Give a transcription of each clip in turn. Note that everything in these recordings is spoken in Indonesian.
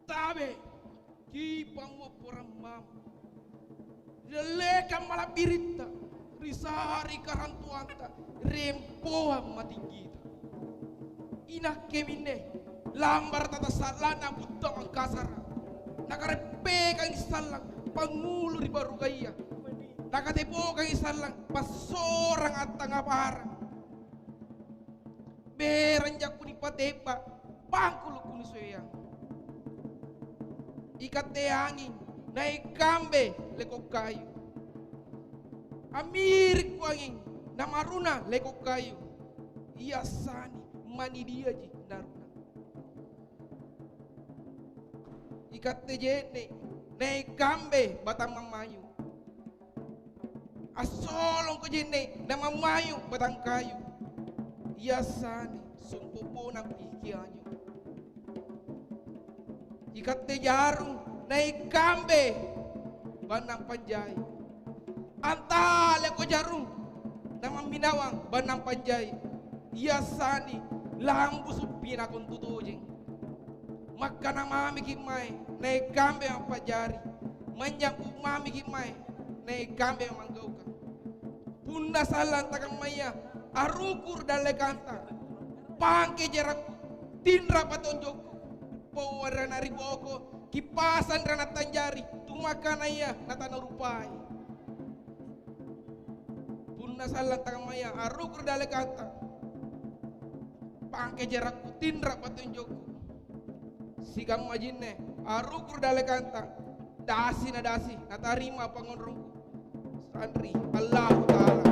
Tabe, kipa mo porang mam. Leleka malapirita, risari karantuanta, rempoa matigita. Inak kemine, lambar tata salana buta ang kasara. Nakarepe kang isalang, pangulo di barugaya. Nakatepo kang isalang, pasorang at tangaparang. Beranjak ko ni patepa, pangkulo ko ni soyang. Ikat te angin, naikambe lekok kayu. Amirik ko angin, namaruna lekok kayu. Iasani, manidia ji naruna. Ikat te jene, naikambe batang mamayu. Asolong ko jene, namamayu batang kayu. Iasani, sumpupo ng ikianyo. Ikat te jarum, naikambe banang panjay. Antale ko jarum, namang minawang banang panjay. Iasani, lambu supina kung tutujing. Maka na mami kimay, naikambe ang pajari. Manyang umami kimay, naikambe ang manggaw ka. Punda salan takang maya, arukur dalekanta. Pangke jarak, tinra patonjok. Powara na riboko, kipasan ra na tanjari, tumakan na iya na tanarupay. Puna salang takamaya, arukur dalekanta. Pangke jarak tinra patunjok. Sikam majinne, arukur dalekanta. Dasi na dasi, natarima pangonrongku. Sandri, Allah Ta'ala.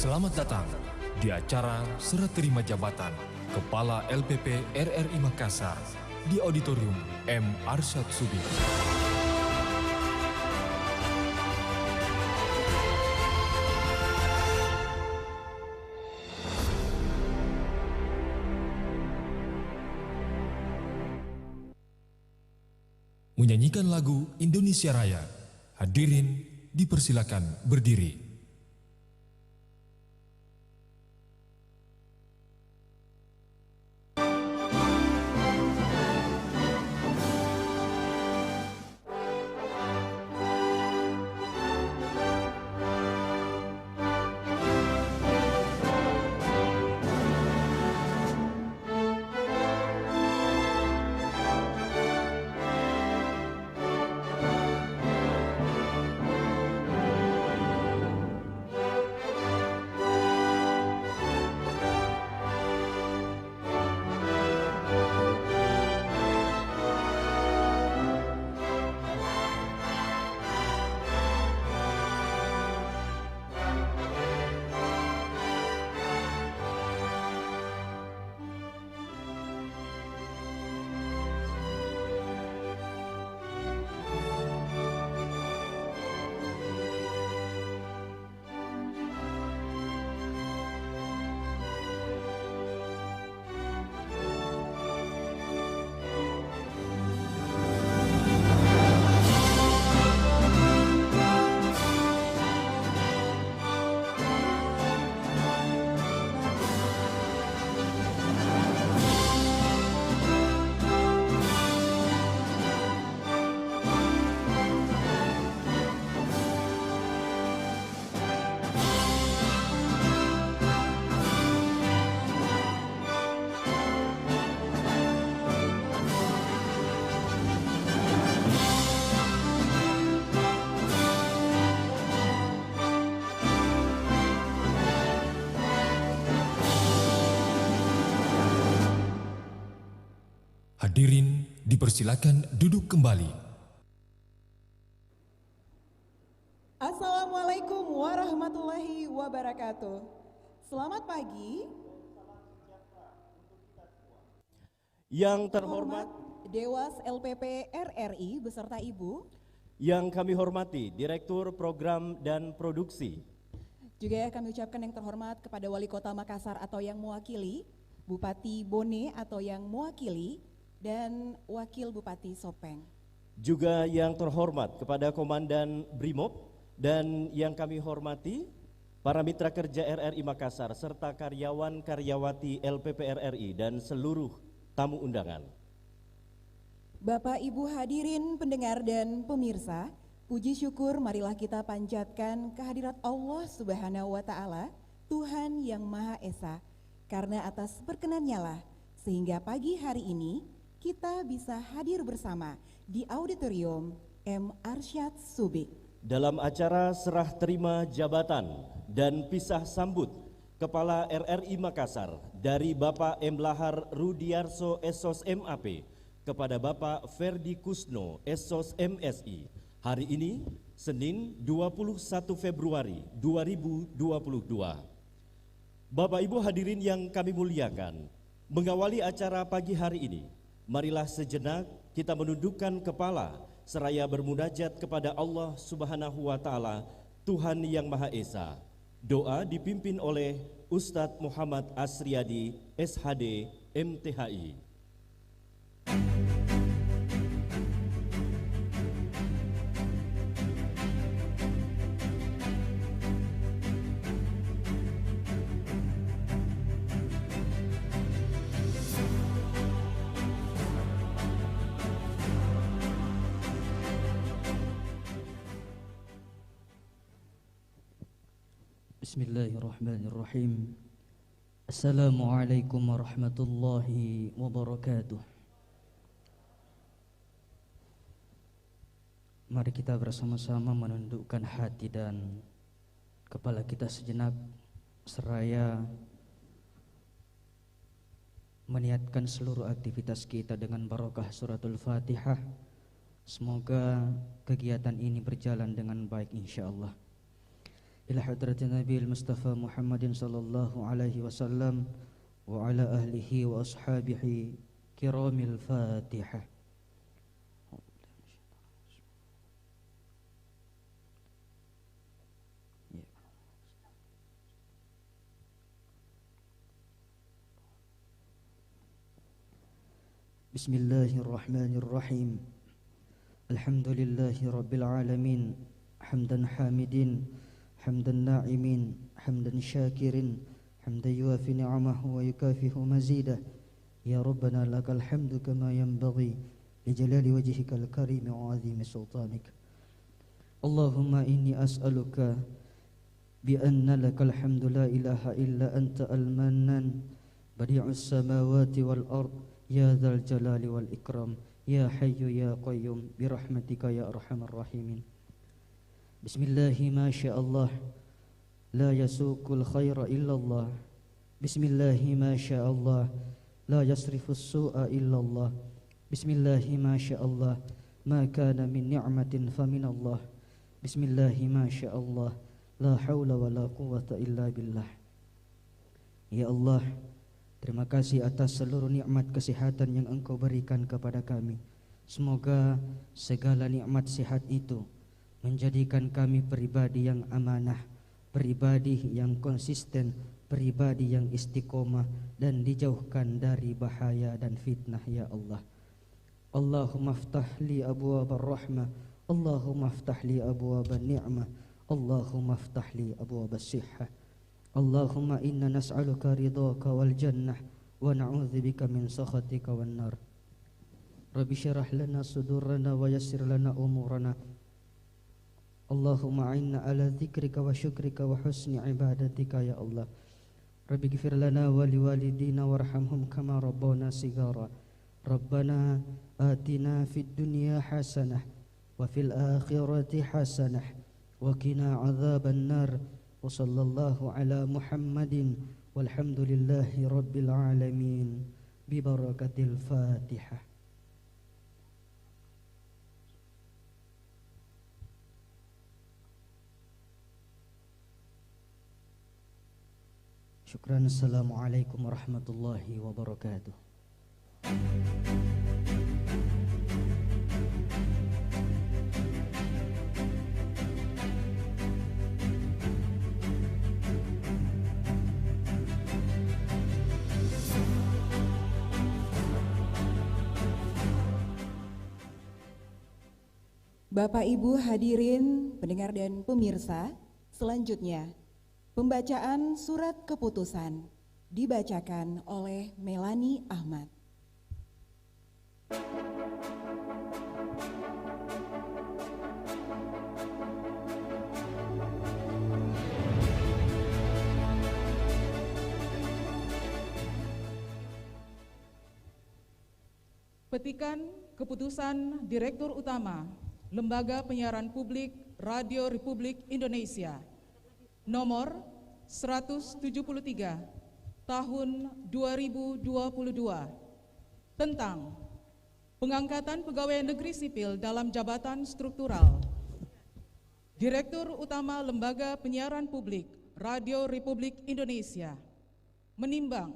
Selamat datang di acara serah terima jabatan Kepala LPP RRI Makassar di Auditorium M. Arsyad Subi. Menyanyikan lagu Indonesia Raya, hadirin dipersilakan berdiri. Hadirin dipersilakan duduk kembali. Assalamualaikum warahmatullahi wabarakatuh. Selamat pagi. Yang terhormat Dewas LPP RRI beserta Ibu. Yang kami hormati Direktur Program dan Produksi. Juga kami ucapkan yang terhormat kepada Wali Kota Makassar atau yang mewakili, Bupati Bone atau yang mewakili, dan Wakil Bupati Sopeng. Juga yang terhormat kepada Komandan Brimob dan yang kami hormati para mitra kerja RRI Makassar serta karyawan-karyawati LPP RRI dan seluruh tamu undangan. Bapak Ibu hadirin pendengar dan pemirsa, puji syukur marilah kita panjatkan kehadirat Allah Subhanahu wa Ta'ala, Tuhan yang Maha Esa, karena atas perkenannya lah sehingga pagi hari ini kita bisa hadir bersama di Auditorium M. Arsyad Subi. Dalam acara serah terima jabatan dan pisah sambut Kepala RRI Makassar dari Bapak M. Lahar Rudiarso Esos MAP kepada Bapak Ferdi Kusno Esos MSI hari ini Senin 21 Februari 2022. Bapak Ibu hadirin yang kami muliakan, Mengawali acara pagi hari ini, marilah sejenak kita menundukkan kepala seraya bermunajat kepada Allah Subhanahu wa Ta'ala, Tuhan yang Maha Esa. Doa dipimpin oleh Ustadz Muhammad Asriyadi, SHD, MTHI. Bismillahirrahmanirrahim. Assalamualaikum warahmatullahi wabarakatuh. Mari kita bersama-sama menundukkan hati dan kepala kita sejenak, seraya meniatkan seluruh aktivitas kita dengan barokah suratul Fatihah. Semoga kegiatan ini berjalan dengan baik insyaallah. Ila hadratin Nabi Mustafa Muhammadin sallallahu alaihi wasallam wa ala ahlihi wa ashabihi kiramil Fatihah. Bismillahirrahmanirrahim. Alhamdulillahi rabbil alamin, hamdan hamidin, hamdan na'imin, hamdan syakirin, hamdan yuafi ni'amahu wa yukafihu mazidah. Ya Rabbana lakal hamdu kama yanbaghi li jalali wajhikal karim wa 'azimi sultanik. Allahumma inni as'aluka bi anna lakal hamdu la ilaha illa anta al-mannan badi'us samawati wal ard ya dzal jalali wal ikram ya hayyu ya qayyum bi rahmatika ya arhamar rahimin. Bismillahi ma sya'allah la yasuqul khaira illallah. Bismillahi ma sya'allah la yasrifus su'a illallah. Bismillahi ma sya'allah ma kana min ni'matin faminallah. Bismillahi ma sya'allah la haula wa la quwwata illa billah. Ya Allah, terima kasih atas seluruh nikmat kesehatan yang Engkau berikan kepada kami. Semoga segala nikmat sehat itu menjadikan kami pribadi yang amanah, pribadi yang konsisten, pribadi yang istiqomah dan dijauhkan dari bahaya dan fitnah ya Allah. Allahumma aftah li abwabar rahmah, Allahumma aftah li abwaban ni'mah, Allahumma aftah li abwabas sihhah. Allahumma inna nas'aluka ridhaka wal jannah wa na'udzubika min sakhatika wan nar. Rabbi syrah lana sudurana wa yassir lana umurana. Allahumma a'inna ala dzikrika wa syukrika wa husni ibadatika ya Allah. Rabbi ghfir lana wa liwalidina warhamhum kama rabbana sigara. Rabbana atina fid dunya hasanah wa fil akhirati hasanah wa qina adzaban nar. Wa sallallahu ala Muhammadin walhamdulillahi rabbil alamin bi barakatil Fatihah. Syukran. Assalamualaikum warahmatullahi wabarakatuh. Bapak Ibu hadirin, pendengar dan pemirsa, selanjutnya pembacaan surat keputusan dibacakan oleh Melani Ahmad. Petikan keputusan Direktur Utama Lembaga Penyiaran Publik Radio Republik Indonesia nomor 173 tahun 2022 tentang pengangkatan pegawai negeri sipil dalam jabatan struktural. Direktur Utama Lembaga Penyiaran Publik Radio Republik Indonesia menimbang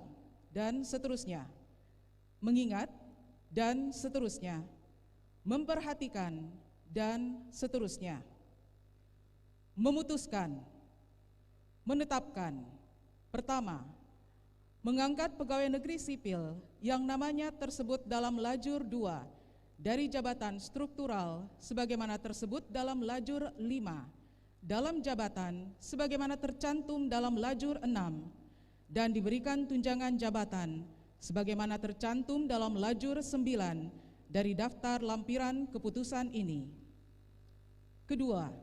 dan seterusnya. Mengingat dan seterusnya. Memperhatikan dan seterusnya. Memutuskan, menetapkan. Pertama, mengangkat pegawai negeri sipil yang namanya tersebut dalam lajur 2 dari jabatan struktural sebagaimana tersebut dalam lajur 5, dalam jabatan sebagaimana tercantum dalam lajur 6, dan diberikan tunjangan jabatan sebagaimana tercantum dalam lajur 9 dari daftar lampiran keputusan ini. Kedua,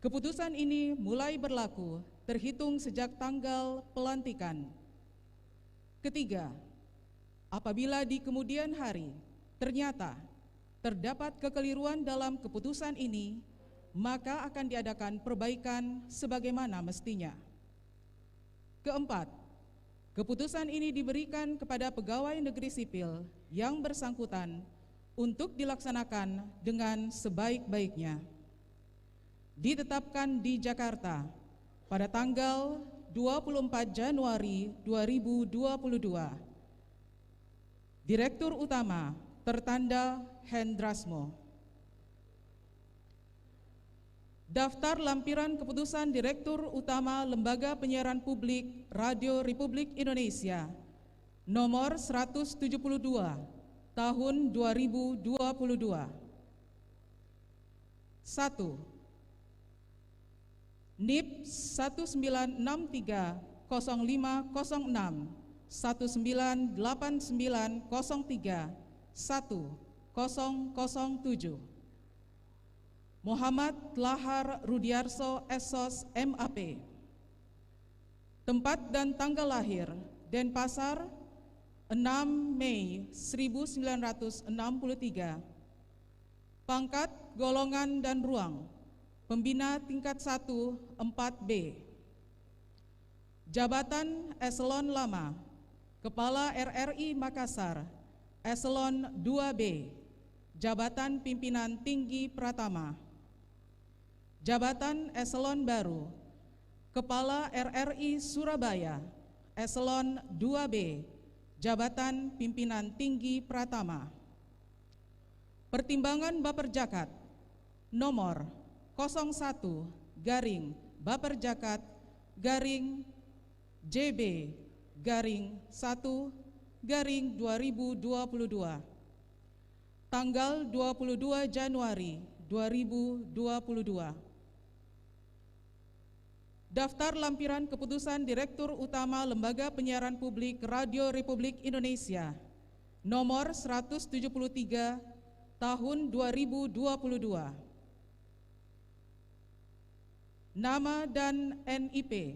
keputusan ini mulai berlaku terhitung sejak tanggal pelantikan. Ketiga, apabila di kemudian hari ternyata terdapat kekeliruan dalam keputusan ini, maka akan diadakan perbaikan sebagaimana mestinya. Keempat, keputusan ini diberikan kepada pegawai negeri sipil yang bersangkutan untuk dilaksanakan dengan sebaik-baiknya. Ditetapkan di Jakarta pada tanggal 24 Januari 2022. Direktur Utama tertanda Hendrasmo. Daftar lampiran keputusan Direktur Utama Lembaga Penyiaran Publik Radio Republik Indonesia nomor 172 tahun 2022. 1. NIP 19630506 1989031007. Muhammad Lahar Rudiarso SOS MAP. Tempat dan tanggal lahir Denpasar 6 Mei 1963. Pangkat, golongan dan ruang Pembina tingkat 1 4B. Jabatan Eselon Lama Kepala RRI Makassar Eselon 2B, Jabatan Pimpinan Tinggi Pratama. Jabatan Eselon Baru Kepala RRI Surabaya Eselon 2B, Jabatan Pimpinan Tinggi Pratama. Pertimbangan Baperjakat nomor 01 garing Baperjakat garing JB garing 1 garing 2022 tanggal 22 Januari 2022. Daftar lampiran keputusan Direktur Utama Lembaga Penyiaran Publik Radio Republik Indonesia nomor 173 tahun 2022. Nama dan NIP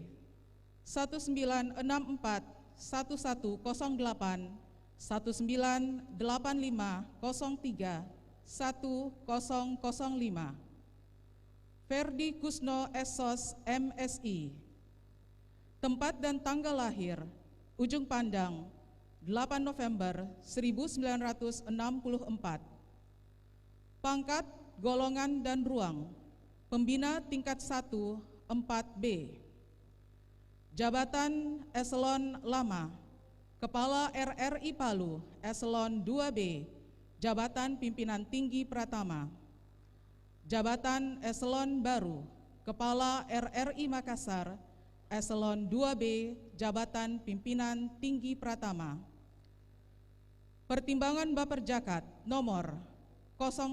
1964 1108 1985 03 1005. Ferdi Kusno SOS MSI. Tempat dan tanggal lahir Ujung Pandang 8 November 1964. Pangkat, golongan dan ruang Pembina tingkat 1 4B. Jabatan Eselon Lama Kepala RRI Palu Eselon 2B, Jabatan Pimpinan Tinggi Pratama. Jabatan Eselon Baru Kepala RRI Makassar Eselon 2B, Jabatan Pimpinan Tinggi Pratama. Pertimbangan Baperjakat nomor 01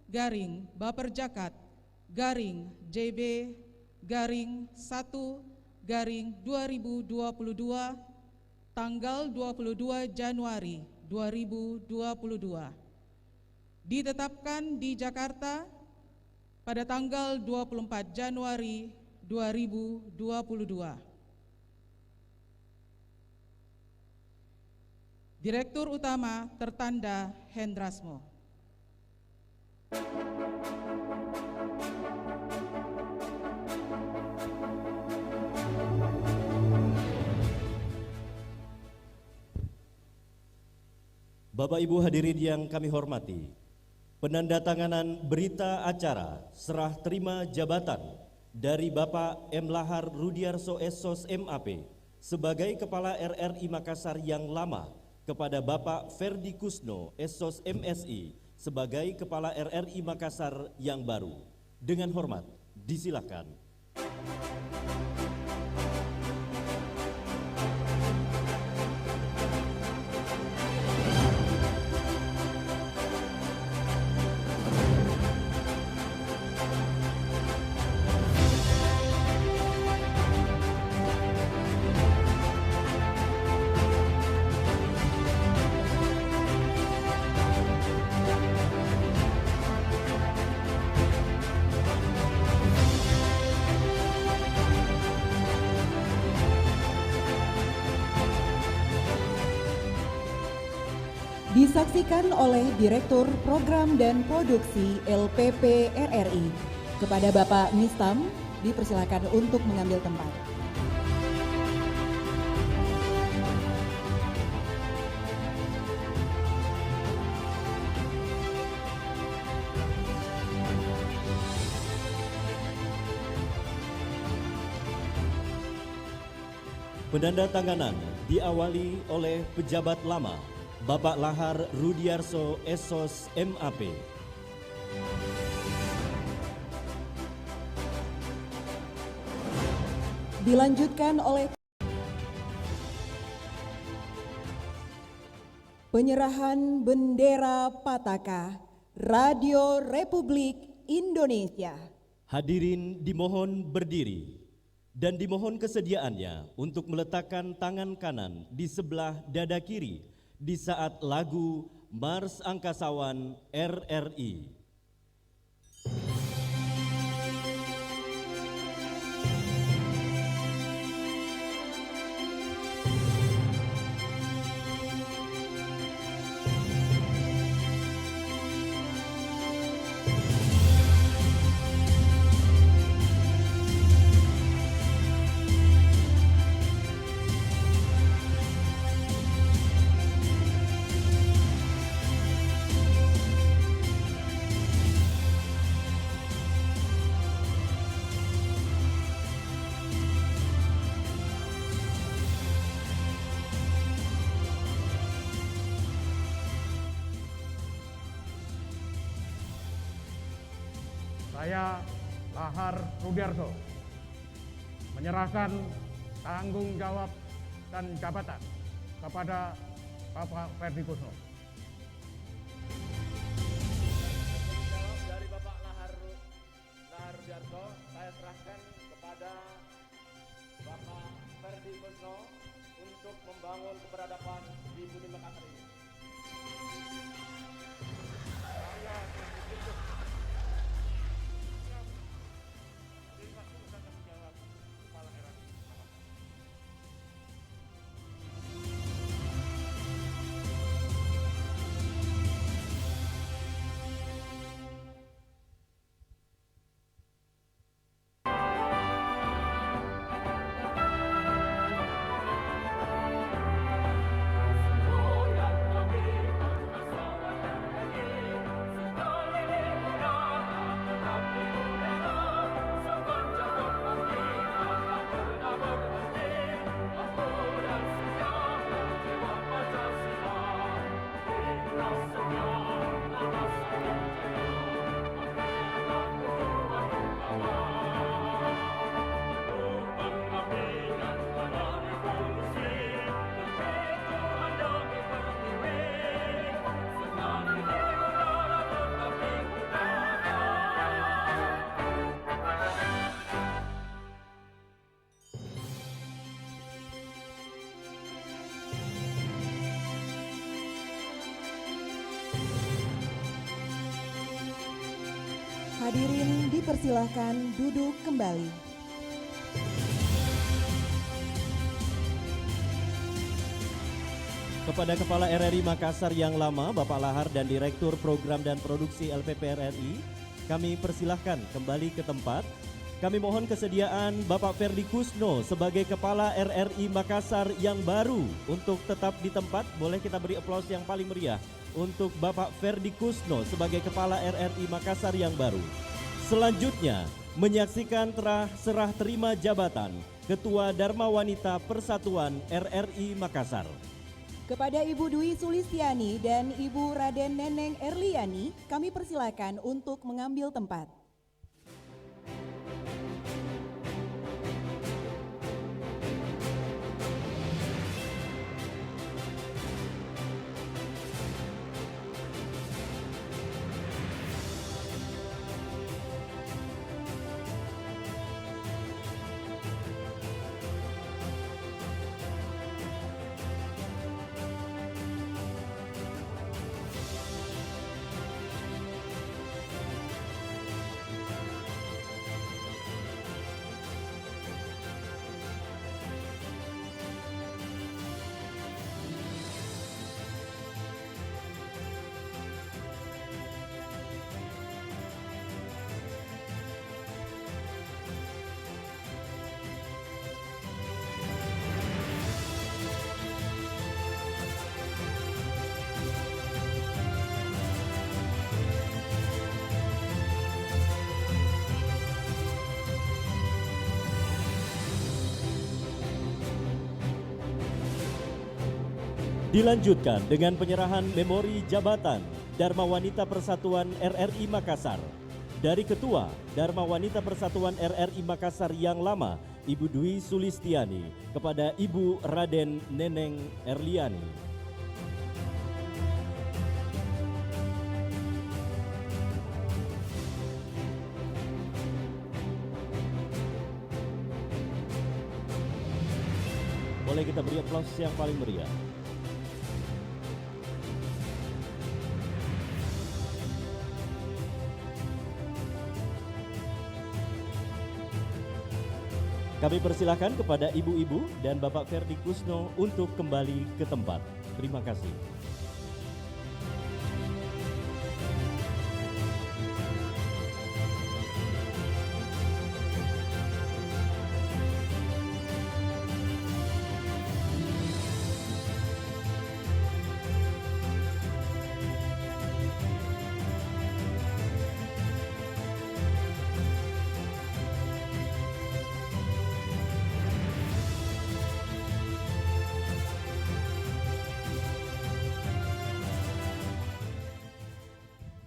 garing Baperjakat garing JB garing 1 garing 2022 tanggal 22 Januari 2022. Ditetapkan di Jakarta pada tanggal 24 Januari 2022. Direktur Utama tertanda Hendrasmo. Bapak Ibu hadirin yang kami hormati, penandatanganan berita acara serah terima jabatan dari Bapak M. Lahar Rudiarso SOS MAP sebagai Kepala RRI Makassar yang lama kepada Bapak Ferdi Kusno, Esos MSI, sebagai Kepala RRI Makassar yang baru. Dengan hormat, disilakan. Disaksikan oleh Direktur Program dan Produksi LPP RRI. Kepada Bapak Mistam, dipersilakan untuk mengambil tempat. Penandatanganan diawali oleh pejabat lama Bapak Lahar Rudiarso Esos MAP. Dilanjutkan oleh penyerahan bendera Pataka Radio Republik Indonesia. Hadirin dimohon berdiri dan dimohon kesediaannya untuk meletakkan tangan kanan di sebelah dada kiri di saat lagu Mars Angkasawan RRI. Saya Lahar Rudiarso menyerahkan tanggung jawab dan jabatan kepada Bapak Ferdi Kusno. Tanggung jawab dari Bapak Lahar Rudiarso saya serahkan kepada Bapak Ferdi Kusno untuk membangun keberadaban di Bumi Makassar ini. Hadirin dipersilahkan duduk kembali. Kepada Kepala RRI Makassar yang lama, Bapak Lahar dan Direktur Program dan Produksi LPP RRI, kami persilahkan kembali ke tempat. Kami mohon kesediaan Bapak Ferdi Kusno sebagai Kepala RRI Makassar yang baru untuk tetap di tempat. Boleh kita beri aplaus yang paling meriah untuk Bapak Ferdi Kusno sebagai Kepala RRI Makassar yang baru. Selanjutnya, menyaksikan serah terima jabatan Ketua Dharma Wanita Persatuan RRI Makassar. Kepada Ibu Dwi Sulistiani dan Ibu Raden Neneng Erliani, kami persilakan untuk mengambil tempat. Dilanjutkan dengan penyerahan memori jabatan Dharma Wanita Persatuan RRI Makassar dari Ketua Dharma Wanita Persatuan RRI Makassar yang lama, Ibu Dwi Sulistiani, kepada Ibu Raden Neneng Erliani. Boleh kita beri aplaus yang paling meriah. Kami persilakan kepada ibu-ibu dan Bapak Ferdi Kusno untuk kembali ke tempat. Terima kasih.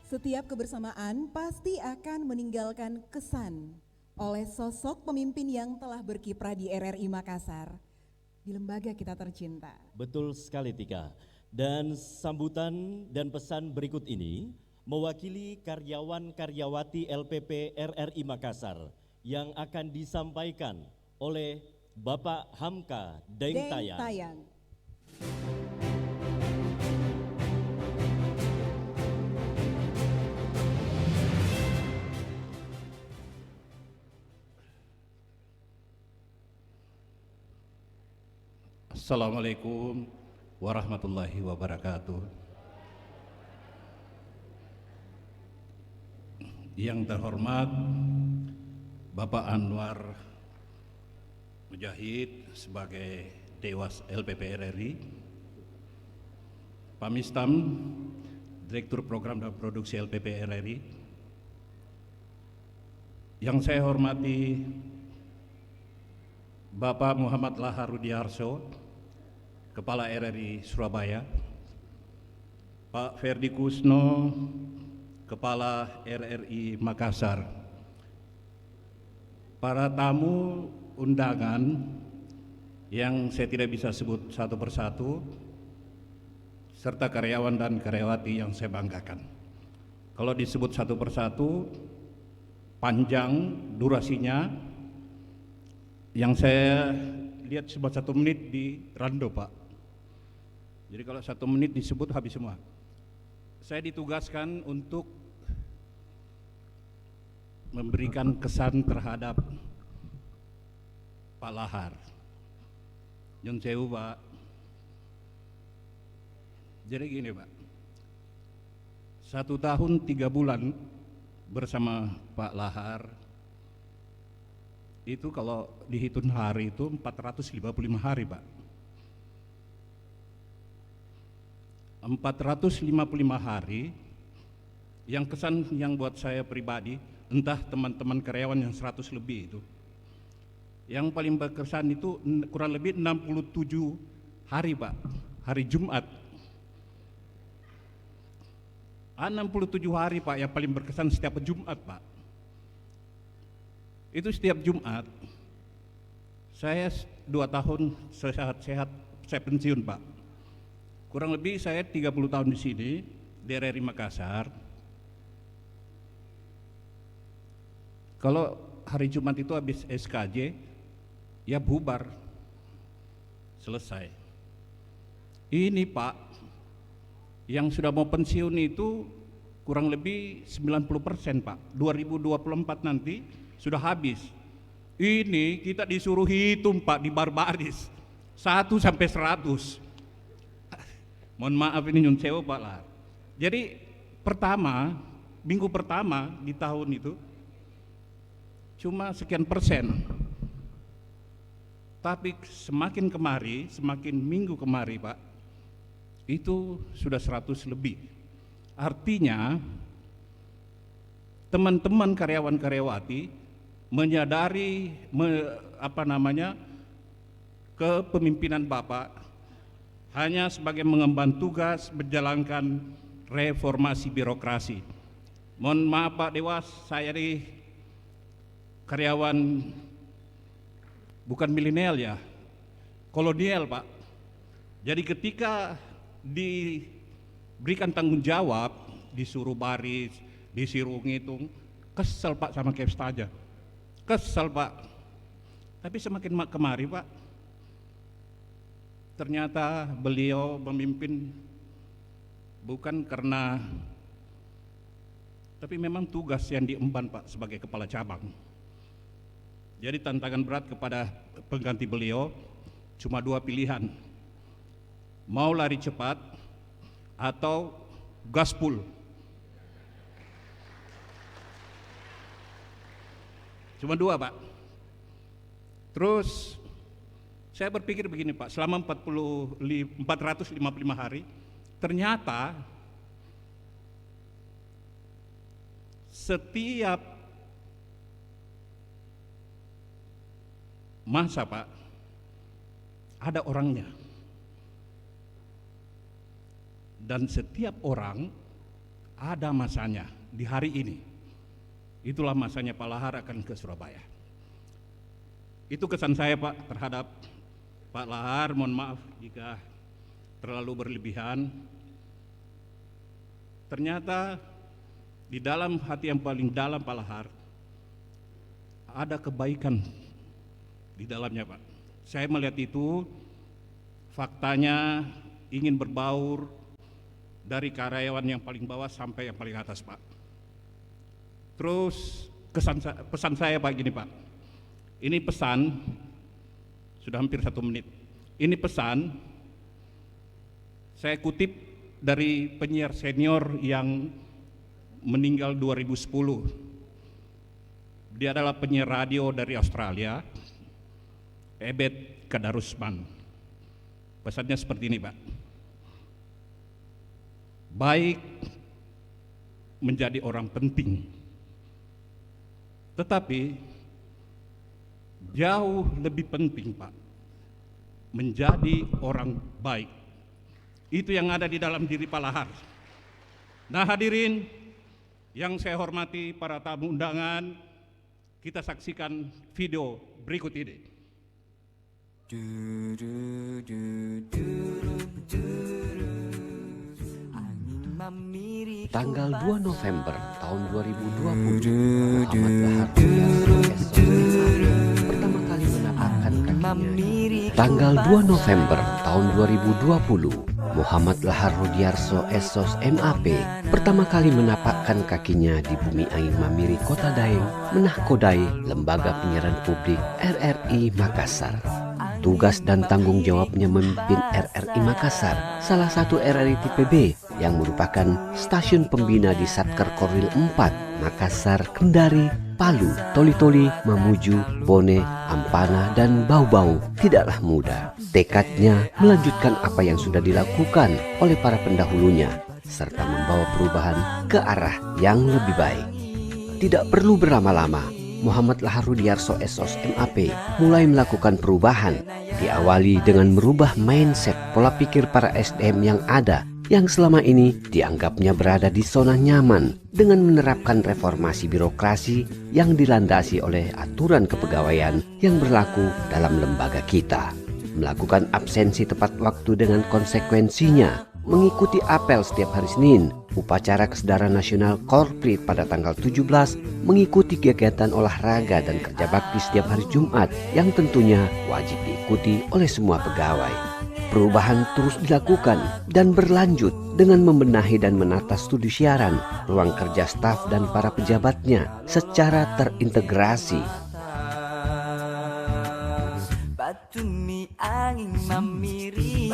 Setiap kebersamaan pasti akan meninggalkan kesan oleh sosok pemimpin yang telah berkiprah di RRI Makassar, di lembaga kita tercinta. Betul sekali Tika. Dan sambutan dan pesan berikut ini mewakili karyawan-karyawati LPP RRI Makassar yang akan disampaikan oleh Bapak Hamka Deng Tayang. Assalamualaikum warahmatullahi wabarakatuh. Yang terhormat Bapak Anwar Mujahid sebagai Dewas LPP RRI, Pak Mistam, Direktur Program dan Produksi LPP RRI, yang saya hormati Bapak Muhammad Lahar Rudiarso, Kepala RRI Surabaya, Pak Ferdi Kusno, Kepala RRI Makassar, para tamu undangan yang saya tidak bisa sebut satu persatu, serta karyawan dan karyawati yang saya banggakan. Kalau disebut satu persatu, panjang durasinya, yang saya lihat cuma 1 menit di Rando, Pak. Jadi kalau 1 menit disebut habis semua. Saya ditugaskan untuk memberikan kesan terhadap Pak Lahar. Nyun sewu, Pak. Jadi gini, Pak. 1 tahun 3 bulan bersama Pak Lahar, itu kalau dihitung hari itu 455 hari, Pak. 455 hari yang kesan yang buat saya pribadi, entah teman-teman karyawan yang 100 lebih Yang paling berkesan itu kurang lebih 67 hari Pak, hari Jumat. 67 hari Pak yang paling berkesan setiap Jumat Pak. Itu setiap Jumat, saya 2 tahun sehat-sehat, saya pensiun Pak. Kurang lebih saya 30 tahun di sini, di RRI Makassar. Kalau hari Jumat itu habis SKJ, ya bubar, selesai. Ini Pak, yang sudah mau pensiun itu kurang lebih 90% Pak. 2024 nanti sudah habis. Ini kita disuruh hitung Pak di baris 1 sampai 100. Mohon maaf ini nyun sewu Pak Lahar. Jadi minggu pertama di tahun itu cuma sekian persen. Tapi semakin minggu kemari Pak, itu sudah 100 lebih. Artinya teman-teman karyawan-karyawati menyadari kepemimpinan Bapak hanya sebagai mengemban tugas menjalankan reformasi birokrasi. Mohon maaf Pak Dewas, saya di karyawan bukan milenial ya, kolonial Pak. Jadi ketika diberikan tanggung jawab, disuruh baris, disuruh ngitung, kesel Pak sama Kepsta aja. Kesel Pak. Tapi semakin kemari Pak, ternyata beliau memimpin bukan karena, tapi memang tugas yang diemban Pak sebagai kepala cabang. Jadi tantangan berat kepada pengganti beliau cuma 2 pilihan, mau lari cepat atau gaspol. Cuma 2 Pak. Terus saya berpikir begini Pak, selama 455 hari ternyata setiap masa Pak ada orangnya, dan setiap orang ada masanya. Di hari ini itulah masanya Pak Lahar akan ke Surabaya. Itu kesan saya Pak terhadap Pak Lahar. Mohon maaf jika terlalu berlebihan. Ternyata di dalam hati yang paling dalam Pak Lahar ada kebaikan di dalamnya Pak. Saya melihat itu, faktanya ingin berbaur dari karyawan yang paling bawah sampai yang paling atas Pak. Terus pesan saya Pak gini Pak, ini pesan, sudah hampir 1 menit. Ini pesan, saya kutip dari penyiar senior yang meninggal 2010. Dia adalah penyiar radio dari Australia, Ebet Kadarusman. Pesannya seperti ini Pak, baik menjadi orang penting, tetapi jauh lebih penting Pak menjadi orang baik. Itu yang ada di dalam diri Pak Lahar. Nah hadirin yang saya hormati, para tamu undangan, kita saksikan video berikut ini. Tanggal 2 November tahun 2020, Muhammad Lahar pertama kali menapakkan kakinya. Tanggal 2 November tahun 2020, Muhammad Lahar Rudiarso SOS MAP pertama kali menapakkan kakinya di bumi Ain Mamiri, Kota Daeng, menahkodai Lembaga Penyiaran Publik RRI Makassar. Tugas dan tanggung jawabnya memimpin RRI Makassar, salah satu RRI tipe B yang merupakan stasiun pembina di Satker Korwil 4, Makassar, Kendari, Palu, Toli-Toli, Mamuju, Bone, Ampana, dan Bau-Bau tidaklah mudah. Tekadnya melanjutkan apa yang sudah dilakukan oleh para pendahulunya, serta membawa perubahan ke arah yang lebih baik. Tidak perlu berlama-lama, Muhammad Lahar Rudiarso SOS MAP mulai melakukan perubahan. Diawali dengan merubah mindset pola pikir para SDM yang ada, yang selama ini dianggapnya berada di zona nyaman dengan menerapkan reformasi birokrasi yang dilandasi oleh aturan kepegawaian yang berlaku dalam lembaga kita. Melakukan absensi tepat waktu dengan konsekuensinya, mengikuti apel setiap hari Senin, upacara kesedaran nasional korporat pada tanggal 17, mengikuti kegiatan olahraga dan kerja bakti setiap hari Jumat yang tentunya wajib diikuti oleh semua pegawai. Perubahan terus dilakukan dan berlanjut dengan membenahi dan menata studi siaran, ruang kerja staf dan para pejabatnya secara terintegrasi. Batumi angin mamiri,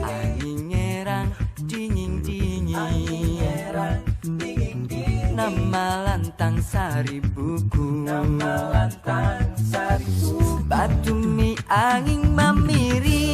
angin ngerang dingin-dingin, nama lantang sari buku, Batumi angin mamiri,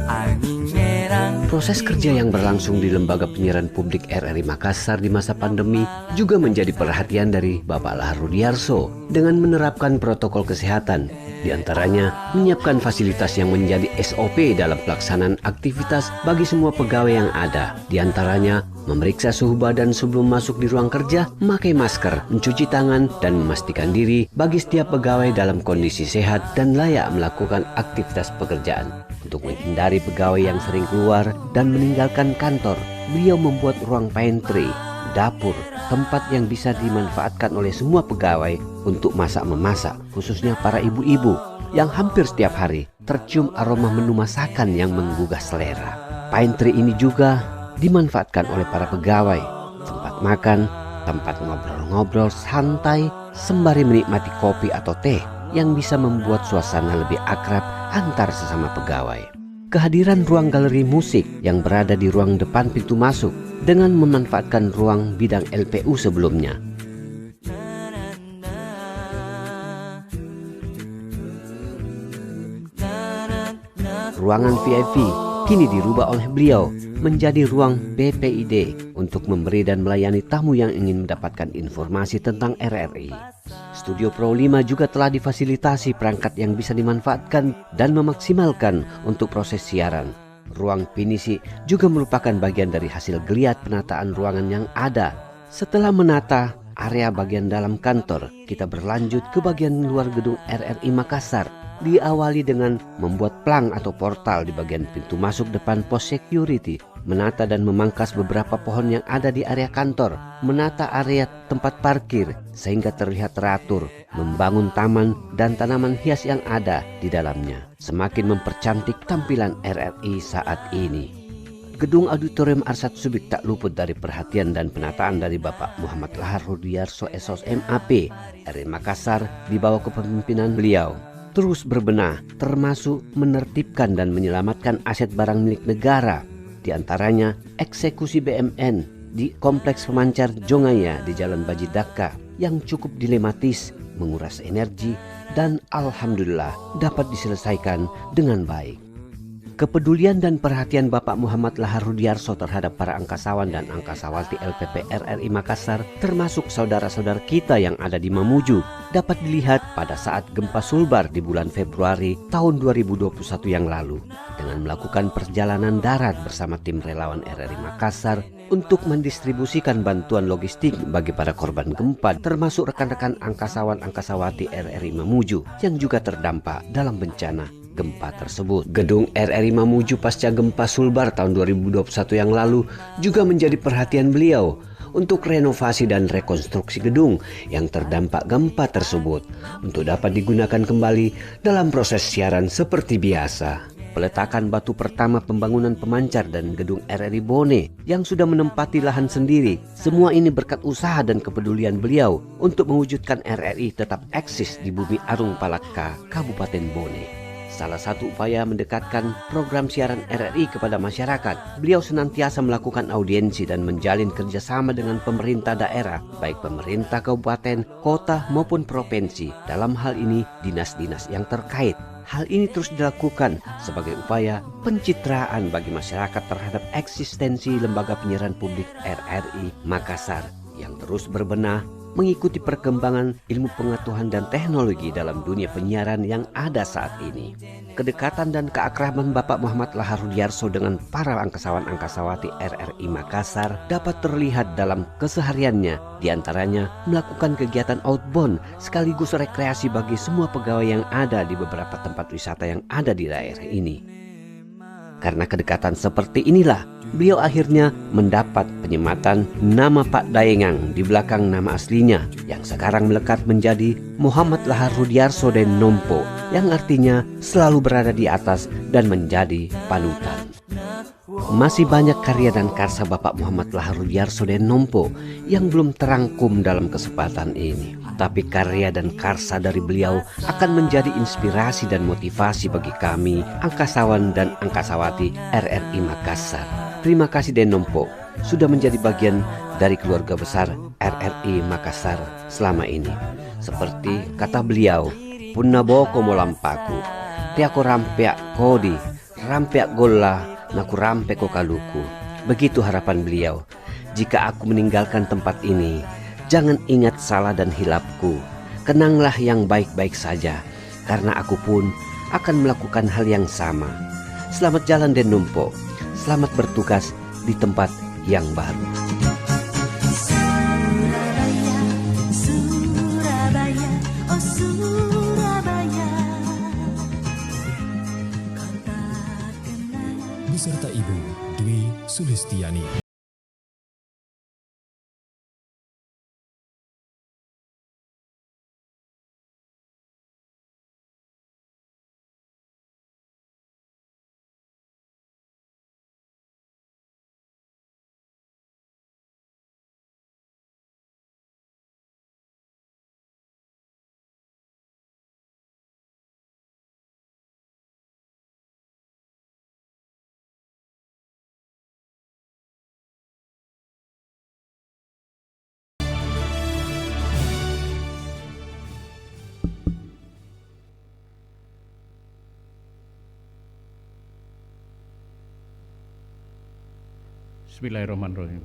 angin ngerang. Proses kerja yang berlangsung di Lembaga Penyiaran Publik RRI Makassar di masa pandemi juga menjadi perhatian dari Bapak Lahar Rudiarso dengan menerapkan protokol kesehatan, di antaranya menyiapkan fasilitas yang menjadi SOP dalam pelaksanaan aktivitas bagi semua pegawai yang ada, di antaranya memeriksa suhu badan sebelum masuk di ruang kerja, memakai masker, mencuci tangan, dan memastikan diri bagi setiap pegawai dalam kondisi sehat dan layak melakukan aktivitas pekerjaan. Untuk menghindari pegawai yang sering keluar dan meninggalkan kantor, beliau membuat ruang pantry, dapur, tempat yang bisa dimanfaatkan oleh semua pegawai untuk masak-memasak, khususnya para ibu-ibu yang hampir setiap hari tercium aroma menu masakan yang menggugah selera. Pantry ini juga dimanfaatkan oleh para pegawai, tempat makan, tempat ngobrol-ngobrol santai sembari menikmati kopi atau teh yang bisa membuat suasana lebih akrab antar sesama pegawai. Kehadiran ruang galeri musik yang berada di ruang depan pintu masuk dengan memanfaatkan ruang bidang LPU sebelumnya. Ruangan VIP kini dirubah oleh beliau menjadi ruang BPID untuk memberi dan melayani tamu yang ingin mendapatkan informasi tentang RRI. Studio Pro 5 juga telah difasilitasi perangkat yang bisa dimanfaatkan dan memaksimalkan untuk proses siaran. Ruang pinisi juga merupakan bagian dari hasil geliat penataan ruangan yang ada. Setelah menata area bagian dalam kantor, kita berlanjut ke bagian luar gedung RRI Makassar. Diawali dengan membuat plang atau portal di bagian pintu masuk depan pos security, menata dan memangkas beberapa pohon yang ada di area kantor, menata area tempat parkir sehingga terlihat teratur, membangun taman dan tanaman hias yang ada di dalamnya, semakin mempercantik tampilan RRI saat ini. Gedung Auditorium Arsat Subik tak luput dari perhatian dan penataan dari Bapak Muhammad Lahar Rudiarso SOS MAP RRI Makassar di bawah kepemimpinan beliau. Terus berbenah, termasuk menertibkan dan menyelamatkan aset barang milik negara, di antaranya eksekusi BMN di Kompleks Pemancar Jongaya di Jalan Bajidaka yang cukup dilematis, menguras energi, dan alhamdulillah dapat diselesaikan dengan baik. Kepedulian dan perhatian Bapak Muhammad Lahar Rudiarso terhadap para angkasawan dan angkasawati LPP RRI Makassar, termasuk saudara-saudara kita yang ada di Mamuju, dapat dilihat pada saat gempa Sulbar di bulan Februari tahun 2021 yang lalu, dengan melakukan perjalanan darat bersama tim relawan RRI Makassar untuk mendistribusikan bantuan logistik bagi para korban gempa, termasuk rekan-rekan angkasawan-angkasawati RRI Mamuju yang juga terdampak dalam bencana gempa tersebut. Gedung RRI Mamuju pasca gempa Sulbar tahun 2021 yang lalu juga menjadi perhatian beliau untuk renovasi dan rekonstruksi gedung yang terdampak gempa tersebut untuk dapat digunakan kembali dalam proses siaran seperti biasa. Peletakan batu pertama pembangunan pemancar dan gedung RRI Bone yang sudah menempati lahan sendiri, semua ini berkat usaha dan kepedulian beliau untuk mewujudkan RRI tetap eksis di bumi Arung Palaka, Kabupaten Bone. Salah satu upaya mendekatkan program siaran RRI kepada masyarakat, beliau senantiasa melakukan audiensi dan menjalin kerjasama dengan pemerintah daerah, baik pemerintah kabupaten, kota maupun provinsi. Dalam hal ini, dinas-dinas yang terkait Hal ini terus dilakukan sebagai upaya pencitraan bagi masyarakat terhadap eksistensi lembaga penyiaran publik RRI Makassar yang terus berbenah mengikuti perkembangan ilmu pengetahuan dan teknologi dalam dunia penyiaran yang ada saat ini. Kedekatan dan keakraban Bapak Muhammad Lahar Rudiarso dengan para angkasawan-angkasawati RRI Makassar dapat terlihat dalam kesehariannya, diantaranya melakukan kegiatan outbound sekaligus rekreasi bagi semua pegawai yang ada di beberapa tempat wisata yang ada di daerah ini. Karena kedekatan seperti inilah, beliau akhirnya mendapat penyematan nama Pak Daengang di belakang nama aslinya yang sekarang melekat menjadi Muhammad Lahar Rudiarso Den Nompo, yang artinya selalu berada di atas dan menjadi panutan. Masih banyak karya dan karsa Bapak Muhammad Lahar Rudiarso Den Nompo yang belum terangkum dalam kesempatan ini. Tapi karya dan karsa dari beliau akan menjadi inspirasi dan motivasi bagi kami, angkasawan dan angkasawati RRI Makassar. Terima kasih Den Nompo sudah menjadi bagian dari keluarga besar RRI Makassar selama ini. Seperti kata beliau, punna boko molampaku, tiako rampeak kodi, rampeak golla, naku rampe kokaluku. Begitu harapan beliau. Jika aku meninggalkan tempat ini, jangan ingat salah dan hilapku. Kenanglah yang baik-baik saja, karena aku pun akan melakukan hal yang sama. Selamat jalan Den Nompo. Selamat bertugas di tempat yang baru. Surabaya, oh Surabaya, kota kenangan. Beserta Ibu Dwi Sulistiani. Bismillahirrahmanirrahim.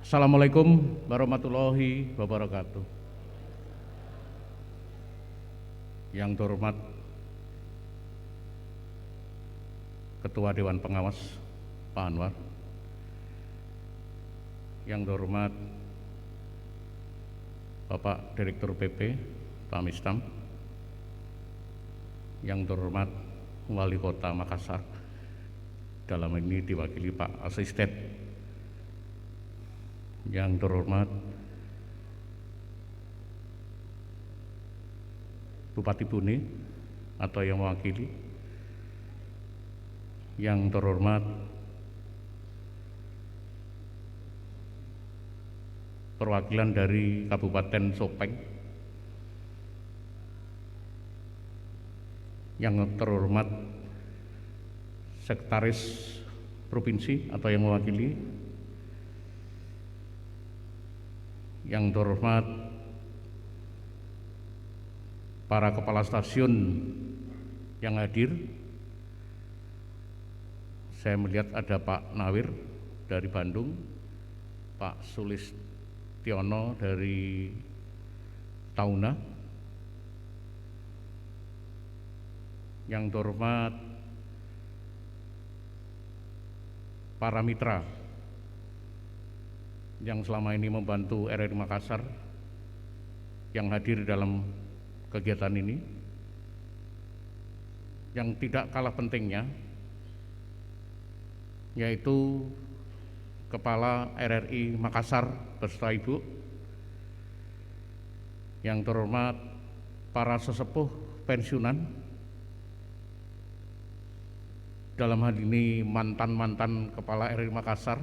Assalamualaikum warahmatullahi wabarakatuh. Yang terhormat Ketua Dewan Pengawas Pak Anwar, yang terhormat Bapak Direktur PP Pak Mistam, yang terhormat Wali Kota Makassar, dalam ini diwakili Pak Asisten, yang terhormat Bupati Bune atau yang mewakili, yang terhormat perwakilan dari Kabupaten Sopeng, yang terhormat Sekretaris Provinsi atau yang mewakili, yang terhormat para kepala stasiun yang hadir. Saya melihat ada Pak Nawir dari Bandung, Pak Sulistiono dari Tauna, yang terhormat para mitra yang selama ini membantu RRI Makassar yang hadir dalam kegiatan ini, yang tidak kalah pentingnya yaitu Kepala RRI Makassar beserta Ibu, yang terhormat para sesepuh pensiunan, dalam hal ini mantan-mantan Kepala RRI Makassar,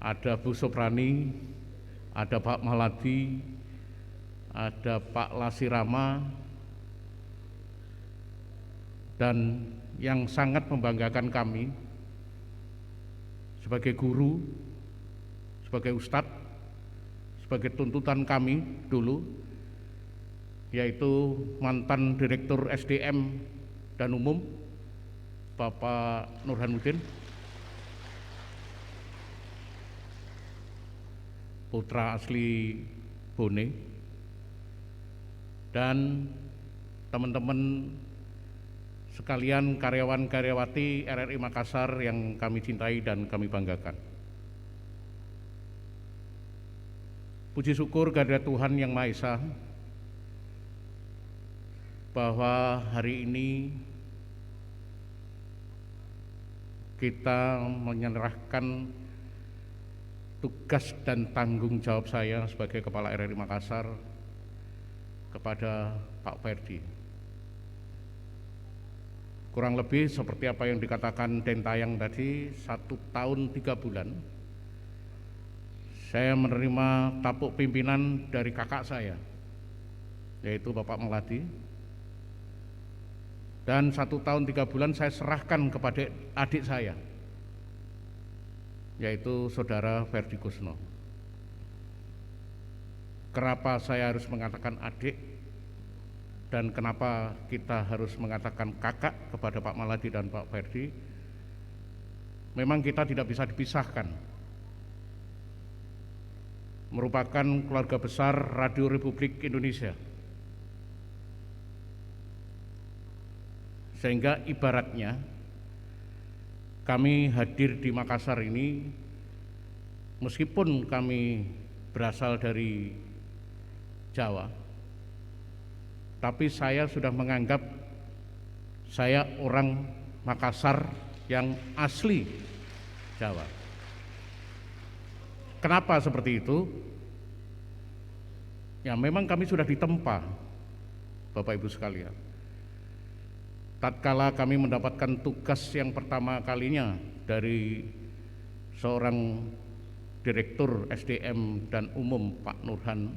ada Bu Soprani, ada Pak Maladi, ada Pak Lasirama, dan yang sangat membanggakan kami sebagai guru, sebagai ustadz, sebagai tuntutan kami dulu, yaitu mantan Direktur SDM dan Umum Bapak Nurhanuddin, putra asli Bone, dan teman-teman sekalian karyawan-karyawati RRI Makassar yang kami cintai dan kami banggakan. Puji syukur kehadirat Tuhan Yang Maha Esa bahwa hari ini kita menyerahkan tugas dan tanggung jawab saya sebagai Kepala RRI Makassar kepada Pak Ferdi. Kurang lebih seperti apa yang dikatakan Den Tayang tadi, 1 tahun 3 bulan saya menerima tapuk pimpinan dari kakak saya, yaitu Bapak Melati, dan 1 tahun 3 bulan saya serahkan kepada adik saya, yaitu Saudara Ferdi Kusno. Kenapa saya harus mengatakan adik dan kenapa kita harus mengatakan kakak kepada Pak Melati dan Pak Ferdi? Memang kita tidak bisa dipisahkan. Merupakan keluarga besar Radio Republik Indonesia, sehingga ibaratnya kami hadir di Makassar ini, meskipun kami berasal dari Jawa, tapi saya sudah menganggap saya orang Makassar yang asli Jawa. Kenapa seperti itu? Ya memang kami sudah ditempa, Bapak Ibu sekalian. Tatkala kami mendapatkan tugas yang pertama kalinya dari seorang Direktur SDM dan Umum Pak Nurhan,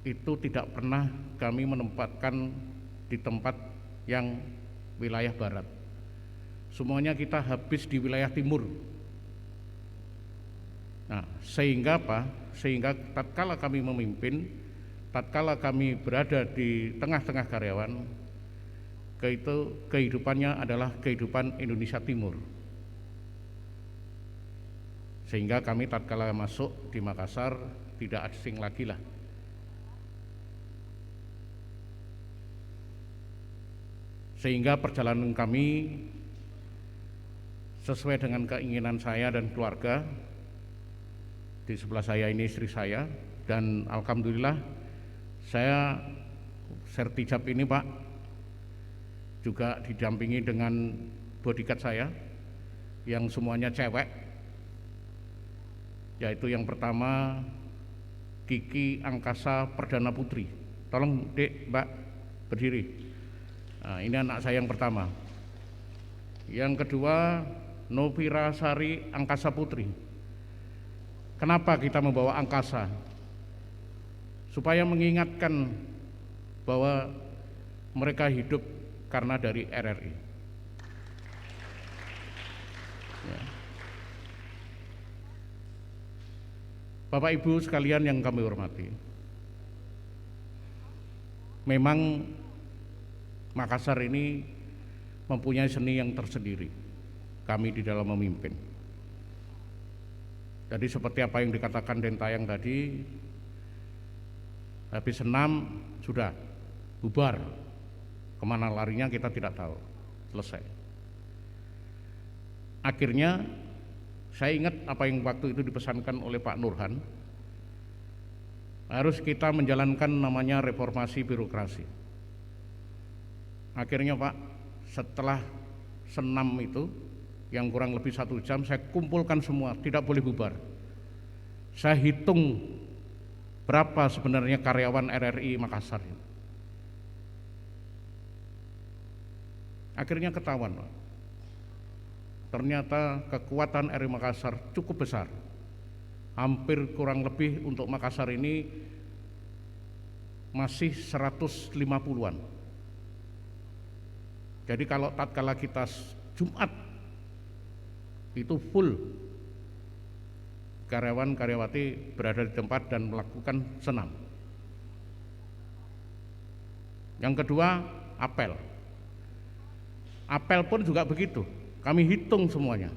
itu tidak pernah kami menempatkan di tempat yang wilayah barat. Semuanya kita habis di wilayah timur. Nah, sehingga apa? Sehingga tatkala kami memimpin, tatkala kami berada di tengah-tengah karyawan, kehidupannya adalah kehidupan Indonesia Timur. Sehingga kami tatkala masuk di Makassar tidak asing lagi lah. Sehingga perjalanan kami sesuai dengan keinginan saya dan keluarga. Di sebelah saya ini istri saya, dan alhamdulillah saya sertijab ini Pak juga didampingi dengan bodyguard saya yang semuanya cewek, yaitu yang pertama Kiki Angkasa Perdana Putri. Tolong Dek, Mbak berdiri. Nah, ini anak saya yang pertama. Yang kedua Novira Sari Angkasa Putri. Kenapa kita membawa angkasa? Supaya mengingatkan bahwa mereka hidup karena dari RRI. Ya. Bapak Ibu sekalian yang kami hormati, memang Makassar ini mempunyai seni yang tersendiri, kami di dalam memimpin. Jadi seperti apa yang dikatakan Den Tayang tadi, habis senam sudah bubar, kemana larinya kita tidak tahu, selesai. Akhirnya saya ingat apa yang waktu itu dipesankan oleh Pak Nurhan, harus kita menjalankan namanya reformasi birokrasi. Akhirnya Pak, setelah senam itu yang kurang lebih 1 jam, saya kumpulkan semua, tidak boleh bubar. Saya hitung berapa sebenarnya karyawan RRI Makassar. Akhirnya ketahuan Pak, ternyata kekuatan RRI Makassar cukup besar. Hampir kurang lebih untuk Makassar ini masih 150-an. Jadi kalau tatkala kita Jumat itu full karyawan-karyawati berada di tempat dan melakukan senam. Yang kedua, apel. Apel pun juga begitu, kami hitung semuanya.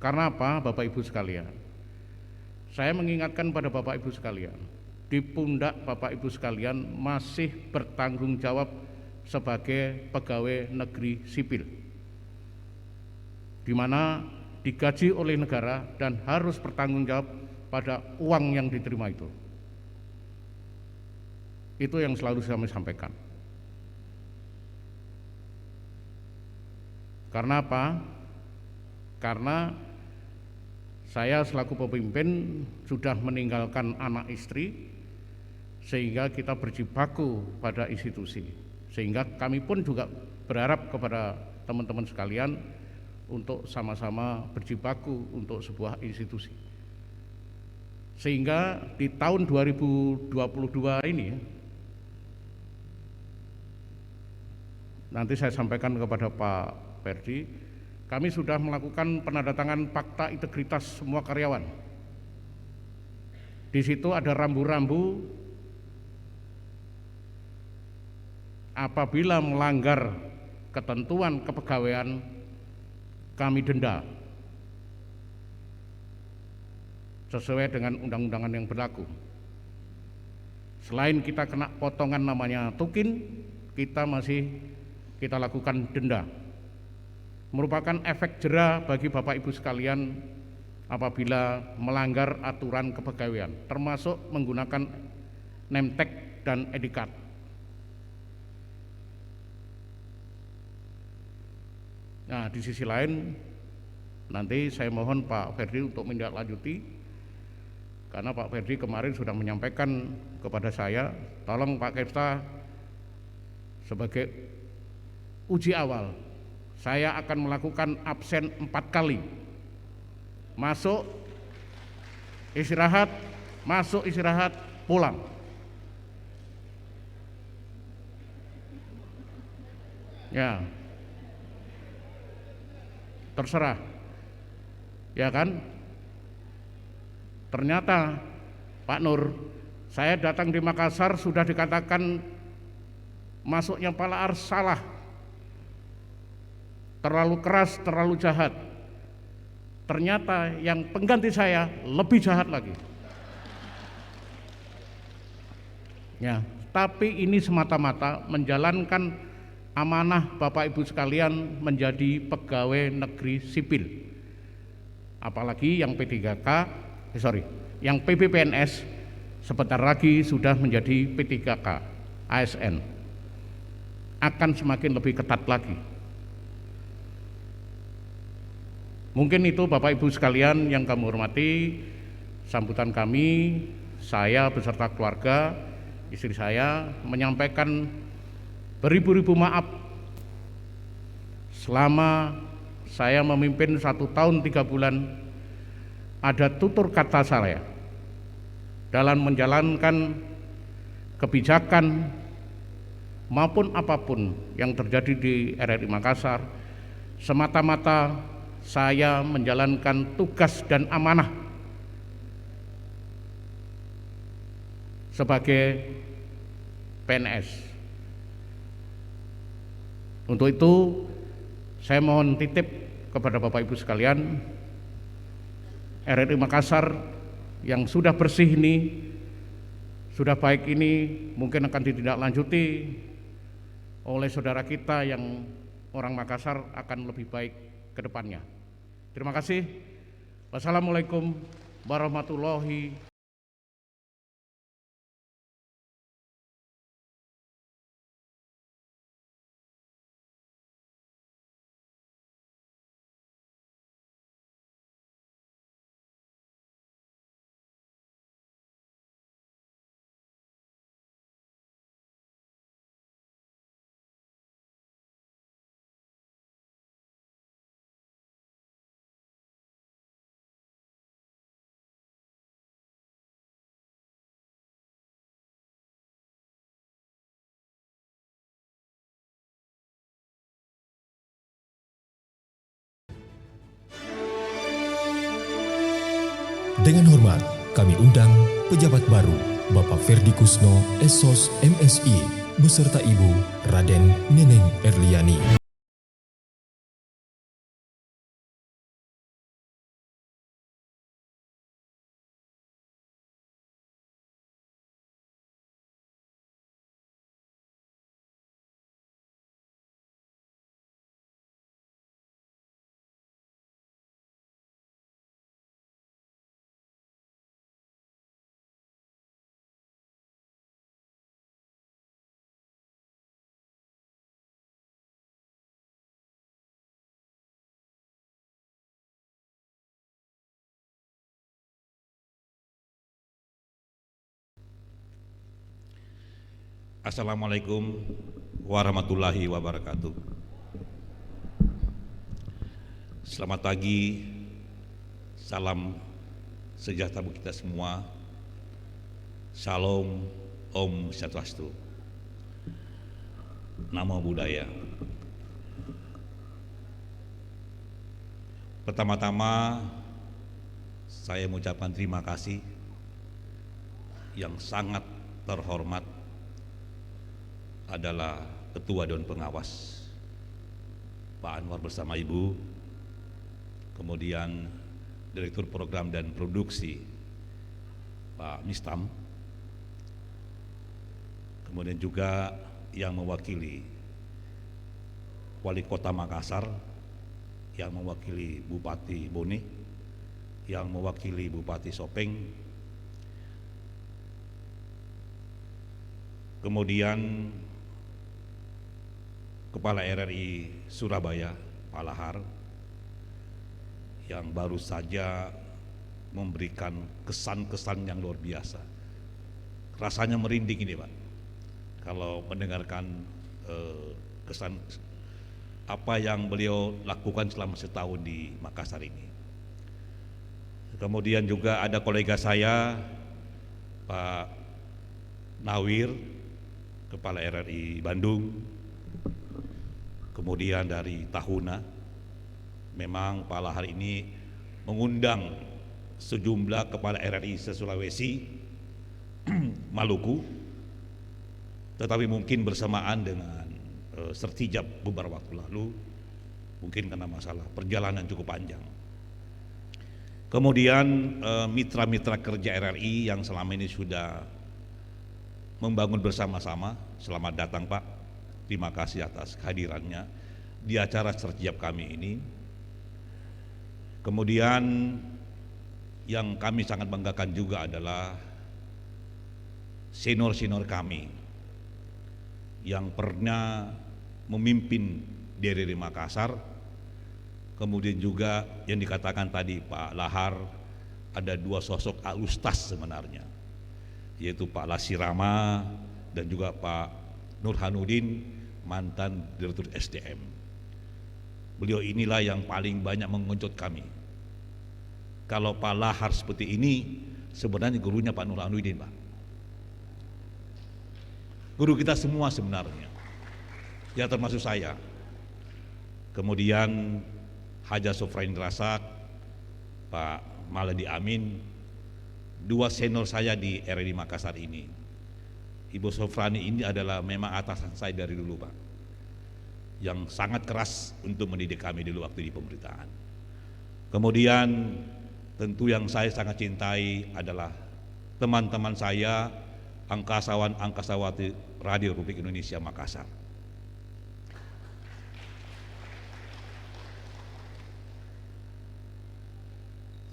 Karena apa, Bapak Ibu sekalian? Saya mengingatkan pada Bapak Ibu sekalian, di pundak Bapak Ibu sekalian masih bertanggung jawab sebagai pegawai negeri sipil, di mana digaji oleh negara dan harus bertanggung jawab pada uang yang diterima itu. Itu yang selalu saya sampaikan. Karena apa? Karena saya selaku pemimpin sudah meninggalkan anak istri, sehingga kita berjibaku pada institusi. Sehingga kami pun juga berharap kepada teman-teman sekalian untuk sama-sama berjibaku untuk sebuah institusi. Sehingga di tahun 2022 ini, nanti saya sampaikan kepada Pak Ferdi, kami sudah melakukan penandatangan fakta integritas semua karyawan. Di situ ada rambu-rambu apabila melanggar ketentuan kepegawaian kami denda sesuai dengan undang-undangan yang berlaku. Selain kita kena potongan namanya tukin, kita lakukan denda. Merupakan efek jera bagi Bapak Ibu sekalian apabila melanggar aturan kepegawaian, termasuk menggunakan name tag dan ID card. Nah, di sisi lain nanti saya mohon Pak Ferdi untuk menindaklanjuti, karena Pak Ferdi kemarin sudah menyampaikan kepada saya, tolong Pak Kepta sebagai uji awal, saya akan melakukan absen 4 kali. Masuk, istirahat, pulang. Ya, terserah, ya kan? Ternyata Pak Nur, saya datang di Makassar sudah dikatakan masuknya Pak Lahar salah, terlalu keras, terlalu jahat. Ternyata yang pengganti saya lebih jahat lagi. Ya, tapi ini semata-mata menjalankan amanah Bapak Ibu sekalian menjadi pegawai negeri sipil. Apalagi yang yang PBPNS sebentar lagi sudah menjadi P3K, ASN. Akan semakin lebih ketat lagi. Mungkin itu Bapak Ibu sekalian yang kami hormati, sambutan kami, saya beserta keluarga, istri saya menyampaikan beribu-ribu maaf selama saya memimpin 1 tahun 3 bulan ada tutur kata saya dalam menjalankan kebijakan maupun apapun yang terjadi di RRI Makassar, semata-mata saya menjalankan tugas dan amanah sebagai PNS. Untuk itu saya mohon titip kepada Bapak Ibu sekalian, RRI Makassar yang sudah bersih ini, sudah baik ini, mungkin akan ditindaklanjuti oleh saudara kita yang orang Makassar akan lebih baik ke depannya. Terima kasih. Wassalamualaikum warahmatullahi wabarakatuh. Dengan hormat, kami undang pejabat baru Bapak Ferdi Kusno, Esos MSI, beserta Ibu Raden Neneng Erliani. Assalamualaikum warahmatullahi wabarakatuh. Selamat pagi, salam sejahtera bagi kita semua. Shalom, Om Swastiastu, Namo Buddhaya. Pertama-tama saya mengucapkan terima kasih yang sangat terhormat adalah Ketua Dewan Pengawas Pak Anwar bersama Ibu, kemudian Direktur Program dan Produksi Pak Mistam, kemudian juga yang mewakili Wali Kota Makassar, yang mewakili Bupati Bone, yang mewakili Bupati Sopeng, kemudian Kepala RRI Surabaya, Pak Lahar, yang baru saja memberikan kesan-kesan yang luar biasa. Rasanya merinding ini Pak, kalau mendengarkan kesan apa yang beliau lakukan selama setahun di Makassar ini. Kemudian juga ada kolega saya, Pak Nawir, Kepala RRI Bandung, kemudian dari Tahuna. Memang Pak Lahar ini mengundang sejumlah kepala RRI se-Sulawesi, Maluku, tetapi mungkin bersamaan dengan sertijab beberapa waktu lalu, mungkin karena masalah perjalanan cukup panjang. Kemudian mitra-mitra kerja RRI yang selama ini sudah membangun bersama-sama, selamat datang Pak. Terima kasih atas kehadirannya di acara sertijab kami ini. Kemudian yang kami sangat banggakan juga adalah senior-senior kami yang pernah memimpin DRRI Makassar. Kemudian juga yang dikatakan tadi Pak Lahar, ada dua sosok al-ustaz sebenarnya, yaitu Pak Lasirama dan juga Pak Nurhanuddin, mantan Direktur SDM. Beliau inilah yang paling banyak mengonjot kami. Kalau Pak Lahar seperti ini, sebenarnya gurunya Pak Nurhanuddin Pak, guru kita semua sebenarnya, ya termasuk saya. Kemudian Haja Sofrain Rasak, Pak Maladi Amin, dua senior saya di RRI Makassar ini. Ibu Sofrani ini adalah memang atasan saya dari dulu Pak, yang sangat keras untuk mendidik kami dulu waktu di pemerintahan. Kemudian tentu yang saya sangat cintai adalah teman-teman saya, angkasawan-angkasawati Radio Republik Indonesia Makassar.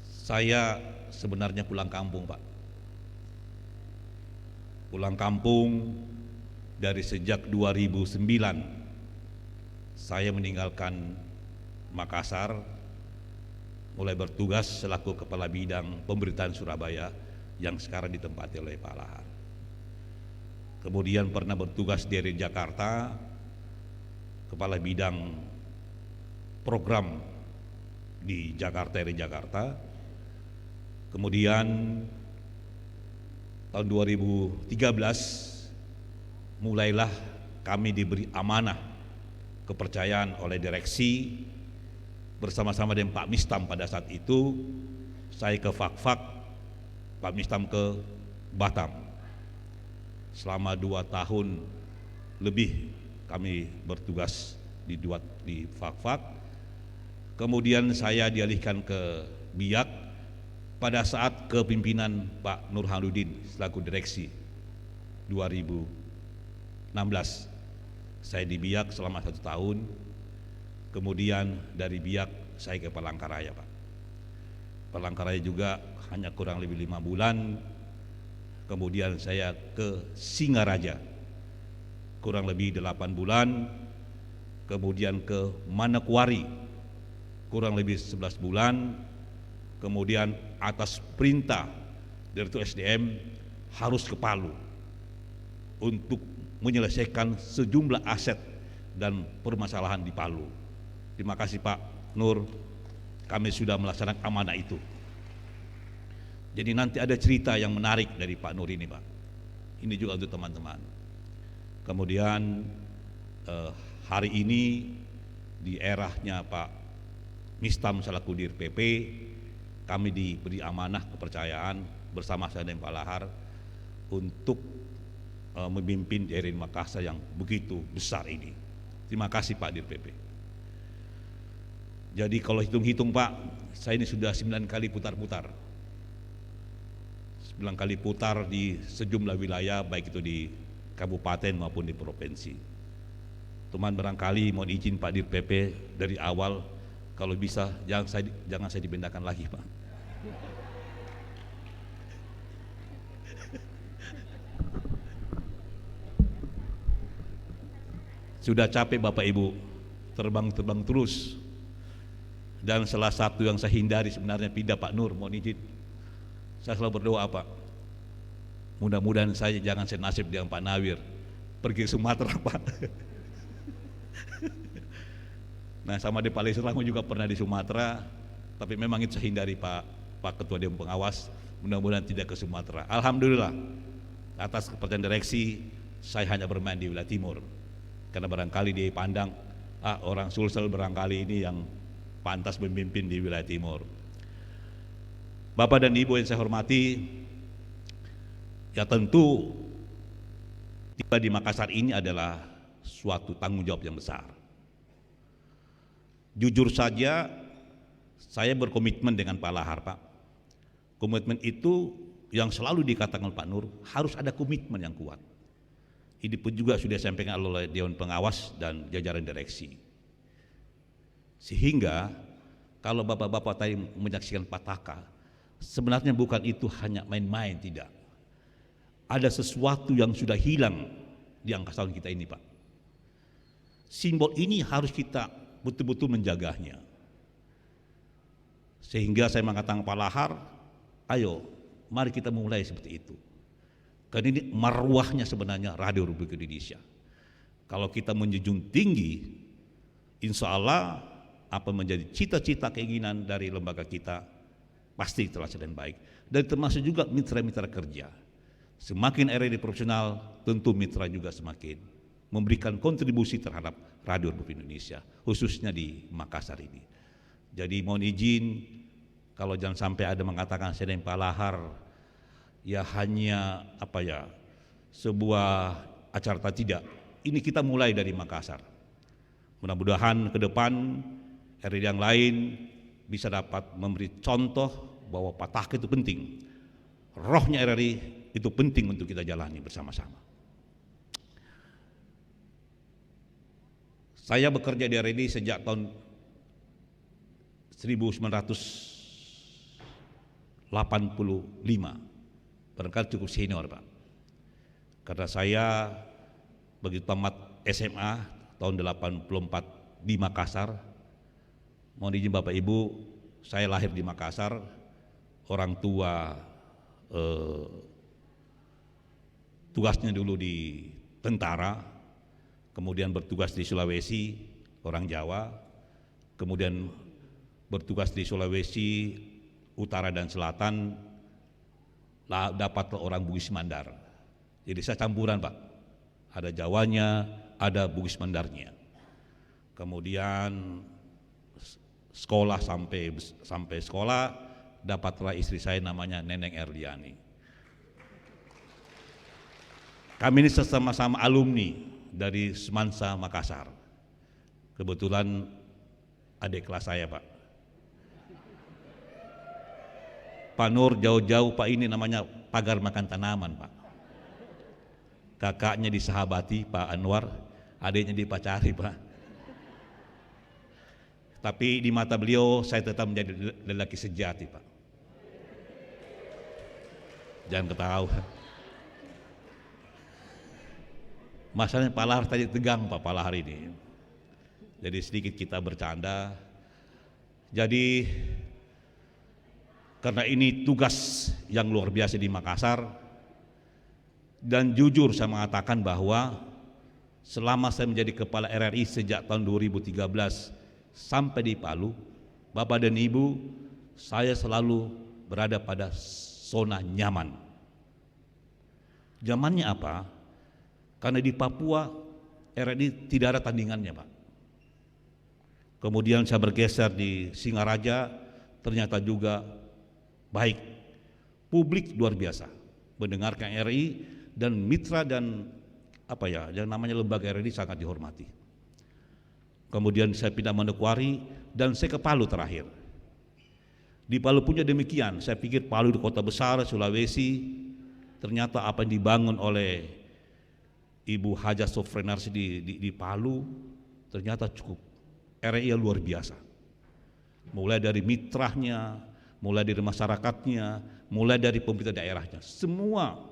Saya sebenarnya pulang kampung Pak, pulang kampung dari sejak 2009 saya meninggalkan Makassar, mulai bertugas selaku Kepala Bidang Pemberitaan Surabaya yang sekarang ditempati oleh Pak Lahar. Kemudian pernah bertugas di RRI Jakarta, Kepala Bidang Program di Jakarta, RRI Jakarta. Kemudian tahun 2013 mulailah kami diberi amanah kepercayaan oleh direksi bersama-sama dengan Pak Mistam. Pada saat itu saya ke Fakfak, Pak Mistam ke Batam. selama 2 tahun lebih kami bertugas di Fak-Fak. Kemudian saya dialihkan ke Biak pada saat kepimpinan Pak Nurhanuddin selaku direksi 2016. Saya di Biak selama 1 tahun, kemudian dari Biak saya ke Palangkaraya, Pak. Palangkaraya juga hanya kurang lebih 5 bulan, kemudian saya ke Singaraja kurang lebih 8 bulan, kemudian ke Manokwari kurang lebih 11 bulan, kemudian atas perintah Direktur SDM harus ke Palu untuk menyelesaikan sejumlah aset dan permasalahan di Palu. Terima kasih Pak Nur, kami sudah melaksanakan amanah itu. Jadi nanti ada cerita yang menarik dari Pak Nur ini, Pak. Ini juga untuk teman-teman. Kemudian hari ini di eranya Pak Mistam selaku Dir PP, kami diberi amanah kepercayaan bersama saya dan Pak Lahar untuk memimpin RRI Makassar yang begitu besar ini. Terima kasih Pak Dir PP. Jadi kalau hitung-hitung Pak, saya ini sudah 9 kali putar-putar. 9 kali putar di sejumlah wilayah, baik itu di kabupaten maupun di provinsi. Teman barangkali mohon izin Pak Dir PP dari awal, kalau bisa jangan saya dipindahkan lagi Pak. Sudah capek Bapak Ibu terbang-terbang terus, dan salah satu yang saya hindari sebenarnya pindah Pak Nur, mohon izin. Saya selalu berdoa Pak, mudah-mudahan saya jangan senasib dengan Pak Nawir pergi ke Sumatera Pak. Nah sama di Palestina juga pernah di Sumatera, tapi memang itu saya hindari Pak Ketua Dewan Pengawas, mudah-mudahan tidak ke Sumatera. Alhamdulillah atas kepercayaan direksi saya hanya bermain di wilayah timur, karena barangkali dia pandang orang Sulsel barangkali ini yang pantas memimpin di wilayah timur. Bapak dan Ibu yang saya hormati, ya tentu tiba di Makassar ini adalah suatu tanggung jawab yang besar. Jujur saja saya berkomitmen dengan Pak Lahar Pak. Komitmen itu yang selalu dikatakan Pak Nur, harus ada komitmen yang kuat. Ini pun juga sudah disampaikan oleh Dewan Pengawas dan jajaran direksi. Sehingga kalau bapak-bapak tadi menyaksikan Pataka, sebenarnya bukan itu hanya main-main, tidak. Ada sesuatu yang sudah hilang di angkasa kita ini Pak. Simbol ini harus kita betul-betul menjaganya. Sehingga saya mengatakan Pak Lahar, ayo mari kita mulai seperti itu. Karena ini marwahnya sebenarnya Radio Republik Indonesia. Kalau kita menjunjung tinggi, insya Allah apa menjadi cita-cita keinginan dari lembaga kita pasti terlaksana dengan baik. Dan termasuk juga mitra-mitra kerja. Semakin RRI profesional, tentu mitra juga semakin memberikan kontribusi terhadap Radio Republik Indonesia, khususnya di Makassar ini. Jadi mohon izin, kalau jangan sampai ada mengatakan saya dan Pak Lahar ya hanya sebuah acara, tidak. Ini kita mulai dari Makassar. Mudah-mudahan ke depan RRI yang lain bisa dapat memberi contoh bahwa Pataka itu penting. Rohnya RRI itu penting untuk kita jalani bersama-sama. Saya bekerja di RRI sejak tahun 1985, barangkali cukup senior Pak. Karena saya begitu tamat SMA tahun 84 di Makassar. Mohon izin Bapak Ibu, saya lahir di Makassar, orang tua tugasnya dulu di tentara, kemudian bertugas di Sulawesi, orang Jawa, kemudian bertugas di Sulawesi Utara dan Selatan, dapat orang Bugis Mandar. Jadi saya campuran Pak, ada Jawanya, ada Bugis Mandarnya. Kemudian sekolah sampai sekolah, dapatlah istri saya namanya Neneng Erliani. Kami ini sama-sama alumni dari Semansa Makassar. Kebetulan adik kelas saya, Pak. Pak Nur jauh-jauh, Pak, ini namanya pagar makan tanaman, Pak. Kakaknya disahabati, Pak Anwar, adiknya dipacari, Pak. Tapi di mata beliau saya tetap menjadi lelaki sejati, Pak. Jangan ketawa. Masalahnya Pak Lahar tadi tegang, Pak Lahar ini. Jadi sedikit kita bercanda. Jadi karena ini tugas yang luar biasa di Makassar, dan jujur saya mengatakan bahwa selama saya menjadi kepala RRI sejak tahun 2013 sampai di Palu, Bapak dan Ibu, saya selalu berada pada zona nyaman. Nyamannya apa? Karena di Papua RRI tidak ada tandingannya, Pak. Kemudian saya bergeser di Singaraja, ternyata juga baik. Publik luar biasa mendengarkan RRI, dan mitra dan yang namanya lembaga RRI sangat dihormati. Kemudian saya pindah Manokwari dan saya ke Palu terakhir. Di Palu punya demikian. Saya pikir Palu di kota besar Sulawesi, ternyata apa yang dibangun oleh Ibu Haja Sofrenarsi di Palu ternyata cukup. RRI yang luar biasa. Mulai dari mitranya, mulai dari masyarakatnya, mulai dari pemerintah daerahnya, semua.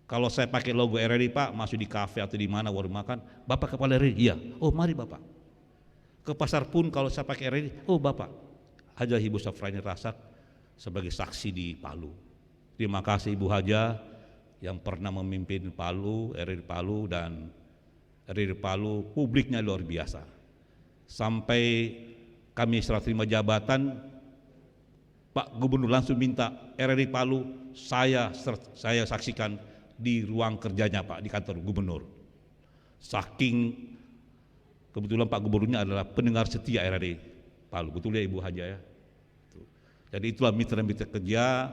Kalau saya pakai logo RRI, Pak, masuk di kafe atau di mana warung makan, Bapak kepala RRI? Iya. Oh, mari Bapak. Ke pasar pun kalau saya pakai RRI, oh Bapak. Haja Ibu Sofrani Rasak sebagai saksi di Palu. Terima kasih Ibu Haja yang pernah memimpin Palu, RRI Palu, dan RRI Palu publiknya luar biasa. Sampai kami serah terima jabatan, Pak Gubernur langsung minta RRI Palu saya saksikan di ruang kerjanya, Pak, di kantor Gubernur. Saking kebetulan Pak Gubernurnya adalah pendengar setia RRI Palu, betul ya Ibu Haja ya. Jadi itulah mitra-mitra kerja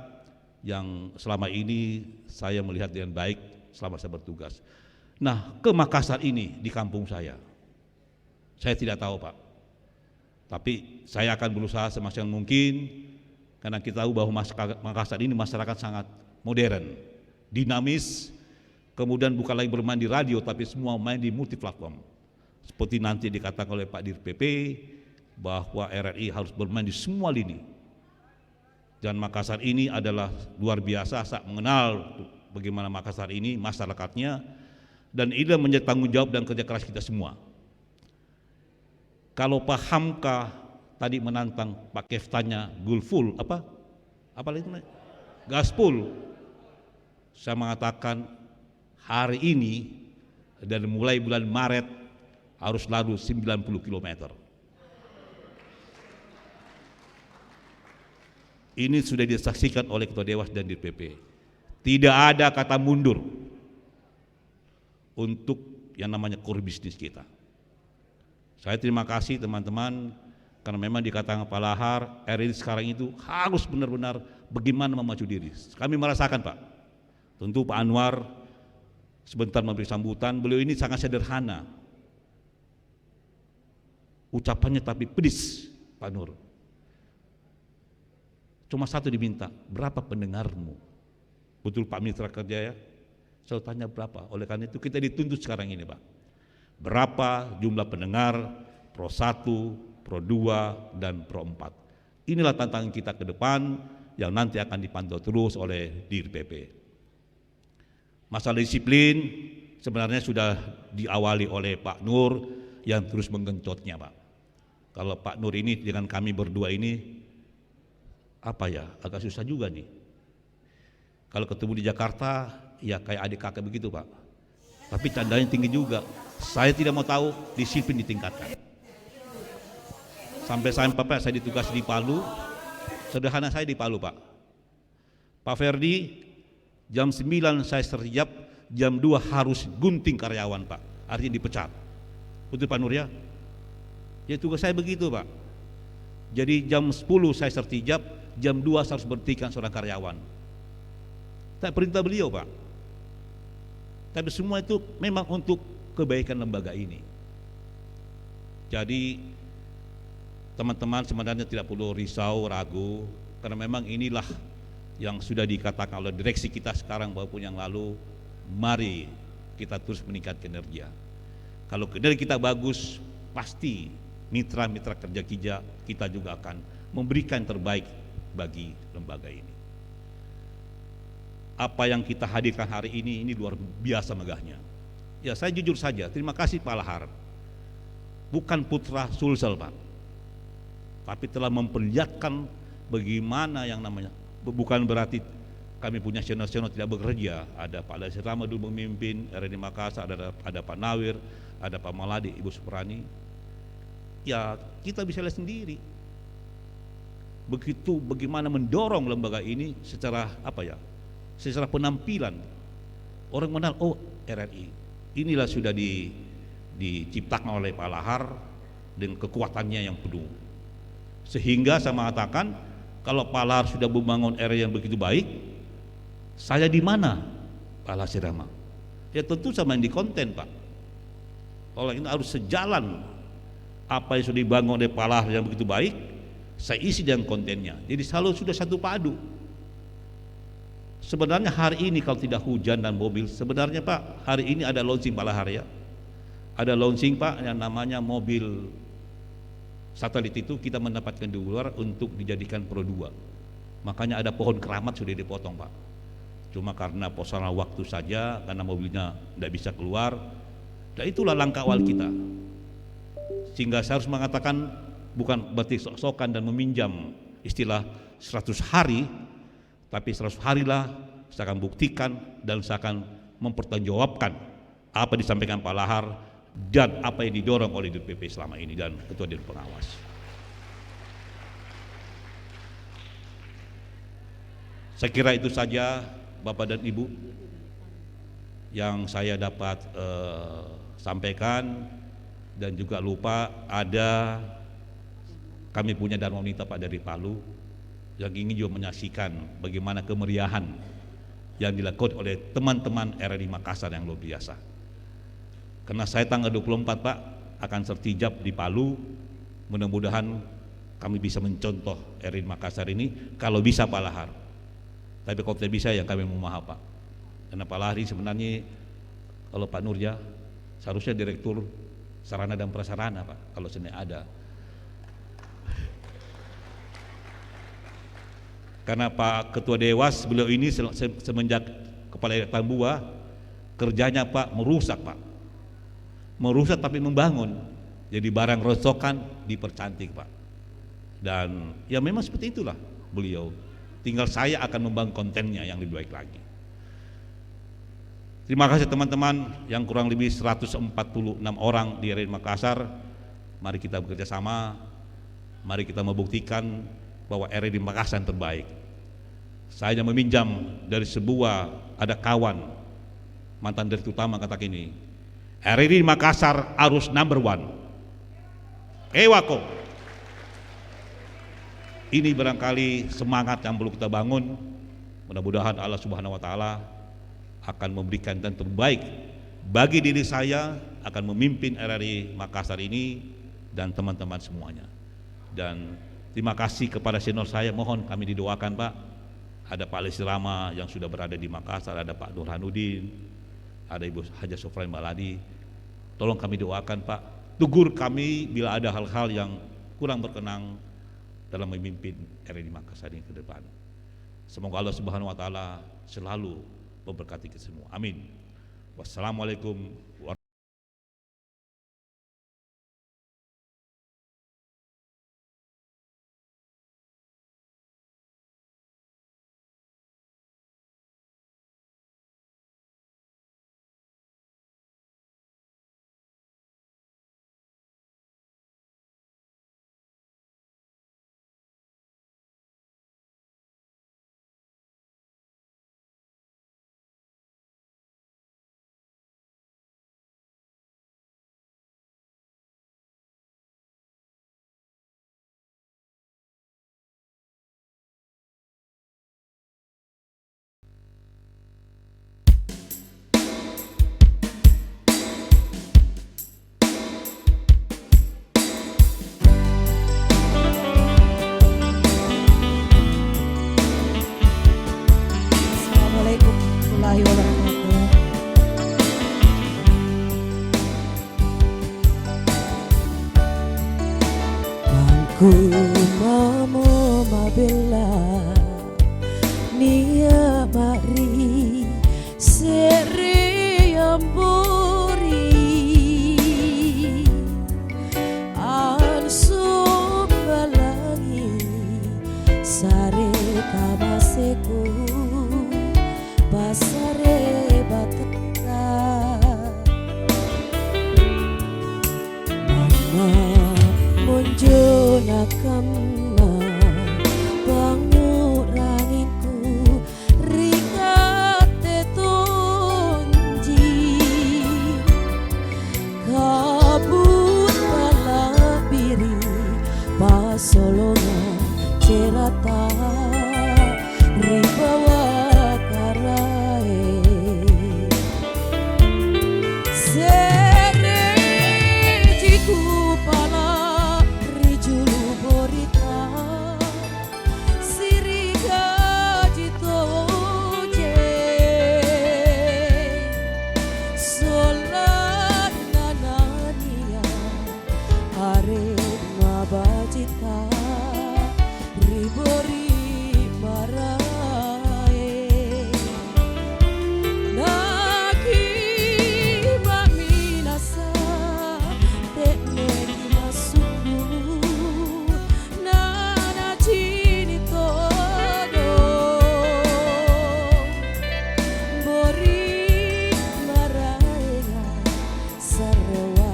yang selama ini saya melihat dengan baik selama saya bertugas. Nah, ke Makassar ini di kampung saya tidak tahu, Pak. Tapi saya akan berusaha semaksimal mungkin, karena kita tahu bahwa Makassar ini masyarakat sangat modern, dinamis, kemudian bukan lagi bermain di radio, tapi semua main di multi platform. Seperti nanti dikatakan oleh Pak Dir PP bahwa RRI harus bermain di semua lini. Dan Makassar ini adalah luar biasa, saya mengenal bagaimana Makassar ini, masyarakatnya, dan ini menjadi tanggung jawab dan kerja keras kita semua. Kalau Pak Hamka tadi menantang Pak Keftanya Gulful, apa lagi Gaspul, saya mengatakan hari ini dan mulai bulan Maret harus lalu 90 km. Ini sudah disaksikan oleh Ketua Dewas dan DPP. Tidak ada kata mundur untuk yang namanya core bisnis kita. Saya terima kasih teman-teman, karena memang dikatakan Pak Lahar, RRI sekarang itu harus benar-benar bagaimana memacu diri. Kami merasakan, Pak. Tentu Pak Anwar sebentar memberi sambutan, beliau ini sangat sederhana. Ucapannya tapi pedis, Pak Nur. Cuma satu diminta, berapa pendengarmu? Betul Pak Mitra Kerja ya? Saya tanya berapa, oleh karena itu kita dituntut sekarang ini, Pak. Berapa jumlah pendengar Pro 1, Pro 2, dan Pro 4. Inilah tantangan kita ke depan yang nanti akan dipantau terus oleh Dir PP. Masalah disiplin sebenarnya sudah diawali oleh Pak Nur yang terus menggencotnya, Pak. Kalau Pak Nur ini dengan kami berdua ini agak susah juga nih. Kalau ketemu di Jakarta ya kayak adik kakak begitu, Pak. Tapi candanya tinggi juga. Saya tidak mau tahu, disiplin ditingkatkan. Sampai Pak, saya ditugasi di Palu. Sederhana saya di Palu, Pak. Pak Ferdi, jam 9 saya sertijab, jam 2 harus gunting karyawan, Pak. Artinya dipecat. Betul Pak Nur ya? Ya tugas saya begitu, Pak. Jadi jam 10 saya sertijab, jam 2 saya harus berhentikan seorang karyawan. Tak perintah beliau, Pak. tapi semua itu memang untuk kebaikan lembaga ini. Jadi teman-teman sebenarnya tidak perlu risau, ragu, karena memang inilah yang sudah dikatakan oleh direksi kita sekarang maupun yang lalu. Mari kita terus meningkatkan kinerja. Kalau kinerja kita bagus, pasti mitra-mitra kerja kita juga akan memberikan terbaik bagi lembaga ini. Apa yang kita hadirkan hari ini luar biasa megahnya. Ya, saya jujur saja, terima kasih Pak Lahar. Bukan putra Sulsel, Pak, tapi telah memperlihatkan bagaimana yang namanya, bukan berarti kami punya senior-senior tidak bekerja. Ada Pak Lasir Rama dulu memimpin RRI Makassar, ada Pak Nawir, ada Pak Maladi, Ibu Suprani. Ya, kita bisa lihat sendiri begitu bagaimana mendorong lembaga ini secara secara penampilan. Orang mengenal, oh RRI inilah sudah diciptakan oleh Pak Lahar dengan kekuatannya yang penuh. Sehingga saya mengatakan, kalau Pak Lahar sudah membangun RRI yang begitu baik, saya di mana Pak Lasir Rama? Ya tentu sama yang di konten, Pak. Kalau ini harus sejalan apa yang sudah dibangun oleh Pak Lahar yang begitu baik, saya isi dengan kontennya. Jadi selalu sudah satu padu. Sebenarnya hari ini kalau tidak hujan dan mobil, sebenarnya Pak, hari ini ada launching Pak Lahar ya. Ada launching Pak yang namanya mobil satelit, itu kita mendapatkan di luar untuk dijadikan Pro 2. Makanya ada pohon keramat sudah dipotong, Pak. Cuma karena persoalan waktu saja, karena mobilnya tidak bisa keluar. Dan itulah langkah awal kita. Sehingga saya harus mengatakan, bukan berarti sok-sokan dan meminjam istilah 100 hari, tapi 100 harilah saya akan buktikan dan saya akan mempertanggungjawabkan apa disampaikan Pak Lahar dan apa yang didorong oleh DPP selama ini dan Ketua Dewan Pengawas. Saya kira itu saja Bapak dan Ibu yang saya dapat sampaikan. Dan juga lupa, ada kami punya Dharma Wanita Pak dari Palu yang ingin juga menyaksikan bagaimana kemeriahan yang dilakukan oleh teman-teman RRI Makassar yang luar biasa. Karena saya tanggal 24 Pak akan sertijab di Palu, mudah-mudahan kami bisa mencontoh RRI Makassar ini, kalau bisa Pak Lahar. Tapi kalau tidak bisa ya kami memohon Pak. Karena Pak Lahar ini sebenarnya, kalau Pak Nurja seharusnya Direktur Sarana dan Prasarana Pak, kalau sebenarnya ada. Karena Pak Ketua Dewas, beliau ini semenjak Kepala Daerah Tambua, kerjanya Pak merusak Pak, merusak tapi membangun. Jadi barang rosokan dipercantik Pak. Dan ya memang seperti itulah beliau. Tinggal saya akan membangun kontennya yang lebih baik lagi. Terima kasih teman-teman yang kurang lebih 146 orang di RRI Makassar. Mari kita bekerja sama, mari kita membuktikan bahwa RRI Makassar yang terbaik. Saya meminjam dari ada kawan mantan direktur utama kata gini, RRI Makassar harus number one. Wako. Ini barangkali semangat yang perlu kita bangun. Mudah-mudahan Allah Subhanahu wa taala akan memberikan yang terbaik bagi diri saya, akan memimpin RRI Makassar ini dan teman-teman semuanya. Dan terima kasih kepada senior saya, mohon kami didoakan Pak. Ada Pak Lasir Rama yang sudah berada di Makassar, ada Pak Nurhanuddin, ada Ibu Haja Sofran Maladi. Tolong kami doakan Pak, tegur kami bila ada hal-hal yang kurang berkenan dalam memimpin RRI Makassar ini ke depan. Semoga Allah Subhanahu wa taala selalu memberkati kita semua. Amin. Wassalamualaikum Mamo mabella nia mari sere ambori anso balangi sare tabaseku pasare batata mama monjo nakama panguranginku rikate tonji kabut palabiri pasolonga cerata ribawa karae sere jiku pala rijulu borita siriga jitoje solan nanania are mabajita ribori marae naki maminasa tekneki masuku nana chini todo bori marae sarwa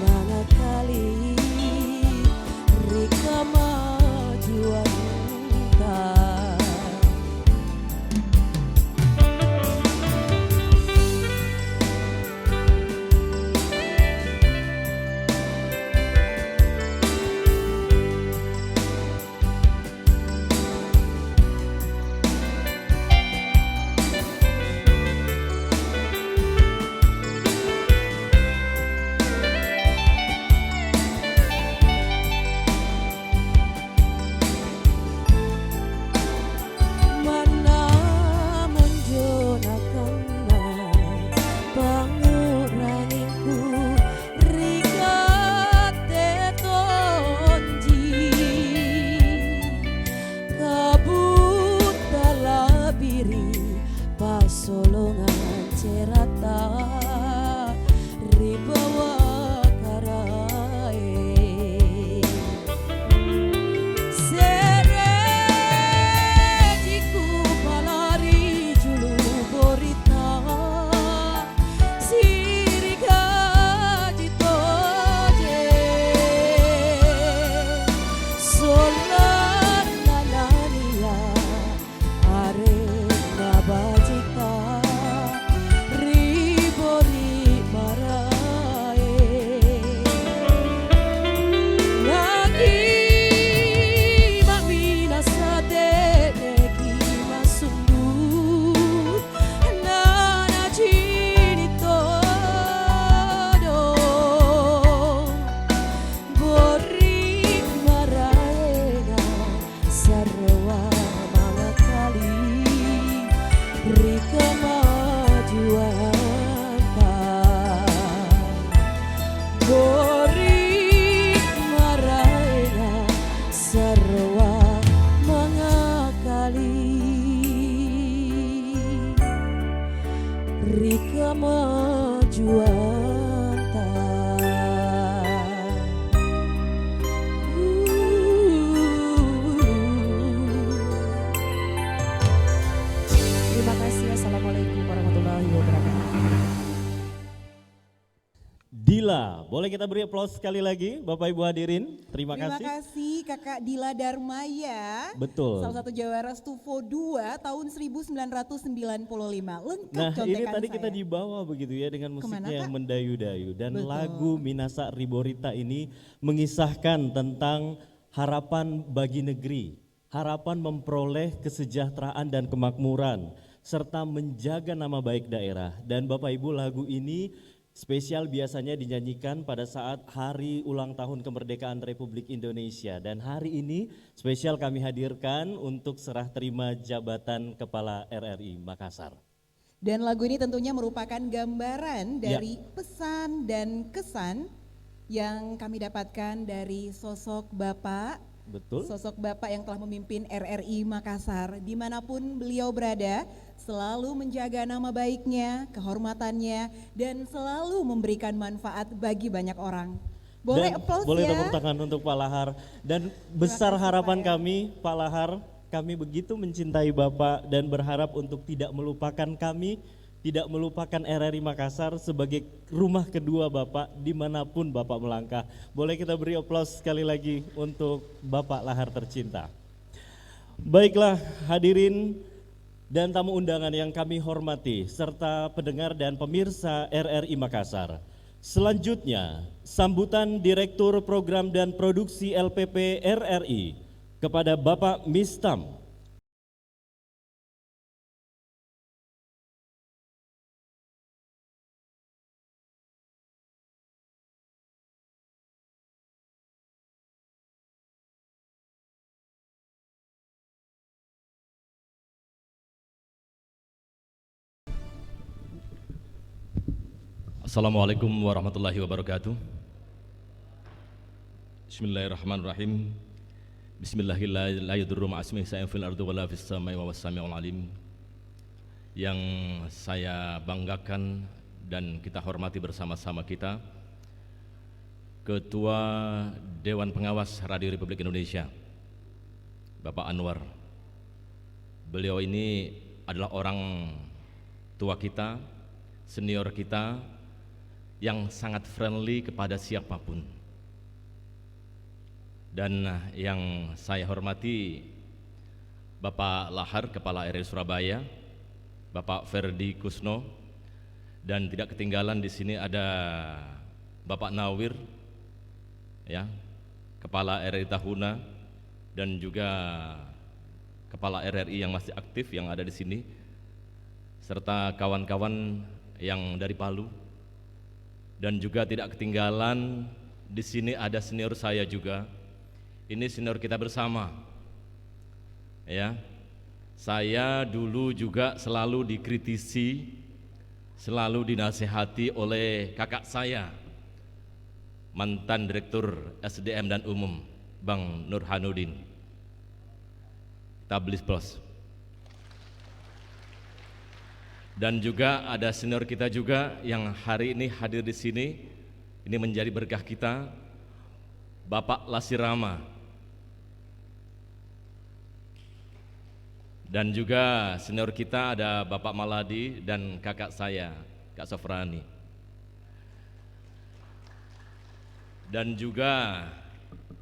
mangakali rikama juanta mana monjo nakana panguranginku rikate tonji kabut talabiri pasolongan cerata ribawa karae sere jiku palari julu borita siriga jitoje solan nanania are nabajita ribori marae naki mamina sate neki masundu nana chini todo bori maraena sarwa mangakali rikama juanta bori maraena sarwa mangakali rikama juanta Terima kasih. Assalamualaikum warahmatullahi wabarakatuh. Dila, boleh kita beri aplaus sekali lagi Bapak Ibu hadirin. Terima Terima kasih. kasih Kakak Dila Darmaya. Betul. Salah satu jawara Stufo 2 tahun 1995. Lengkap Nah ini contekan tadi saya. kita dibawa begitu ya dengan Kemana, musiknya yang Kak? mendayu-dayu. Dan Betul. lagu Minasa Riborita ini mengisahkan tentang harapan bagi negeri. Harapan memperoleh kesejahteraan dan kemakmuran. Serta menjaga nama baik daerah. Dan Bapak Ibu lagu ini spesial biasanya dinyanyikan pada saat hari ulang tahun kemerdekaan Republik Indonesia. Dan hari ini spesial kami hadirkan untuk serah terima jabatan Kepala RRI Makassar. Dan lagu ini tentunya merupakan gambaran dari pesan dan kesan yang kami dapatkan dari sosok Bapak. Betul. Sosok Bapak yang telah memimpin RRI Makassar, dimanapun beliau berada, selalu menjaga nama baiknya, kehormatannya, dan selalu memberikan manfaat bagi banyak orang. Boleh applause boleh ya? tepuk tangan untuk Pak Lahar. Dan besar harapan kami, Pak Lahar, kami begitu mencintai Bapak dan berharap untuk tidak melupakan kami, tidak melupakan RRI Makassar sebagai rumah kedua Bapak dimanapun Bapak melangkah. Boleh kita beri aplaus sekali lagi untuk Bapak Lahar tercinta. Baiklah hadirin dan tamu undangan yang kami hormati, serta pendengar dan pemirsa RRI Makassar. Selanjutnya, sambutan Direktur Program dan Produksi LPP RRI kepada Bapak Mistam. Assalamualaikum warahmatullahi wabarakatuh. Bismillahirrahmanirrahim. Bismillahirrahmanirrahim. Yang saya banggakan dan kita hormati bersama-sama kita, Ketua Dewan Pengawas Radio Republik Indonesia, Bapak Anwar. Beliau ini adalah orang tua kita, senior kita, yang sangat friendly kepada siapapun. Dan yang saya hormati Bapak Lahar, Kepala RRI Surabaya, Bapak Ferdi Kusno, dan tidak ketinggalan di sini ada Bapak Nawir, ya, Kepala RRI Tahuna, dan juga Kepala RRI yang masih aktif yang ada di sini, serta kawan-kawan yang dari Palu. Dan juga tidak ketinggalan di sini ada senior saya juga. Ini senior kita bersama. Ya. Saya dulu juga selalu dikritisi, selalu dinasehati oleh kakak saya, mantan Direktur SDM dan Umum, Bang Nurhanuddin. Tablis plus. Dan juga ada senior kita juga yang hari ini hadir di sini. Ini menjadi berkah kita, Bapak Lasirama. Dan juga senior kita ada Bapak Maladi dan kakak saya, Kak Sofrani. Dan juga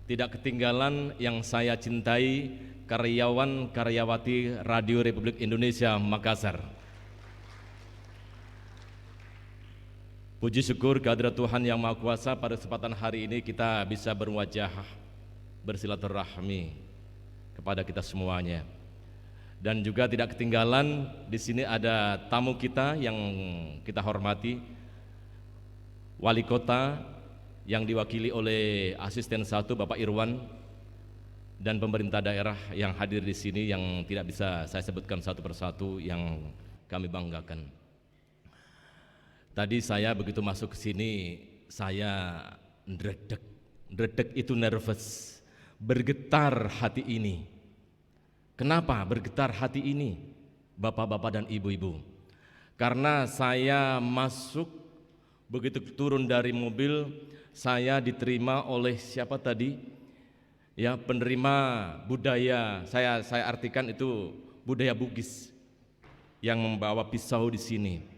tidak ketinggalan yang saya cintai, karyawan-karyawati Radio Republik Indonesia Makassar. Puji syukur kehadirat Tuhan Yang Maha Kuasa, pada kesempatan hari ini kita bisa berwajah bersilaturahmi kepada kita semuanya. Dan juga tidak ketinggalan di sini ada tamu kita yang kita hormati, Wali Kota yang diwakili oleh Asisten 1 Bapak Irwan, dan pemerintah daerah yang hadir di sini yang tidak bisa saya sebutkan satu persatu yang kami banggakan. Tadi saya begitu masuk ke sini, saya ndredeg itu nervous, bergetar hati ini. Kenapa bergetar hati ini, bapak-bapak dan ibu-ibu? Karena saya masuk, begitu turun dari mobil, saya diterima oleh siapa tadi? Ya, penerima budaya, saya artikan itu budaya Bugis yang membawa pisau di sini.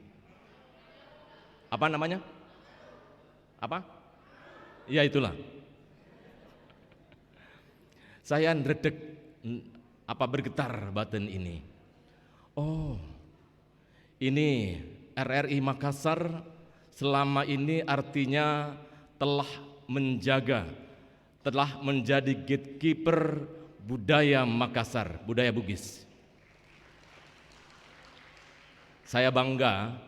Apa namanya? Apa? Ya itulah. Saya ndredeg, bergetar batin ini. Oh, ini RRI Makassar selama ini artinya telah menjaga, telah menjadi gatekeeper budaya Makassar, budaya Bugis. Saya bangga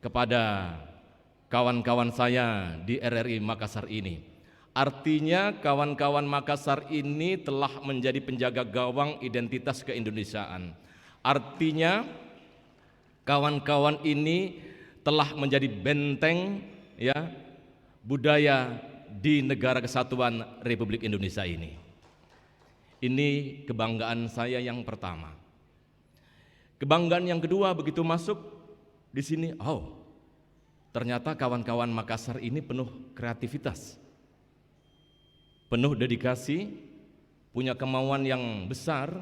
kepada kawan-kawan saya di RRI Makassar ini. Artinya kawan-kawan Makassar ini telah menjadi penjaga gawang identitas keindonesiaan. Artinya kawan-kawan ini telah menjadi benteng, ya, budaya di negara kesatuan Republik Indonesia ini. Ini kebanggaan saya yang pertama. Kebanggaan yang kedua, begitu masuk di sini, ternyata kawan-kawan Makassar ini penuh kreativitas, penuh dedikasi, punya kemauan yang besar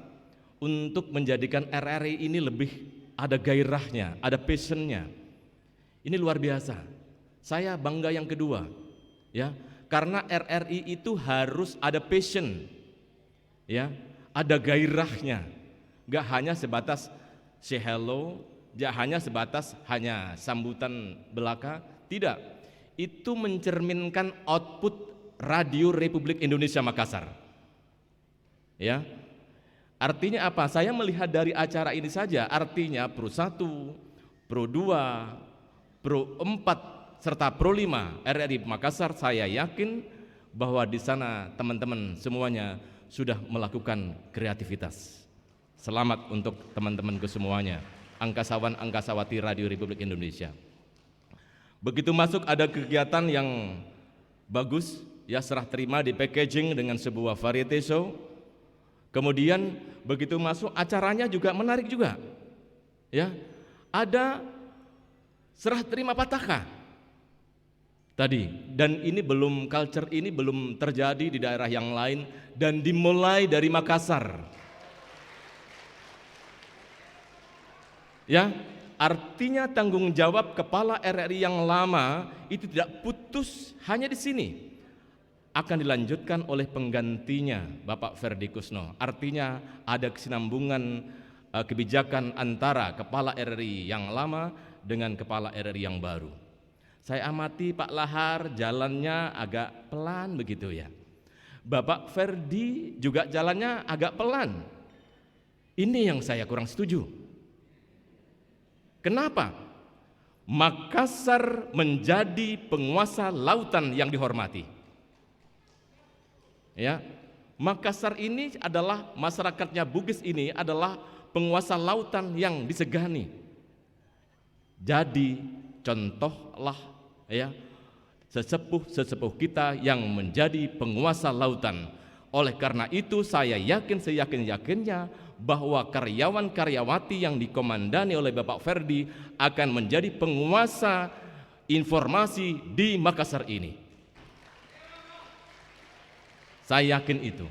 untuk menjadikan RRI ini lebih ada gairahnya, ada passionnya. Ini luar biasa. Saya bangga yang kedua, ya, karena RRI itu harus ada passion, ya, ada gairahnya, gak hanya sebatas say hello, gak hanya sebatas hanya sambutan belaka, tidak. Itu mencerminkan output Radio Republik Indonesia Makassar, ya. Artinya apa? Saya melihat dari acara ini saja, artinya Pro 1, Pro 2, Pro 4 serta Pro 5 RRI Makassar, saya yakin bahwa di sana teman-teman semuanya sudah melakukan kreativitas. Selamat untuk teman-temanku semuanya, angkasawan-angkasawati Radio Republik Indonesia. Begitu masuk ada kegiatan yang bagus, ya, serah terima di packaging dengan sebuah variety show. Kemudian begitu masuk acaranya juga menarik juga, ya, ada serah terima pataka tadi, dan ini belum, culture ini belum terjadi di daerah yang lain dan dimulai dari Makassar, ya. Artinya tanggung jawab kepala RRI yang lama itu tidak putus hanya di sini, akan dilanjutkan oleh penggantinya Bapak Ferdi Kusno. Artinya ada kesinambungan kebijakan antara kepala RRI yang lama dengan kepala RRI yang baru. Saya amati Pak Lahar jalannya agak pelan begitu, ya. Bapak Ferdi juga jalannya agak pelan. Ini yang saya kurang setuju. Kenapa? Makassar menjadi penguasa lautan yang dihormati, ya. Makassar ini adalah masyarakatnya, Bugis ini adalah penguasa lautan yang disegani. Jadi contohlah, ya, sesepuh kita yang menjadi penguasa lautan. Oleh karena itu saya yakin seyakin-yakinnya bahwa karyawan-karyawati yang dikomandani oleh Bapak Ferdi akan menjadi penguasa informasi di Makassar ini. Saya yakin itu.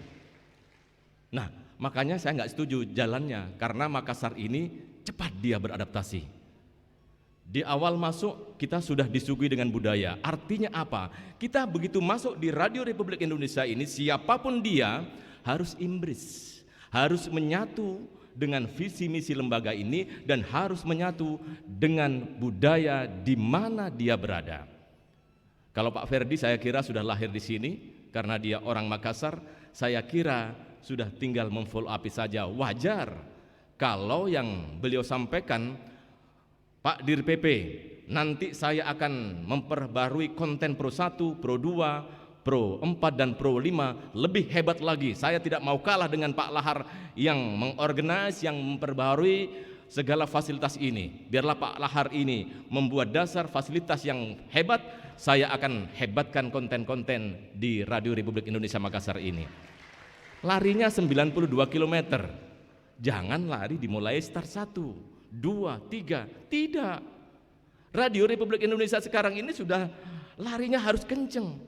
Nah, makanya saya nggak setuju jalannya, karena Makassar ini cepat dia beradaptasi. Di awal masuk kita sudah disuguhi dengan budaya. Artinya apa? Kita begitu masuk di Radio Republik Indonesia ini, siapapun dia harus imbris, harus menyatu dengan visi misi lembaga ini dan harus menyatu dengan budaya di mana dia berada. Kalau Pak Ferdi saya kira sudah lahir di sini karena dia orang Makassar, saya kira sudah tinggal memfollow up saja. Wajar kalau yang beliau sampaikan, Pak Dir PP, nanti saya akan memperbarui konten Pro 1, Pro 2, Pro 4 dan Pro 5 lebih hebat lagi. Saya tidak mau kalah dengan Pak Lahar yang mengorganize, yang memperbarui segala fasilitas ini. Biarlah Pak Lahar ini membuat dasar fasilitas yang hebat, saya akan hebatkan konten-konten di Radio Republik Indonesia Makassar ini. Larinya 92 km. Jangan lari dimulai start 1. 2, 3, tidak. Radio Republik Indonesia sekarang ini sudah larinya harus kenceng.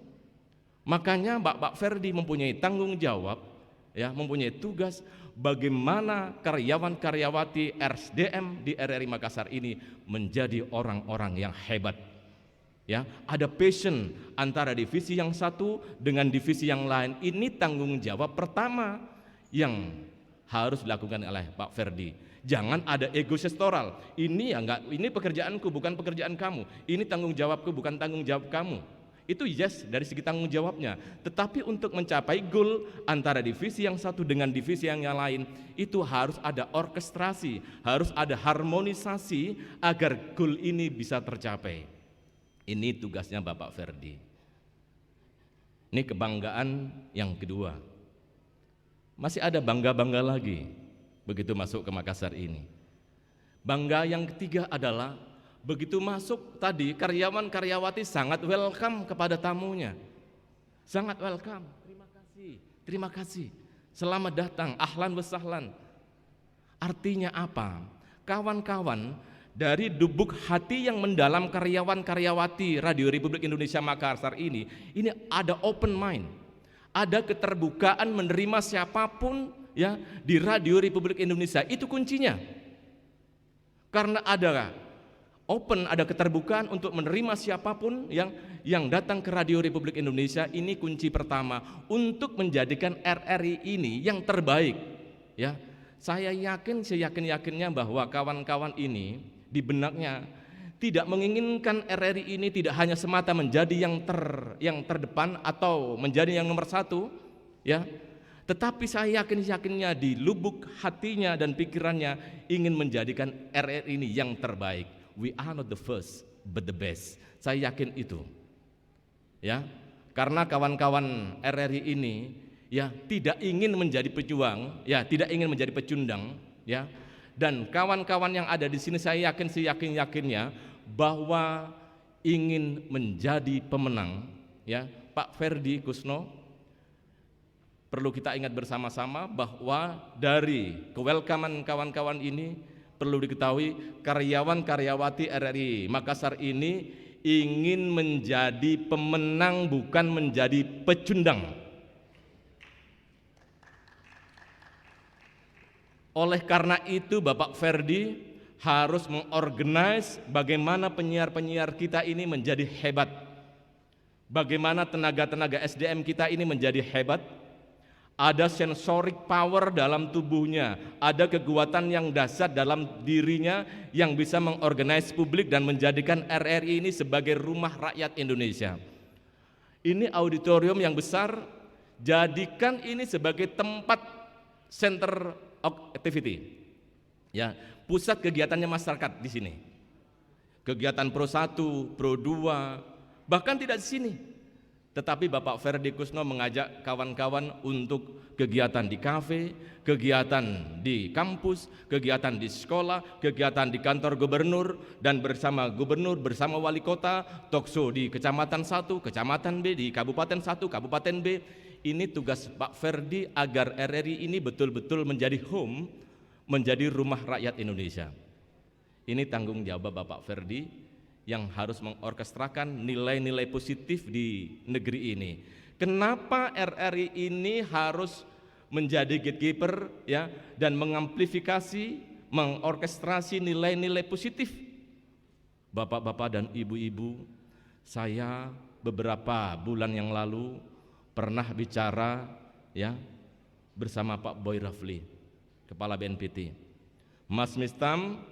Makanya Bapak Ferdi mempunyai tanggung jawab, ya, mempunyai tugas bagaimana karyawan-karyawati RSDM di RRI Makassar ini menjadi orang-orang yang hebat. Ya, ada passion antara divisi yang satu dengan divisi yang lain. Ini tanggung jawab pertama yang harus dilakukan oleh Pak Ferdi. Jangan ada ego sektoral. Ini ya enggak, ini pekerjaanku bukan pekerjaan kamu. Ini tanggung jawabku bukan tanggung jawab kamu. Itu yes dari segi tanggung jawabnya. Tetapi untuk mencapai goal antara divisi yang satu dengan divisi yang lain, itu harus ada orkestrasi, harus ada harmonisasi agar goal ini bisa tercapai. Ini tugasnya Bapak Ferdi. Ini kebanggaan yang kedua. Masih ada bangga-bangga lagi begitu masuk ke Makassar ini. Bangga yang ketiga adalah begitu masuk tadi karyawan-karyawati sangat welcome kepada tamunya. Sangat welcome. Terima kasih. Terima kasih. Selamat datang. Ahlan wa sahlan. Artinya apa? Kawan-kawan, dari lubuk hati yang mendalam karyawan-karyawati Radio Republik Indonesia Makassar ini ada open mind, ada keterbukaan menerima siapapun ya di Radio Republik Indonesia. Itu kuncinya. Karena ada open, ada keterbukaan untuk menerima siapapun yang datang ke Radio Republik Indonesia. Ini kunci pertama untuk menjadikan RRI ini yang terbaik. Ya, saya yakin, seyakin-yakinnya bahwa kawan-kawan ini di benaknya tidak menginginkan RRI ini tidak hanya semata menjadi yang terdepan atau menjadi yang nomor satu, ya. Tetapi saya yakinnya di lubuk hatinya dan pikirannya ingin menjadikan RRI ini yang terbaik. We are not the first, but the best. Saya yakin itu, ya. Karena kawan-kawan RRI ini, ya, tidak ingin menjadi pejuang, ya, tidak ingin menjadi pecundang, ya. Dan kawan-kawan yang ada di sini saya yakin seyakin-yakinnya bahwa ingin menjadi pemenang, ya. Pak Ferdi Kusno, perlu kita ingat bersama-sama bahwa dari kewelcomean kawan-kawan ini perlu diketahui karyawan-karyawati RRI Makassar ini ingin menjadi pemenang, bukan menjadi pecundang. Oleh karena itu Bapak Ferdi harus mengorganize bagaimana penyiar-penyiar kita ini menjadi hebat, bagaimana tenaga-tenaga SDM kita ini menjadi hebat, ada sensoric power dalam tubuhnya, ada kekuatan yang dahsyat dalam dirinya yang bisa mengorganize publik dan menjadikan RRI ini sebagai rumah rakyat Indonesia. Ini auditorium yang besar, jadikan ini sebagai tempat center activity, ya, pusat kegiatannya masyarakat di sini. Kegiatan Pro 1, Pro 2, bahkan tidak di sini. Tetapi Bapak Ferdi Kusno mengajak kawan-kawan untuk kegiatan di kafe, kegiatan di kampus, kegiatan di sekolah, kegiatan di kantor gubernur, dan bersama gubernur, bersama wali kota, talkshow di kecamatan 1, kecamatan B, di kabupaten 1, kabupaten B. Ini tugas Pak Ferdi agar RRI ini betul-betul menjadi home, menjadi rumah rakyat Indonesia. Ini tanggung jawab Bapak Ferdi yang harus mengorkestrakan nilai-nilai positif di negeri ini. Kenapa RRI ini harus menjadi gatekeeper, ya, dan mengamplifikasi, mengorkestrasi nilai-nilai positif? Bapak-bapak dan ibu-ibu, saya beberapa bulan yang lalu pernah bicara, ya, bersama Pak Boy Rafli, Kepala BNPT. Mas Mistam,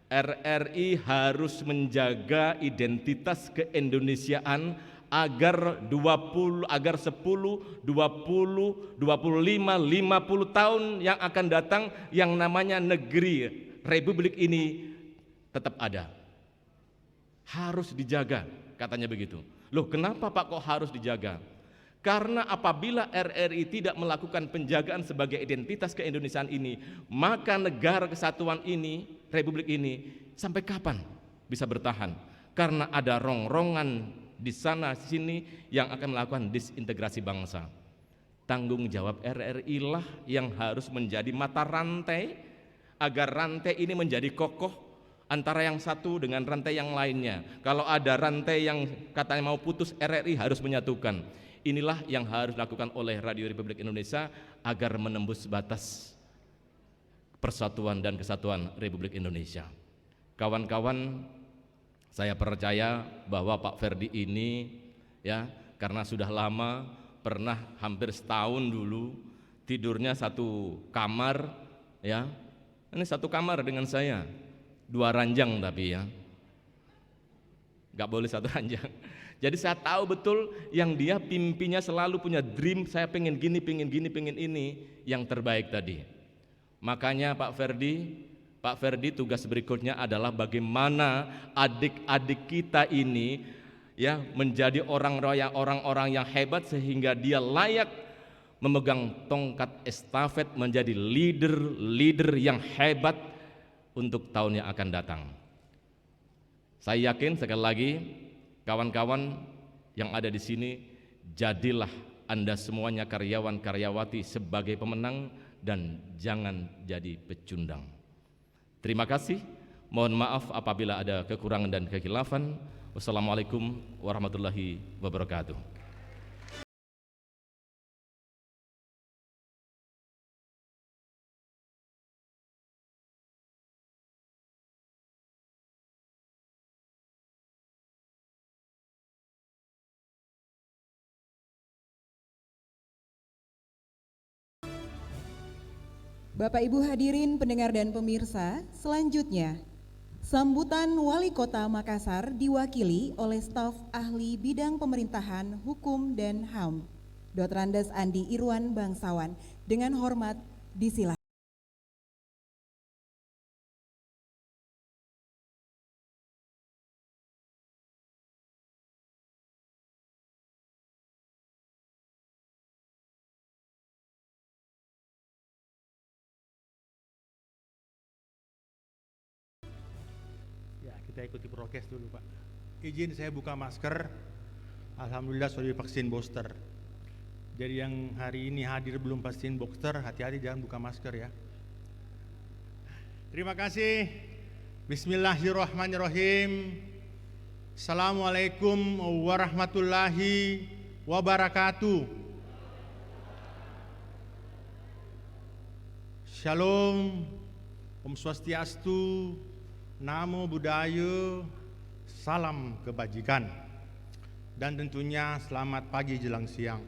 RRI harus menjaga identitas keindonesiaan agar 20, agar 10, 20, 25, 50 tahun yang akan datang yang namanya negeri Republik ini tetap ada. Harus dijaga, katanya begitu. Loh, kenapa Pak kok harus dijaga? Karena apabila RRI tidak melakukan penjagaan sebagai identitas keindonesiaan ini, maka negara kesatuan ini, Republik ini, sampai kapan bisa bertahan? Karena ada rongrongan di sana sini yang akan melakukan disintegrasi bangsa. Tanggung jawab RRI lah yang harus menjadi mata rantai agar rantai ini menjadi kokoh antara yang satu dengan rantai yang lainnya. Kalau ada rantai yang katanya mau putus, RRI harus menyatukan. Inilah yang harus dilakukan oleh Radio Republik Indonesia agar menembus batas persatuan dan kesatuan Republik Indonesia. Kawan-kawan, saya percaya bahwa Pak Ferdi ini, ya, karena sudah lama, pernah hampir setahun dulu tidurnya satu kamar, ya. Ini satu kamar dengan saya, 2 ranjang tapi, ya, nggak boleh 1 ranjang. Jadi saya tahu betul yang dia pimpinya selalu punya dream, saya pengen gini, pengen gini, pengen ini, yang terbaik tadi. Makanya Pak Ferdi tugas berikutnya adalah bagaimana adik-adik kita ini, ya, menjadi orang-orang yang hebat sehingga dia layak memegang tongkat estafet menjadi leader yang hebat untuk tahun yang akan datang. Saya yakin sekali lagi kawan-kawan yang ada di sini jadilah Anda semuanya karyawan-karyawati sebagai pemenang dan jangan jadi pecundang. Terima kasih. Mohon maaf apabila ada kekurangan dan kekhilafan. Wassalamualaikum warahmatullahi wabarakatuh. Bapak Ibu hadirin pendengar dan pemirsa, selanjutnya sambutan Wali Kota Makassar diwakili oleh staf ahli bidang pemerintahan, hukum dan HAM, Dr. Andes Andi Irwan Bangsawan. Dengan hormat disilakan. Kita ikuti prokes dulu Pak. Izin saya buka masker. Alhamdulillah sudah divaksin booster. Jadi yang hari ini hadir belum vaksin booster, hati-hati jangan buka masker ya. Terima kasih. Bismillahirrahmanirrahim. Assalamualaikum warahmatullahi wabarakatuh. Shalom, Om Swastiastu, Namo Buddhaya, salam kebajikan, dan tentunya selamat pagi jelang siang.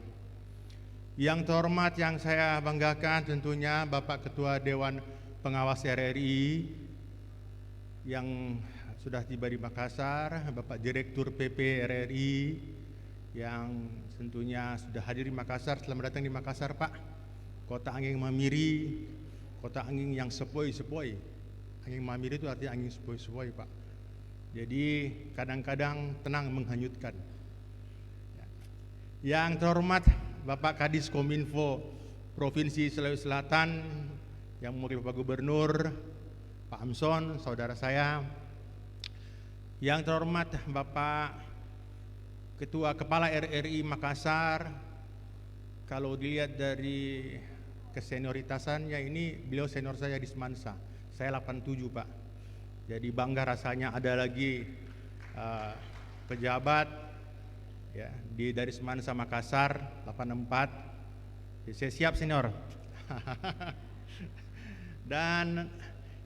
Yang terhormat yang saya banggakan tentunya Bapak Ketua Dewan Pengawas RRI yang sudah tiba di Makassar, Bapak Direktur PP RRI yang tentunya sudah hadir di Makassar. Selamat datang di Makassar Pak, kota angin mamiri, kota angin yang sepoi-sepoi. Angin mamiri itu artinya angin sepoi-sepoi Pak. Jadi kadang-kadang tenang menghanyutkan. Yang terhormat Bapak Kadis Kominfo Provinsi Sulawesi Selatan, yang mewakili Bapak Gubernur, Pak Amson, saudara saya. Yang terhormat Bapak Ketua Kepala RRI Makassar, kalau dilihat dari kesenioritasannya ini beliau senior saya di Semansa. Saya 87 Pak, jadi bangga rasanya ada lagi pejabat ya dari Semansa Makassar 84. Jadi saya siap senior. Dan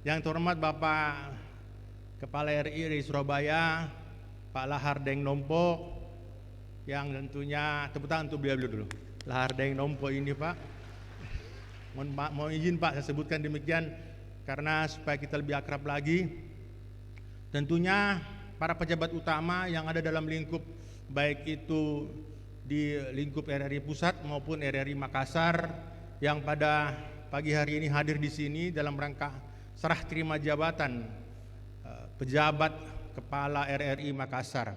yang terhormat Bapak Kepala RRI Surabaya, Pak Lahar Deng Nompo, yang tentunya tepuk tangan untuk beliau dulu. Lahar Deng Nompo ini Pak, mohon izin Pak saya sebutkan demikian karena supaya kita lebih akrab lagi. Tentunya para pejabat utama yang ada dalam lingkup, baik itu di lingkup RRI Pusat maupun RRI Makassar, yang pada pagi hari ini hadir di sini dalam rangka serah terima jabatan pejabat Kepala RRI Makassar.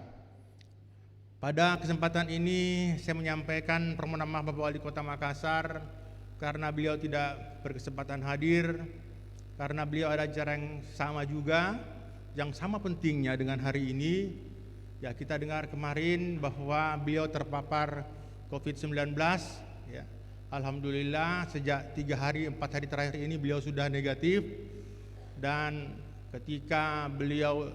Pada kesempatan ini saya menyampaikan permohonan maaf Bapak Wali Kota Makassar karena beliau tidak berkesempatan hadir, karena beliau ada acara yang sama juga, yang sama pentingnya dengan hari ini. Ya, kita dengar kemarin bahwa beliau terpapar COVID-19 ya. Alhamdulillah sejak 3 hari 4 hari terakhir ini beliau sudah negatif, dan ketika beliau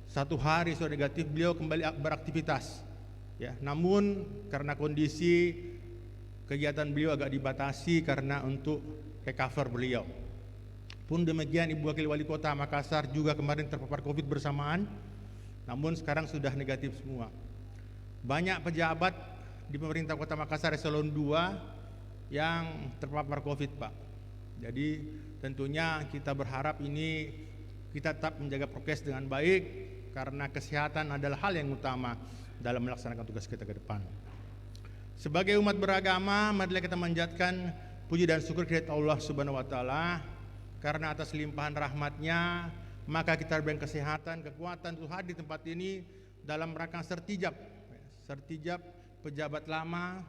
1 hari sudah negatif beliau kembali beraktivitas ya. Namun karena kondisi kegiatan beliau agak dibatasi karena untuk recover beliau. Pun demikian Ibu Wakil Wali Kota Makassar juga kemarin terpapar COVID bersamaan, namun sekarang sudah negatif semua. Banyak pejabat di pemerintah Kota Makassar eselon 2 yang terpapar COVID Pak. Jadi tentunya kita berharap ini kita tetap menjaga prokes dengan baik, karena kesehatan adalah hal yang utama dalam melaksanakan tugas kita ke depan. Sebagai umat beragama, marilah kita manjatkan puji dan syukur kehadirat Allah Subhanahu wa taala, karena atas limpahan rahmatnya maka kita diberikan kesehatan, kekuatan untuk hadir di tempat ini dalam rangka sertijab pejabat lama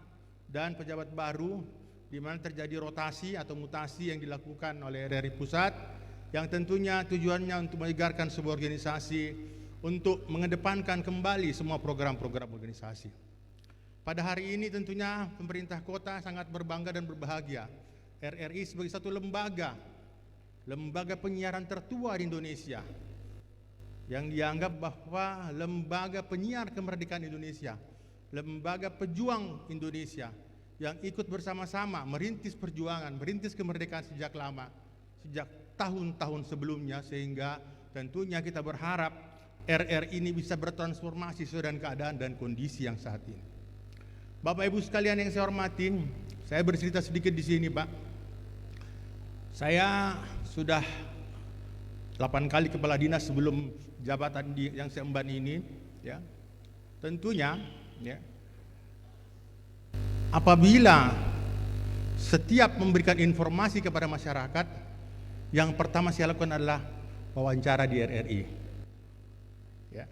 dan pejabat baru, di mana terjadi rotasi atau mutasi yang dilakukan oleh RRI Pusat, yang tentunya tujuannya untuk menyegarkan sebuah organisasi, untuk mengedepankan kembali semua program-program organisasi. Pada hari ini tentunya pemerintah kota sangat berbangga dan berbahagia. RRI sebagai satu lembaga penyiaran tertua di Indonesia, yang dianggap bahwa lembaga penyiar kemerdekaan Indonesia, lembaga pejuang Indonesia, yang ikut bersama-sama merintis perjuangan, merintis kemerdekaan sejak lama, sejak tahun-tahun sebelumnya, sehingga tentunya kita berharap RRI ini bisa bertransformasi sesuai dengan keadaan dan kondisi yang saat ini. Bapak Ibu sekalian yang saya hormati, saya bercerita sedikit di sini, Pak. Saya sudah 8 kali kepala dinas sebelum jabatan yang saya emban ini, ya. Tentunya, ya, apabila setiap memberikan informasi kepada masyarakat, yang pertama saya lakukan adalah wawancara di RRI. Ya.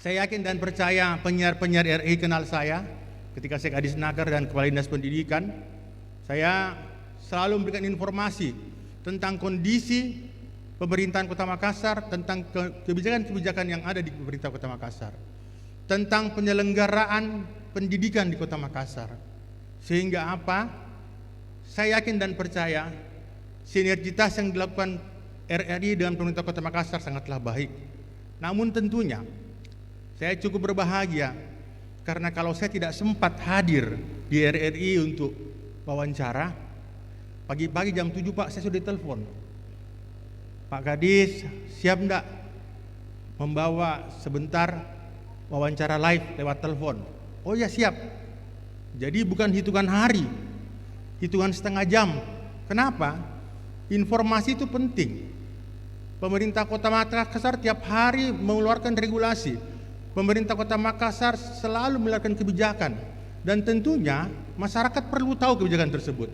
Saya yakin dan percaya penyiar-penyiar RRI kenal saya. Ketika saya Kadis Naker dan Kepala Dinas Pendidikan, saya selalu memberikan informasi tentang kondisi pemerintahan Kota Makassar, tentang kebijakan-kebijakan yang ada di pemerintah Kota Makassar, tentang penyelenggaraan pendidikan di Kota Makassar. Sehingga apa? Saya yakin dan percaya sinergitas yang dilakukan RRI dengan pemerintah Kota Makassar sangatlah baik. Namun tentunya saya cukup berbahagia karena kalau saya tidak sempat hadir di RRI untuk wawancara, pagi-pagi jam 7 Pak, saya sudah ditelepon. Pak Kadis, siap enggak membawa sebentar wawancara live lewat telepon? Oh ya siap. Jadi bukan hitungan hari, hitungan setengah jam. Kenapa? Informasi itu penting. Pemerintah Kota Makassar tiap hari mengeluarkan regulasi. Pemerintah Kota Makassar selalu melakukan kebijakan, dan tentunya masyarakat perlu tahu kebijakan tersebut.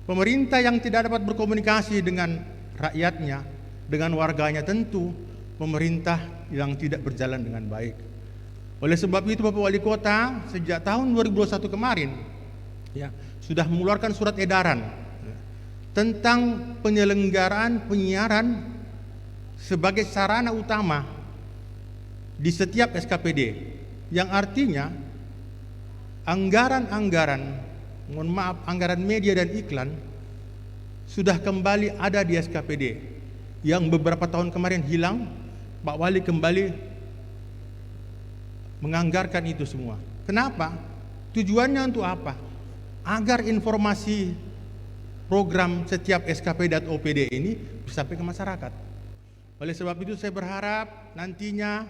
Pemerintah yang tidak dapat berkomunikasi dengan rakyatnya, dengan warganya, tentu pemerintah yang tidak berjalan dengan baik. Oleh sebab itu Bapak Wali Kota sejak tahun 2021 kemarin, ya, sudah mengeluarkan surat edaran tentang penyelenggaraan penyiaran sebagai sarana utama di setiap SKPD, yang artinya anggaran-anggaran, mohon maaf, anggaran media dan iklan sudah kembali ada di SKPD yang beberapa tahun kemarin hilang. Pak Wali kembali menganggarkan itu semua. Kenapa? Tujuannya untuk apa? Agar informasi program setiap SKPD dan OPD ini bisa sampai ke masyarakat. Oleh sebab itu saya berharap nantinya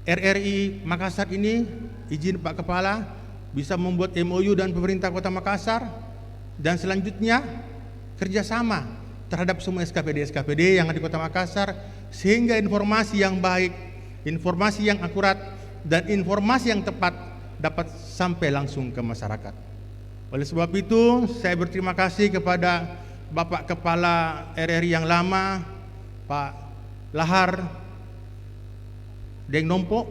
RRI Makassar ini, izin Pak Kepala, bisa membuat MOU dan pemerintah Kota Makassar, dan selanjutnya kerjasama terhadap semua SKPD-SKPD yang ada di Kota Makassar, sehingga informasi yang baik, informasi yang akurat, dan informasi yang tepat dapat sampai langsung ke masyarakat. Oleh sebab itu, saya berterima kasih kepada Bapak Kepala RRI yang lama, Pak Lahar Deng Nompo,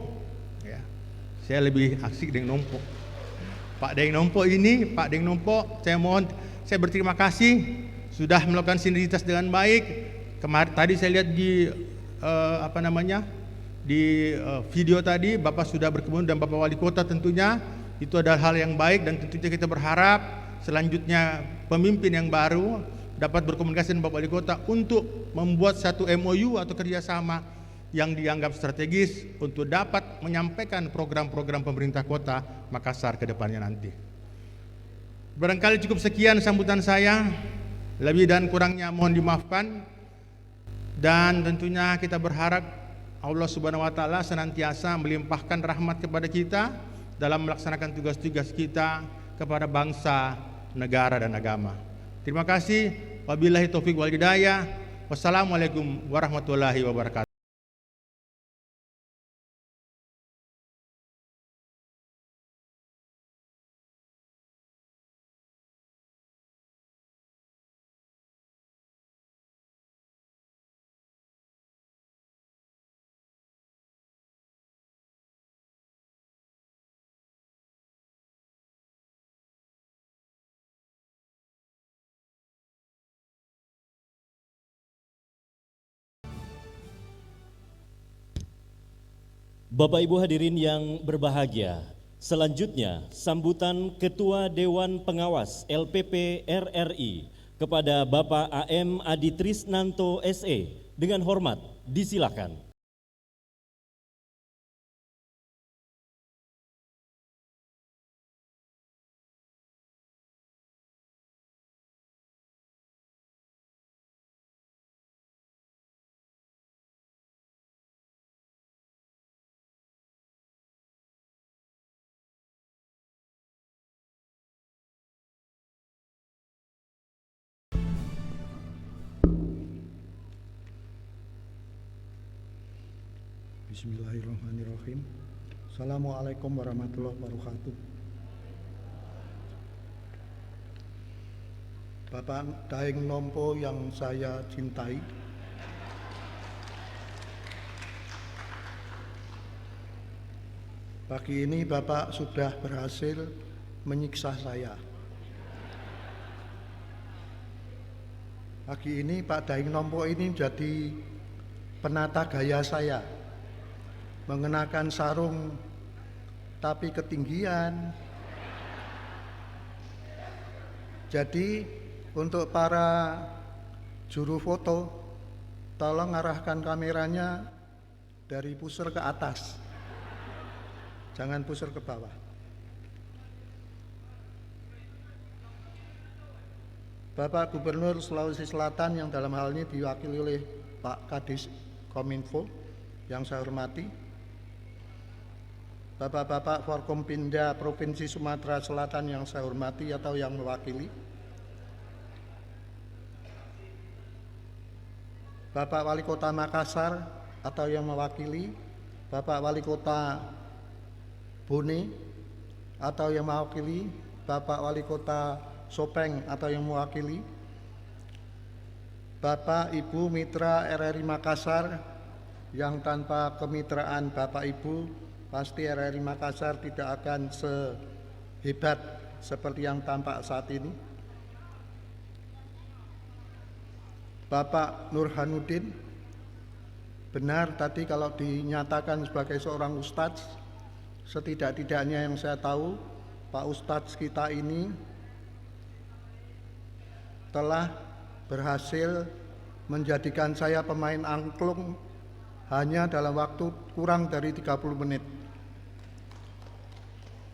ya, saya lebih asik Deng Nompo. Pak Deng Nompo ini, Pak Deng Nompo, saya berterima kasih sudah melakukan sinergitas dengan baik. Kemarin tadi saya lihat di video tadi Bapak sudah berkebun dan Bapak Wali Kota, tentunya itu adalah hal yang baik, dan tentunya kita berharap selanjutnya pemimpin yang baru dapat berkomunikasi dengan Bapak Wali Kota untuk membuat satu MOU atau kerjasama yang dianggap strategis untuk dapat menyampaikan program-program pemerintah Kota Makassar ke depannya nanti. Barangkali cukup sekian sambutan saya, lebih dan kurangnya mohon dimaafkan, dan tentunya kita berharap Allah Subhanahu wa taala senantiasa melimpahkan rahmat kepada kita dalam melaksanakan tugas-tugas kita kepada bangsa, negara, dan agama. Terima kasih. Wabillahi taufik wal hidayah. Wassalamualaikum warahmatullahi wabarakatuh. Bapak Ibu hadirin yang berbahagia, selanjutnya sambutan Ketua Dewan Pengawas LPP RRI kepada Bapak AM Adi Trisnanto SE dengan hormat disilakan. Bismillahirrahmanirrahim. Assalamualaikum warahmatullahi wabarakatuh. Bapak Daeng Nompo yang saya cintai, pagi ini Bapak sudah berhasil menyiksa saya. Pagi ini Pak Daeng Nompo ini jadi penata gaya saya, mengenakan sarung tapi ketinggian. Jadi untuk para juru foto, tolong arahkan kameranya dari pusar ke atas, jangan pusar ke bawah. Bapak Gubernur Sulawesi Selatan yang dalam hal ini diwakili oleh Pak Kadis Kominfo yang saya hormati, Bapak-bapak Forkompinda Provinsi Sumatera Selatan yang saya hormati atau yang mewakili, Bapak Wali Kota Makassar atau yang mewakili, Bapak Wali Kota Bone atau yang mewakili, Bapak Wali Kota Sopeng atau yang mewakili, Bapak Ibu Mitra RRI Makassar yang tanpa kemitraan Bapak Ibu pasti RRI Makassar tidak akan sehebat seperti yang tampak saat ini. Bapak Nurhanuddin, benar tadi kalau dinyatakan sebagai seorang ustadz, setidak-tidaknya yang saya tahu Pak Ustadz kita ini telah berhasil menjadikan saya pemain angklung hanya dalam waktu kurang dari 30 menit.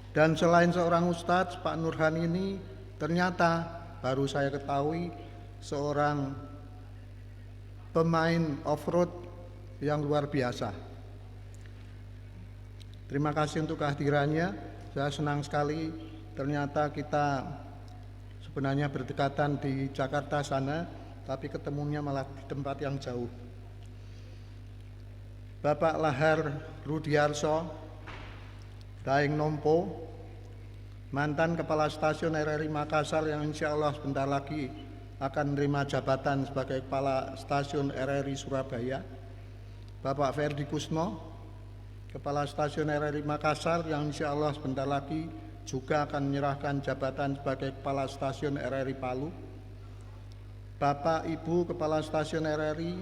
Dan selain seorang ustadz, Pak Nurhan ini ternyata baru saya ketahui seorang pemain off-road yang luar biasa. Terima kasih untuk kehadirannya. Saya senang sekali ternyata kita sebenarnya berdekatan di Jakarta sana, tapi ketemunya malah di tempat yang jauh. Bapak Lahar Rudiarso Daeng Nompo, mantan Kepala Stasiun RRI Makassar yang insya Allah sebentar lagi akan menerima jabatan sebagai Kepala Stasiun RRI Surabaya. Bapak Ferdi Kusno, Kepala Stasiun RRI Makassar yang insya Allah sebentar lagi juga akan menyerahkan jabatan sebagai Kepala Stasiun RRI Palu. Bapak Ibu Kepala Stasiun RRI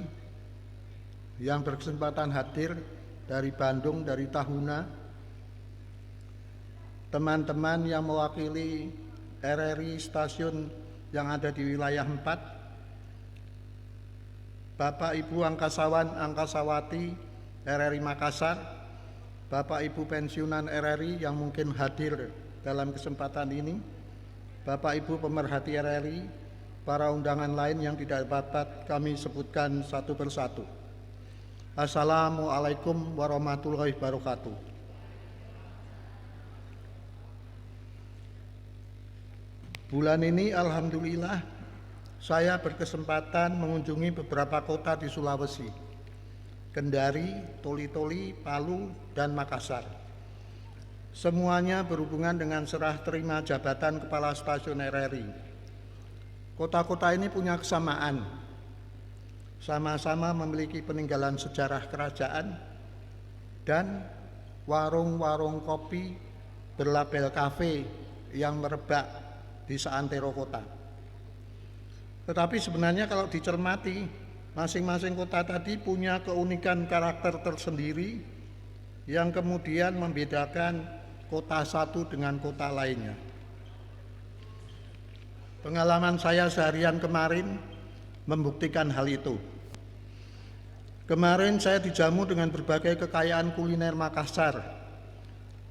yang berkesempatan hadir dari Bandung, dari Tahuna, teman-teman yang mewakili RRI stasiun yang ada di wilayah 4, Bapak Ibu Angkasawan Angkasawati RRI Makassar, Bapak Ibu pensiunan RRI yang mungkin hadir dalam kesempatan ini, Bapak Ibu pemerhati RRI, para undangan lain yang tidak dapat kami sebutkan satu persatu. Assalamualaikum warahmatullahi wabarakatuh. Bulan ini alhamdulillah saya berkesempatan mengunjungi beberapa kota di Sulawesi, Kendari, Toli-Toli, Palu, dan Makassar. Semuanya berhubungan dengan serah terima jabatan Kepala Stasiun RRI. Kota-kota ini punya kesamaan, sama-sama memiliki peninggalan sejarah kerajaan dan warung-warung kopi berlabel kafe yang merebak di seantero kota. Tetapi sebenarnya kalau dicermati, masing-masing kota tadi punya keunikan karakter tersendiri yang kemudian membedakan kota satu dengan kota lainnya. Pengalaman saya seharian kemarin membuktikan hal itu. Kemarin saya dijamu dengan berbagai kekayaan kuliner Makassar.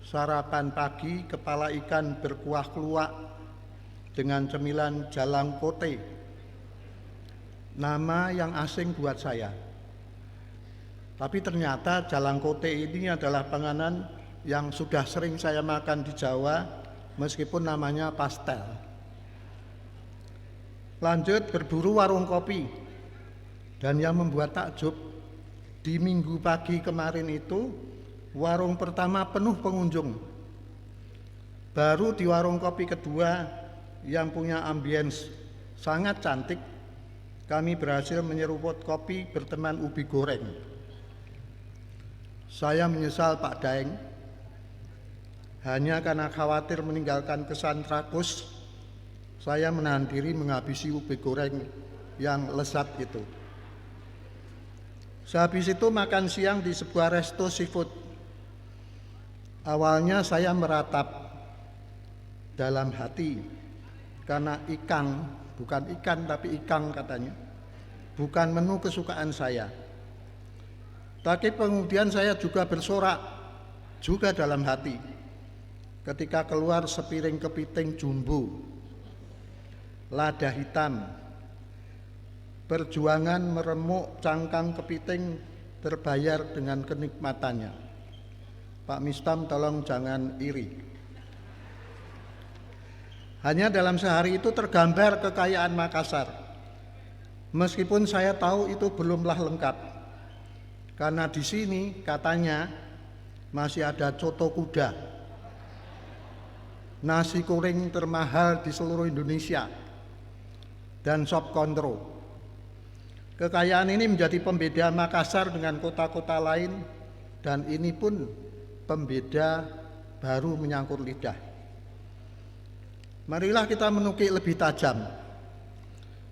Sarapan pagi kepala ikan berkuah keluak dengan cemilan jalang kote. Nama yang asing buat saya. Tapi ternyata jalang kote ini adalah panganan yang sudah sering saya makan di Jawa meskipun namanya pastel. Lanjut berburu warung kopi. Dan yang membuat takjub, di minggu pagi kemarin itu warung pertama penuh pengunjung. Baru di warung kopi kedua yang punya ambience sangat cantik, kami berhasil menyeruput kopi berteman ubi goreng. Saya menyesal Pak Daeng, hanya karena khawatir meninggalkan kesan rakus, saya menahan diri menghabisi ubi goreng yang lezat itu. Sehabis itu makan siang di sebuah resto seafood. Awalnya saya meratap dalam hati karena ikang, bukan ikan tapi ikang katanya, bukan menu kesukaan saya. Tapi kemudian saya juga bersorak juga dalam hati ketika keluar sepiring kepiting jumbo, lada hitam. Perjuangan meremuk cangkang kepiting terbayar dengan kenikmatannya. Pak Mistam tolong jangan iri. Hanya dalam sehari itu tergambar kekayaan Makassar. Meskipun saya tahu itu belumlah lengkap. Karena di sini katanya masih ada coto kuda. Nasi goreng termahal di seluruh Indonesia. Dan sop kontro. Kekayaan ini menjadi pembeda Makassar dengan kota-kota lain dan ini pun pembeda baru menyangkut lidah. Marilah kita menukik lebih tajam.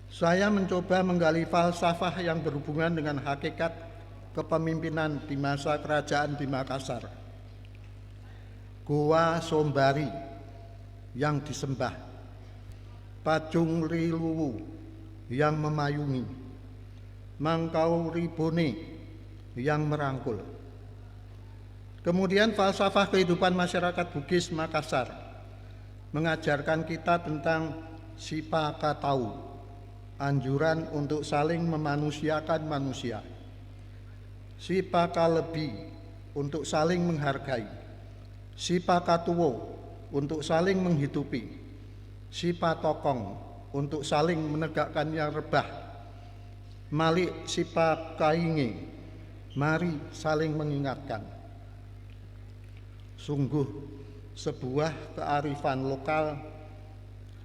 Saya mencoba menggali falsafah yang berhubungan dengan hakikat kepemimpinan di masa kerajaan di Makassar. Goa Sombari yang disembah, Pacung Riluwu yang memayungi, Mangkau Ribone yang merangkul. Kemudian falsafah kehidupan masyarakat Bugis Makassar mengajarkan kita tentang Sipaka Tau, anjuran untuk saling memanusiakan manusia. Sipaka Lebi untuk saling menghargai. Sipaka Tuwo untuk saling menghidupi. Sipatokong untuk saling menegakkan yang rebah. Malik Sipakainge, mari saling mengingatkan. Sungguh sebuah kearifan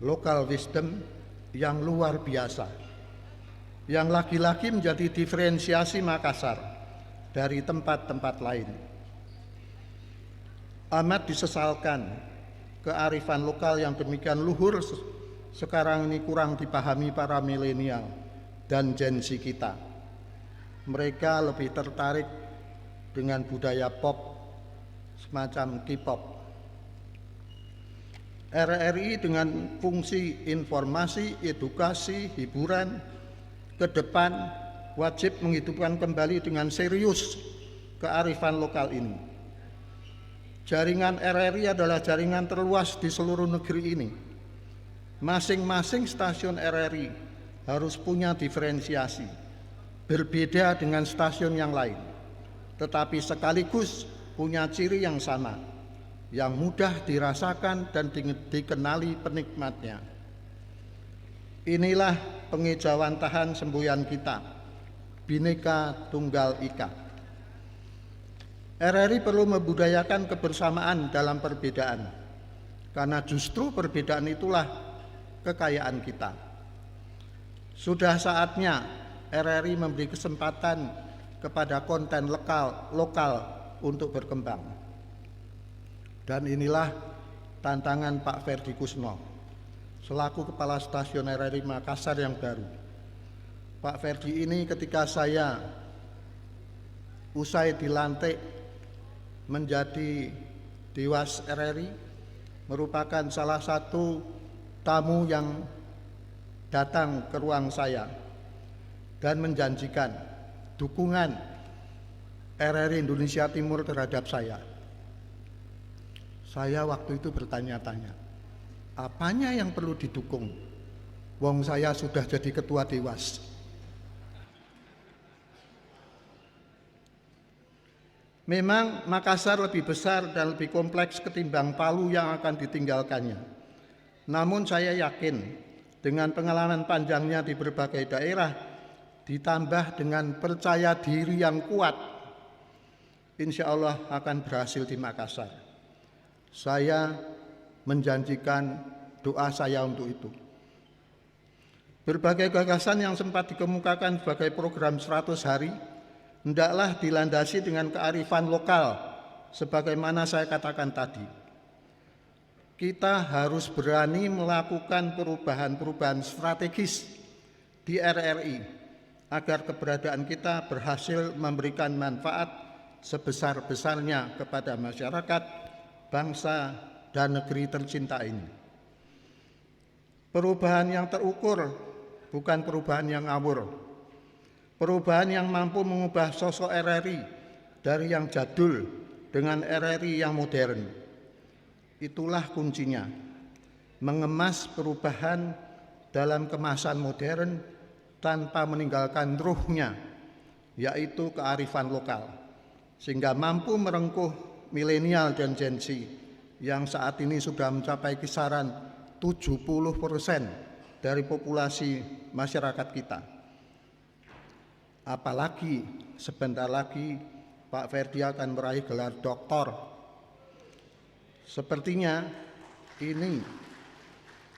lokal wisdom yang luar biasa, yang lagi-lagi menjadi diferensiasi Makassar dari tempat-tempat lain. Amat disesalkan kearifan lokal yang demikian luhur sekarang ini kurang dipahami para milenial dan Gen Z kita. Mereka lebih tertarik dengan budaya pop semacam K-pop. RRI dengan fungsi informasi, edukasi, hiburan ke depan wajib menghidupkan kembali dengan serius kearifan lokal ini. Jaringan RRI adalah jaringan terluas di seluruh negeri ini. Masing-masing stasiun RRI harus punya diferensiasi, berbeda dengan stasiun yang lain, tetapi sekaligus punya ciri yang sama, yang mudah dirasakan dan dikenali penikmatnya. Inilah pengejawantahan semboyan kita, Bhinneka Tunggal Ika. RRI perlu membudayakan kebersamaan dalam perbedaan, karena justru perbedaan itulah kekayaan kita. Sudah saatnya RRI memberi kesempatan kepada konten lokal untuk berkembang. Dan inilah tantangan Pak Ferdi Kusno selaku Kepala Stasiun RRI Makassar yang baru. Pak Ferdi ini ketika saya usai dilantik menjadi Dewas RRI merupakan salah satu tamu yang datang ke ruang saya dan menjanjikan dukungan RRI Indonesia Timur terhadap saya. Saya waktu itu bertanya-tanya, apanya yang perlu didukung? Wong saya sudah jadi ketua Dewas. Memang Makassar lebih besar dan lebih kompleks ketimbang Palu yang akan ditinggalkannya. Namun saya yakin dengan pengalaman panjangnya di berbagai daerah, ditambah dengan percaya diri yang kuat, insya Allah akan berhasil di Makassar. Saya menjanjikan doa saya untuk itu. Berbagai gagasan yang sempat dikemukakan sebagai program 100 hari, hendaklah dilandasi dengan kearifan lokal, sebagaimana saya katakan tadi. Kita harus berani melakukan perubahan-perubahan strategis di RRI, agar keberadaan kita berhasil memberikan manfaat sebesar-besarnya kepada masyarakat, bangsa, dan negeri tercinta ini. Perubahan yang terukur, bukan perubahan yang ngawur. Perubahan yang mampu mengubah sosok RRI dari yang jadul dengan RRI yang modern. Itulah kuncinya, mengemas perubahan dalam kemasan modern tanpa meninggalkan ruhnya, yaitu kearifan lokal, sehingga mampu merengkuh milenial dan Gen Z yang saat ini sudah mencapai kisaran 70% dari populasi masyarakat kita. Apalagi sebentar lagi Pak Ferdi akan meraih gelar doktor. Sepertinya ini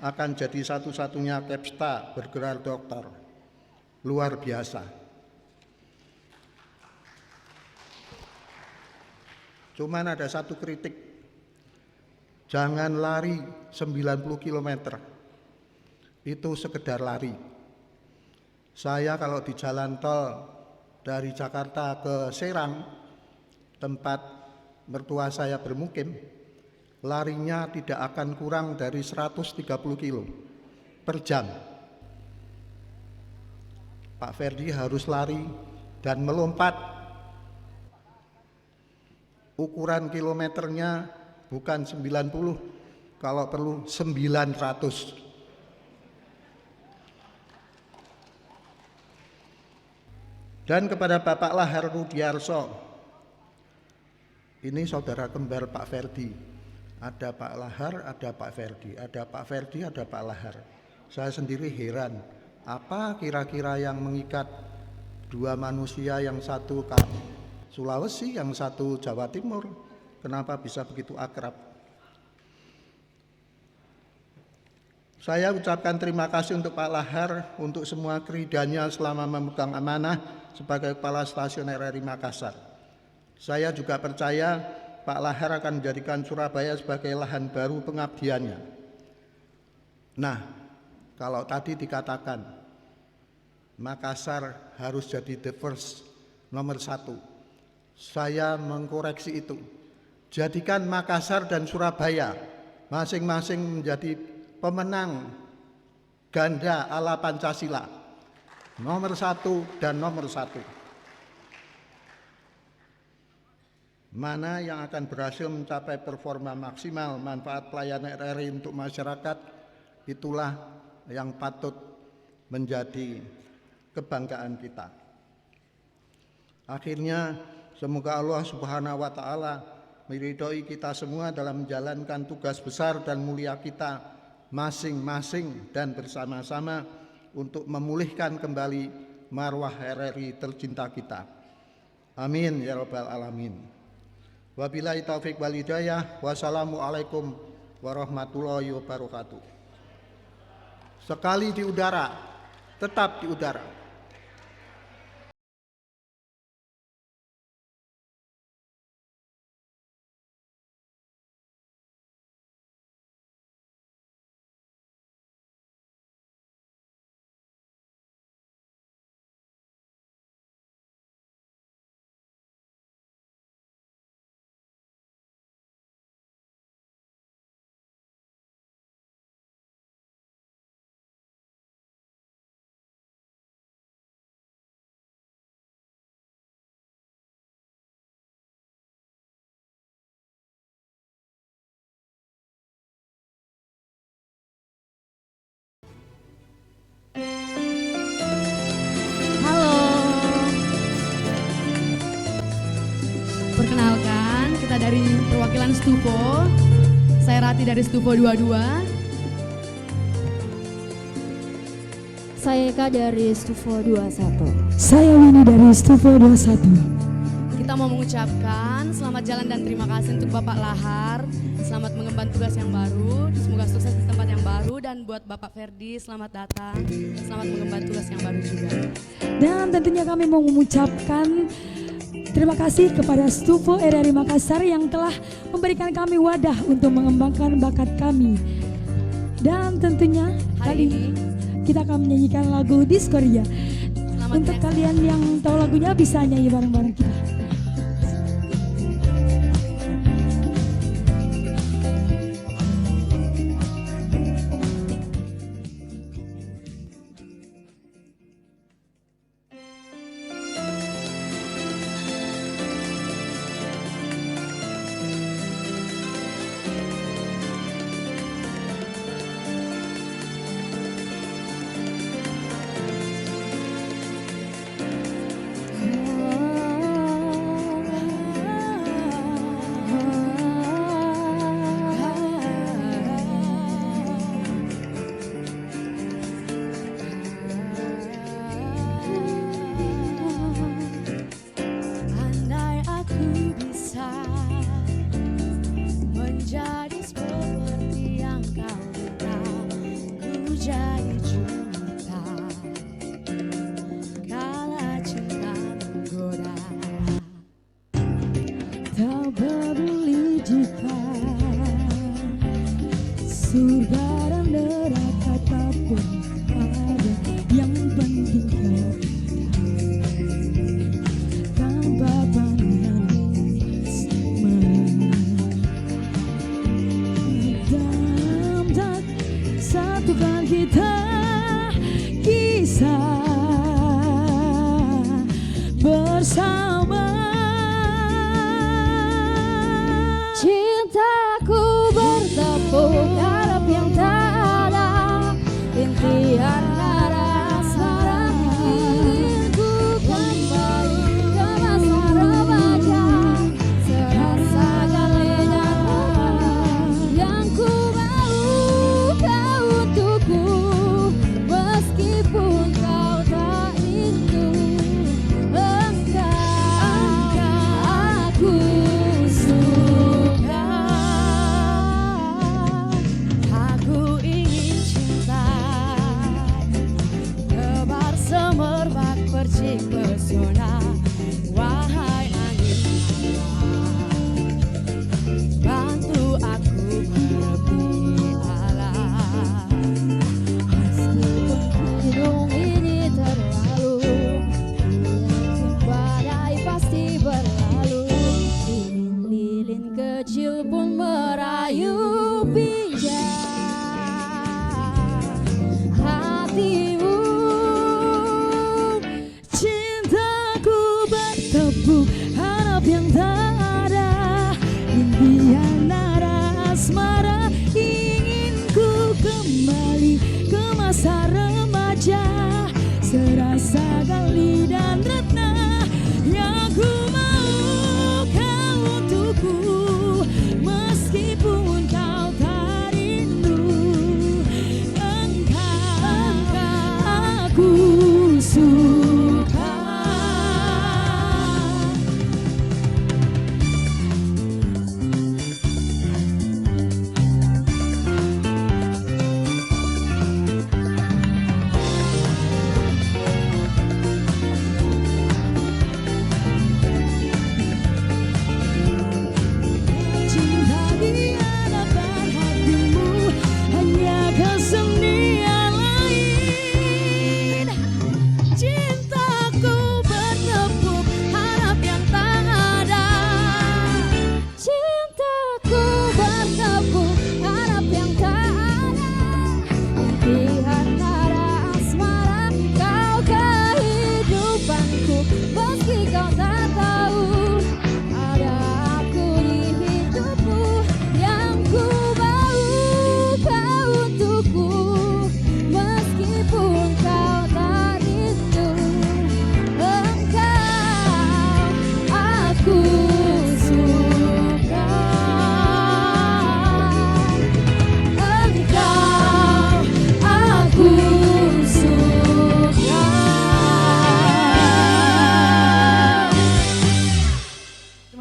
akan jadi satu-satunya Kepsta bergelar doktor. Luar biasa. Cuman ada satu kritik. Jangan lari 90 km. Itu sekedar lari. Saya kalau di jalan tol dari Jakarta ke Serang, tempat mertua saya bermukim, larinya tidak akan kurang dari 130 kilo per jam. Pak Ferdi harus lari dan melompat. Ukuran kilometernya bukan 90, kalau perlu 900. Dan kepada Bapak Lahar Rudiarso, ini saudara kembar Pak Ferdi. Ada Pak Lahar, ada Pak Ferdi, ada Pak Ferdi, ada Pak Lahar. Saya sendiri heran, apa kira-kira yang mengikat dua manusia, yang satu Sulawesi, yang satu Jawa Timur? Kenapa bisa begitu akrab? Saya ucapkan terima kasih untuk Pak Lahar untuk semua keridannya selama memegang amanah sebagai Kepala Stasiun RRI Makassar. Saya juga percaya Pak Lahar akan menjadikan Surabaya sebagai lahan baru pengabdiannya. Nah, kalau tadi dikatakan Makassar harus jadi the first, nomor 1, saya mengkoreksi itu. Jadikan Makassar dan Surabaya masing-masing menjadi pemenang ganda ala Pancasila, nomor 1 dan nomor 1. Mana yang akan berhasil mencapai performa maksimal manfaat pelayanan RRI untuk masyarakat, itulah yang patut menjadi kebanggaan kita. Akhirnya semoga Allah Subhanahu wa taala meridhoi kita semua dalam menjalankan tugas besar dan mulia kita masing-masing dan bersama-sama untuk memulihkan kembali marwah RRI tercinta kita. Amin ya rabbal alamin. Wabillahi taufik wal hidayah. Wassalamualaikum warahmatullahi wabarakatuh. Sekali di udara, tetap di udara. Perkenalkan, kita dari perwakilan Stufo. Saya Rati dari Stufo 22. Saya Eka dari Stufo 21. Saya Winnie dari Stufo 21. Kita mau mengucapkan selamat jalan dan terima kasih untuk Bapak Lahar. Selamat mengemban tugas yang baru, semoga sukses di tempat yang baru. Dan buat Bapak Ferdi, selamat datang, selamat mengemban tugas yang baru juga. Dan tentunya kami mau mengucapkan terima kasih kepada Stufo RRI Makassar yang telah memberikan kami wadah untuk mengembangkan bakat kami. Dan tentunya kali ini kita akan menyanyikan lagu Diskoria. Untuk kalian yang tahu lagunya bisa nyanyi bareng-bareng kita.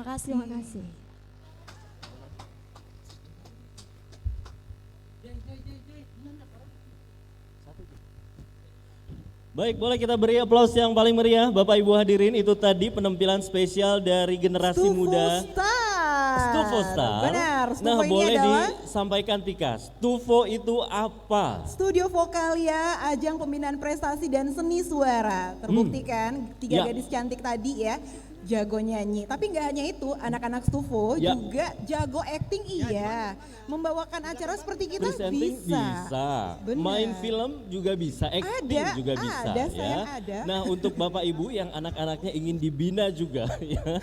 Makasih, makasih. Baik, boleh kita beri aplaus yang paling meriah, Bapak Ibu hadirin. Itu tadi penampilan spesial dari generasi muda Stufo Star. Benar, Stufo Nah, ini boleh adalah disampaikan Tika, Stufo itu apa? Studio Vokalia, ajang pembinaan prestasi dan seni suara. Terbukti kan, tiga Ya. gadis cantik tadi ya, jago nyanyi. Tapi nggak hanya itu, anak-anak Stufo Ya. juga jago acting iya. Membawakan acara seperti kita Presenting bisa. Benar. Main film juga bisa, acting Ada, juga bisa ada, ya. sayang ada. Nah, untuk Bapak Ibu yang anak-anaknya ingin dibina juga ya.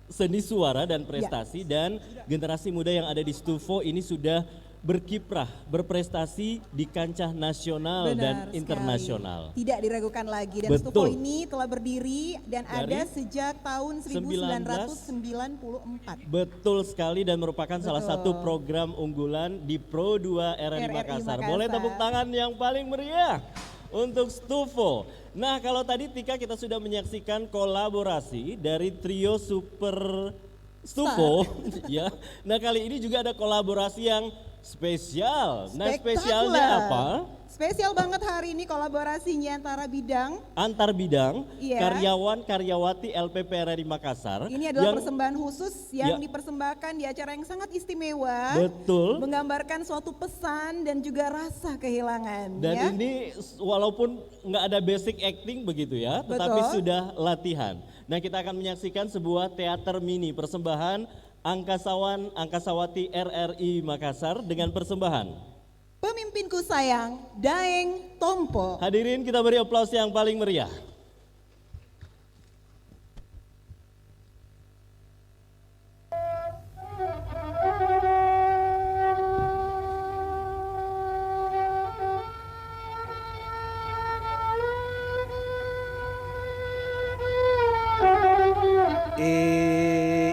Seni suara dan prestasi dan generasi muda yang ada di Stufo ini sudah berkiprah, berprestasi di kancah nasional Benar dan sekali. internasional. Tidak diragukan lagi dan Betul. Stufo ini telah berdiri dan Dari ada sejak tahun 1994. Betul sekali dan merupakan salah Betul. satu program unggulan di Pro 2 RRI Makassar. Boleh tepuk tangan yang paling meriah untuk Stufo. Nah, kalau tadi Tika kita sudah menyaksikan kolaborasi dari trio Super Stufo ya. Nah, kali ini juga ada kolaborasi yang spesial. Nah, spesialnya Spektakuler. apa? Spesial banget hari ini kolaborasinya antara bidang. Antar bidang Iya. karyawan-karyawati LPP RRI Makassar. Ini adalah yang- persembahan khusus yang Ya. dipersembahkan di acara yang sangat istimewa. Betul. Menggambarkan suatu pesan dan juga rasa kehilangan. Dan ya. ini walaupun nggak ada basic acting begitu ya, tetapi Betul. sudah latihan. Nah, kita akan menyaksikan sebuah teater mini persembahan Angkasawati RRI Makassar dengan persembahan Pemimpinku sayang, Daeng Tompo. Hadirin, kita beri aplaus yang paling meriah.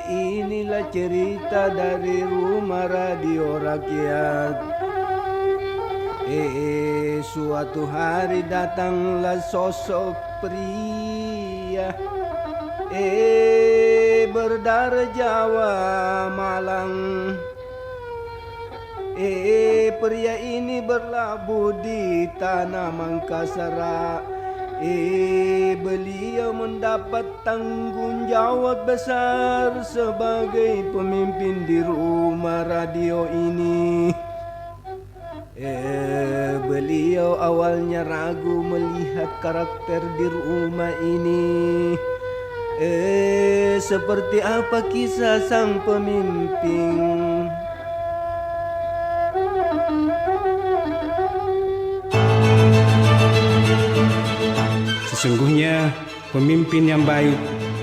Inilah cerita dari rumah radio rakyat. Suatu hari datanglah sosok pria. Berdarah Jawa Malang. Pria ini berlabuh di tanah Mangkasar. Beliau mendapat tanggung jawab besar sebagai pemimpin di rumah radio ini. Beliau awalnya ragu melihat karakter di rumah ini. Seperti apa kisah sang pemimpin? Sesungguhnya pemimpin yang baik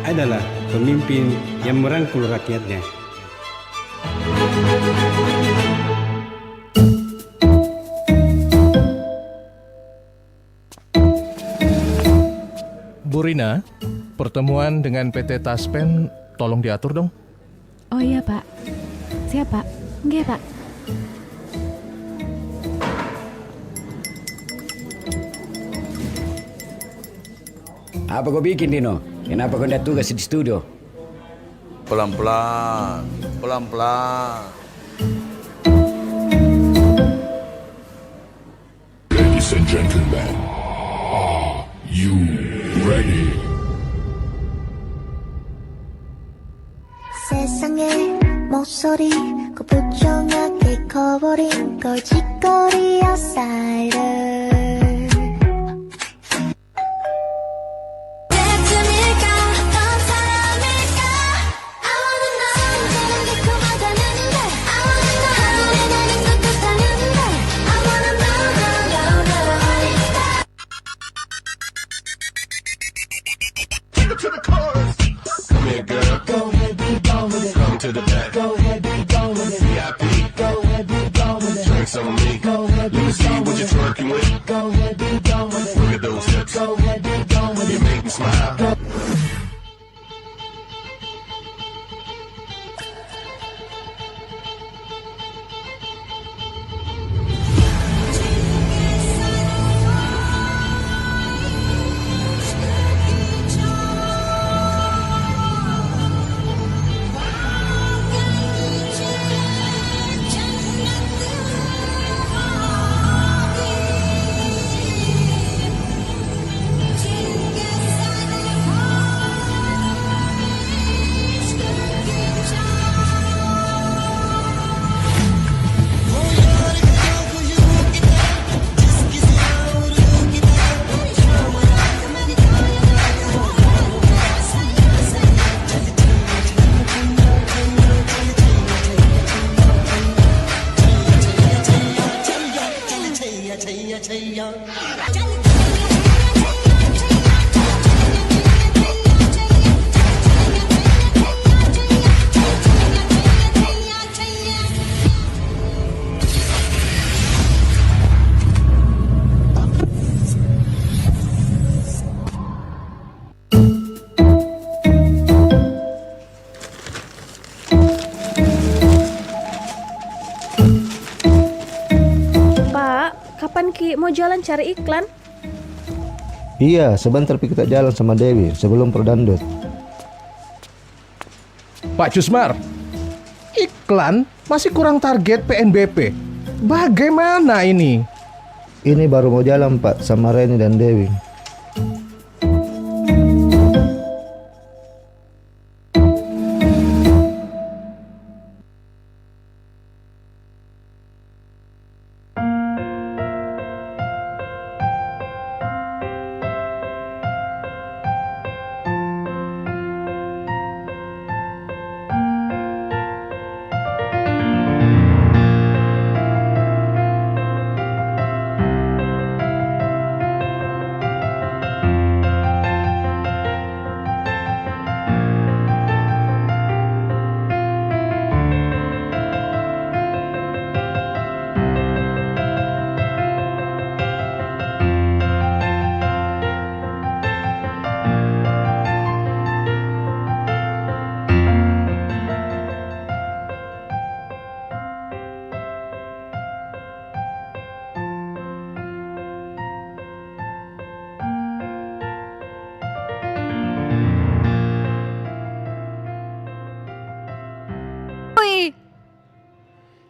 adalah pemimpin yang merangkul rakyatnya. Bu Rina, pertemuan dengan PT Taspen tolong diatur dong. Oh iya Pak, siap Pak, enggak Pak. Apa kau bikin Dino? Kenapa kau tidak tugas di studio? Pelan-pelan, pelan-pelan. Ladies and gentlemen, are you ready? 세상의 목소리 그 부정하게 커버린 거짓거리 outsider 대쯤일까 어떤 사람일까 I wanna know 너는 달콤하다는데 I wanna know 하루에 나는 꿋꿋하는데 I wanna know Take it to the chorus. Come here, girl. Go ahead, be gone with it. Come to the back. Go ahead, be gone with it. VIP. Go ahead, be gone with it. Drinks on me. Go ahead, be gone with it. Let me see what you're twerking with. bukan Ki mau jalan cari iklan? Iya, sebentar kita jalan sama Dewi sebelum perdandut. Pak Jusmar, iklan masih kurang target PNBP. Bagaimana ini? Ini baru mau jalan Pak sama Reni dan Dewi.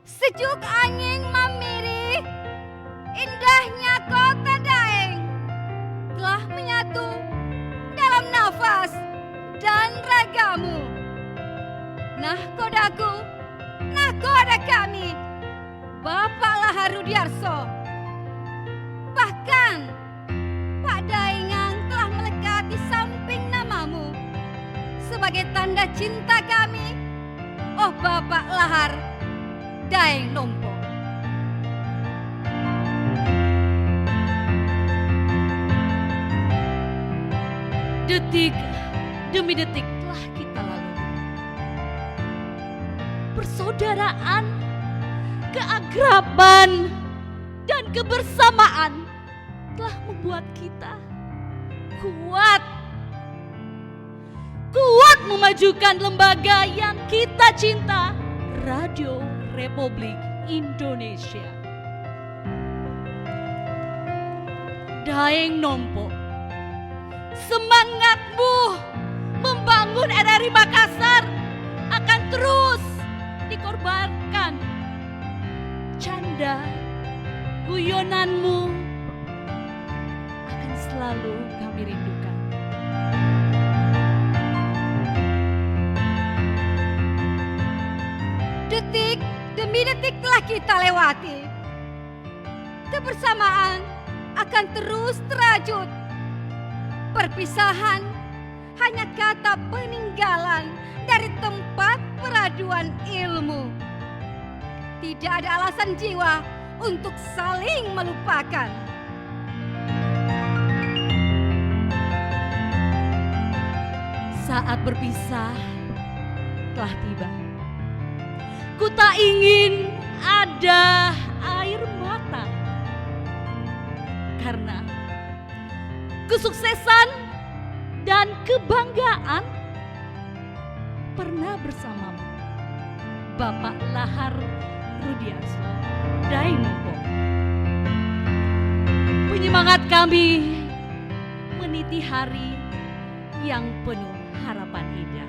Sejuk angin memiri, indahnya kota Daeng telah menyatu dalam nafas dan ragamu. Nahkodaku, nahkoda kami, Bapak Lahar Rudiarso. Bahkan Pak Daengang telah melekat di samping namamu sebagai tanda cinta kami, oh Bapak Lahar Daeng Nompo. Detik demi detik telah kita lalui. Persaudaraan, keakraban, dan kebersamaan telah membuat kita kuat. Kuat memajukan lembaga yang kita cinta, Radio Republik Indonesia. Daeng Nompo, semangatmu membangun RRI Makassar akan terus dikorbankan. Canda guyonanmu akan selalu kami rindukan. Detik demi detik telah kita lewati. Kebersamaan akan terus terajut. Perpisahan hanya kata peninggalan dari tempat peraduan ilmu. Tidak ada alasan jiwa untuk saling melupakan. Saat berpisah telah tiba. Ku tak ingin ada air mata, karena kesuksesan dan kebanggaan pernah bersamamu, Bapak Lahar Rudiarso Daeng Nompo. Penyemangat kami meniti hari yang penuh harapan indah.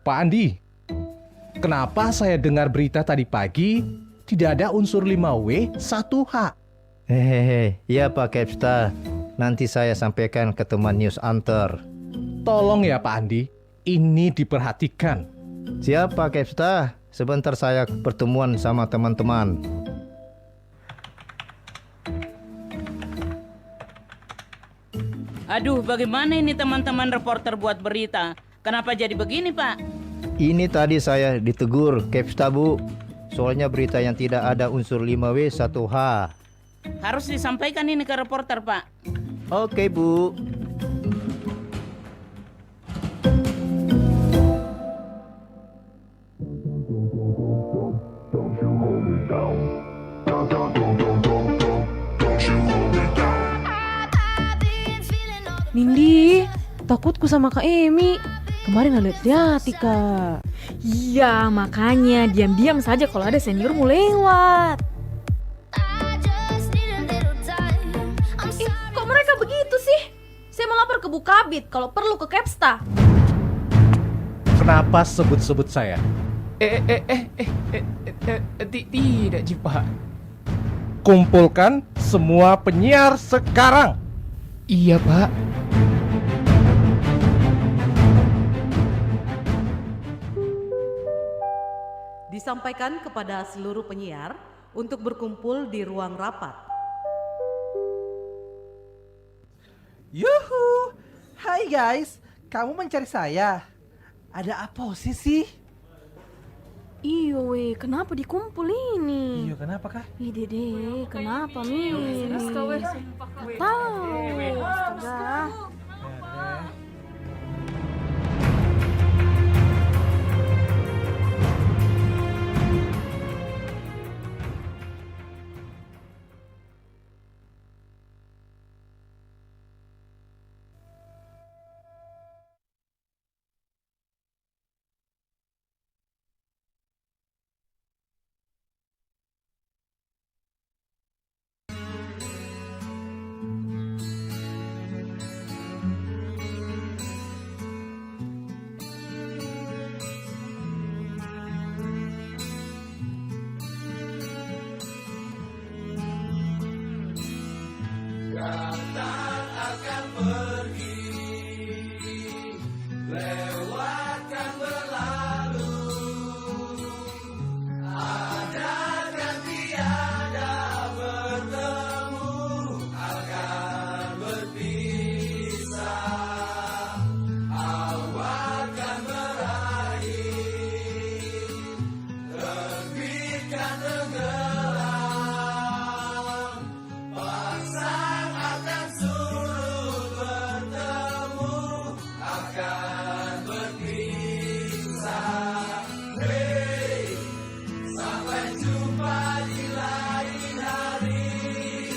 Pak Andi, kenapa saya dengar berita tadi pagi tidak ada unsur 5W 1H? Hehehe, iya Pak Kepsta. Nanti saya sampaikan ke teman news antar. Tolong ya Pak Andi, ini diperhatikan. Siap Pak Kepsta, sebentar saya pertemuan sama teman-teman. Aduh, bagaimana ini teman-teman reporter buat berita? Kenapa jadi begini, Pak? Ini tadi saya ditegur Kepsta Bu. Soalnya berita yang tidak ada unsur 5W 1H. Harus disampaikan ini ke reporter, Pak. Oke, Bu. Nindi, takutku sama Kak Emi. Kemarin ada hati-hati, Kak. Iya, makanya diam-diam saja kalau ada senior mau lewat. Kok mereka begitu sih? Saya mau lapor ke Bu Kabid kalau perlu ke Kepsta. Kenapa sebut-sebut saya? Tidak, Pak. Kumpulkan semua penyiar sekarang. Iya, Pak. Disampaikan kepada seluruh penyiar untuk berkumpul di ruang rapat. Yuhu, hai guys, kamu mencari saya? Ada apa sih? Iyo weh, kenapa dikumpul ini? Iya, kenapa kah? Ih dede, kenapa Mi? Tahu, astaga. Datang akan pergi, lewatkan berlalu. Ada dan tiada bertemu, akan berpisah. Awal kan berakhir, terbitkan tenggelam. Pasang akan surut bertemu, akan berpisah. Hey, sampai jumpa di lain hari,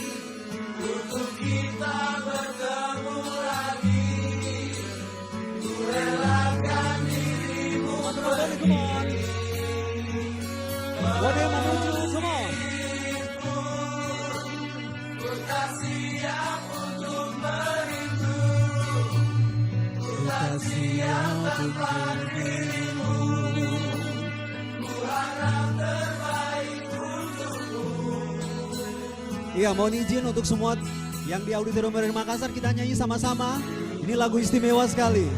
untuk kita bertemu lagi. Ku relakan dirimu pergi. Wadah menuju, come on. Ku tak siap untuk merindu, ku tak siap tanpa dirimu. Ku harap terbaik untukmu. Iya, mohon izin untuk semua yang di Auditorium RRI Makassar, kita nyanyi sama-sama. Ini lagu istimewa sekali.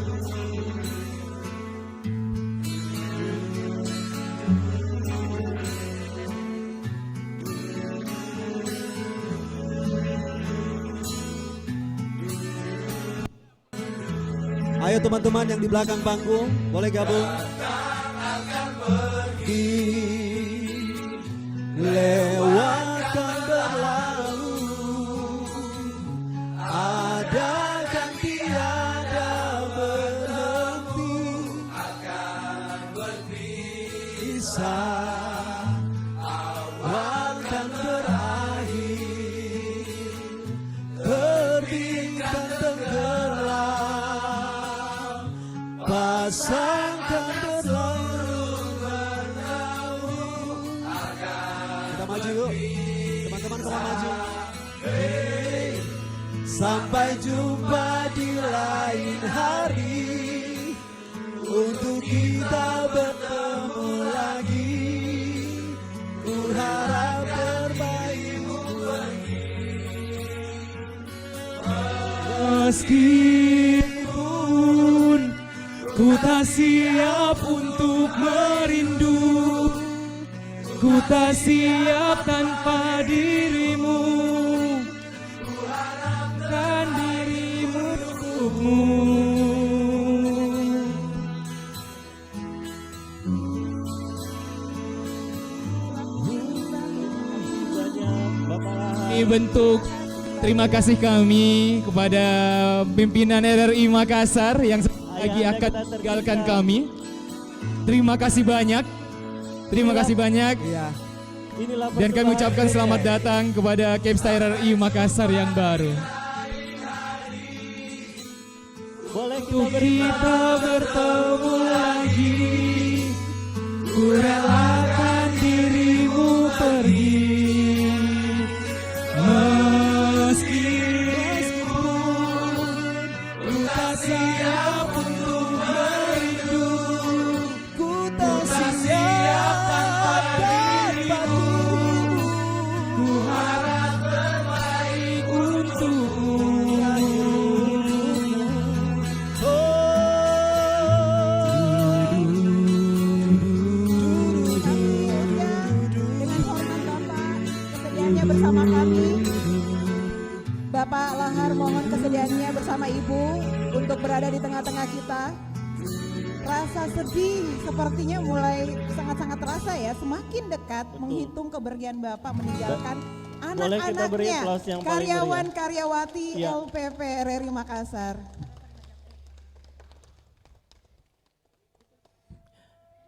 Ayo teman-teman yang di belakang panggung, boleh gabung. Akan pergi, Lewatkan berlalu, ada dan tiada berhenti, akan berpisah. Awal dan berakhir, terbitkan tenggelam, pasangkan kita maju yuk, teman-teman kalau maju. Hey, sampai jumpa di lain hari, untuk kita bertemu lagi. Ku harap terbaik lagi. Meskipun ku tak siap untuk merindu, ku tak siap tanpa dirimu. Ku harapkan dirimu untukmu. Ini bentuk terima kasih kami kepada pimpinan RRI Makassar yang lagi akan meninggalkan kami. Terima kasih banyak. Terima kasih banyak. Dan kami ucapkan selamat datang kepada Kepsta RRI Makassar yang baru. Boleh kita bertemu lagi. Ku relakan dirimu pergi. Meskipun ku tak siap untuk merindu, ku tak siap tanpa dirimu. Ku harap terbaik untukmu. Kesediaannya bersama kami, Bapak Lahar mohon kesediaannya bersama Ibu untuk berada di tengah-tengah kita. Rasa sedih sepertinya mulai sangat-sangat terasa ya, semakin dekat menghitung kepergian Bapak meninggalkan Boleh kita beri anak-anaknya, aplaus yang paling meriah. karyawan-karyawati Ya. LPP RRI Makassar.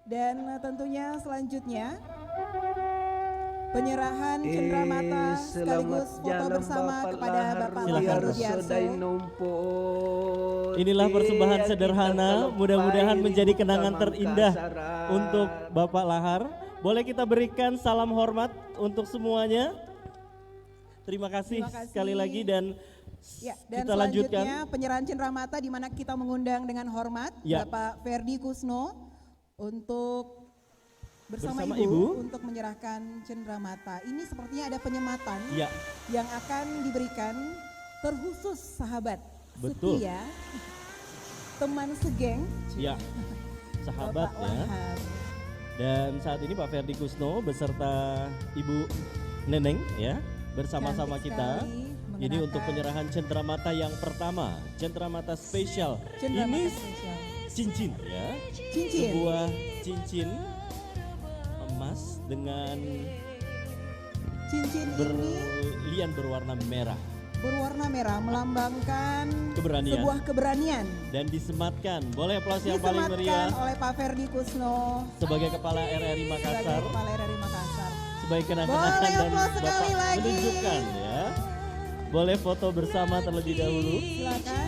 Dan tentunya selanjutnya penyerahan cenderamata sekaligus foto bersama kepada Bapak Lahar Rudiarso. Inilah persembahan sederhana, mudah-mudahan menjadi kenangan terindah untuk Bapak Lahar. Boleh kita berikan salam hormat untuk semuanya. Terima kasih sekali lagi dan Ya, dan kita lanjutkan. selanjutnya penyerahan cenderamata di mana kita mengundang dengan hormat Ya. Bapak Ferdi Kusno untuk bersama Bersama Ibu Ibu. untuk menyerahkan cenderamata. Ini sepertinya ada penyematan Ya. yang akan diberikan terkhusus sahabat Betul. setia, teman segeng, Ya, sahabat Bapak ya. Lahar. Dan saat ini Pak Ferdi Kusno beserta Ibu Neneng ya bersama-sama Cantik kita. sekali Ini untuk penyerahan cenderamata yang pertama, cenderamata spesial. Cenderamata Ini spesial. cincin ya. Cincin. Sebuah cincin emas dengan Cincin ini berlian berwarna merah berwarna merah melambangkan Keberanian. sebuah keberanian. dan disematkan. Boleh aplaus yang paling meriah Disematkan oleh Pak Ferdi Kusno sebagai Kepala RRI Makassar. sebagai Kepala RRI Makassar. Sebagai kenang-kenangan Boleh dan aplaus sekali Bapak lagi. menunjukkan ya. Boleh foto bersama terlebih dahulu. Silakan.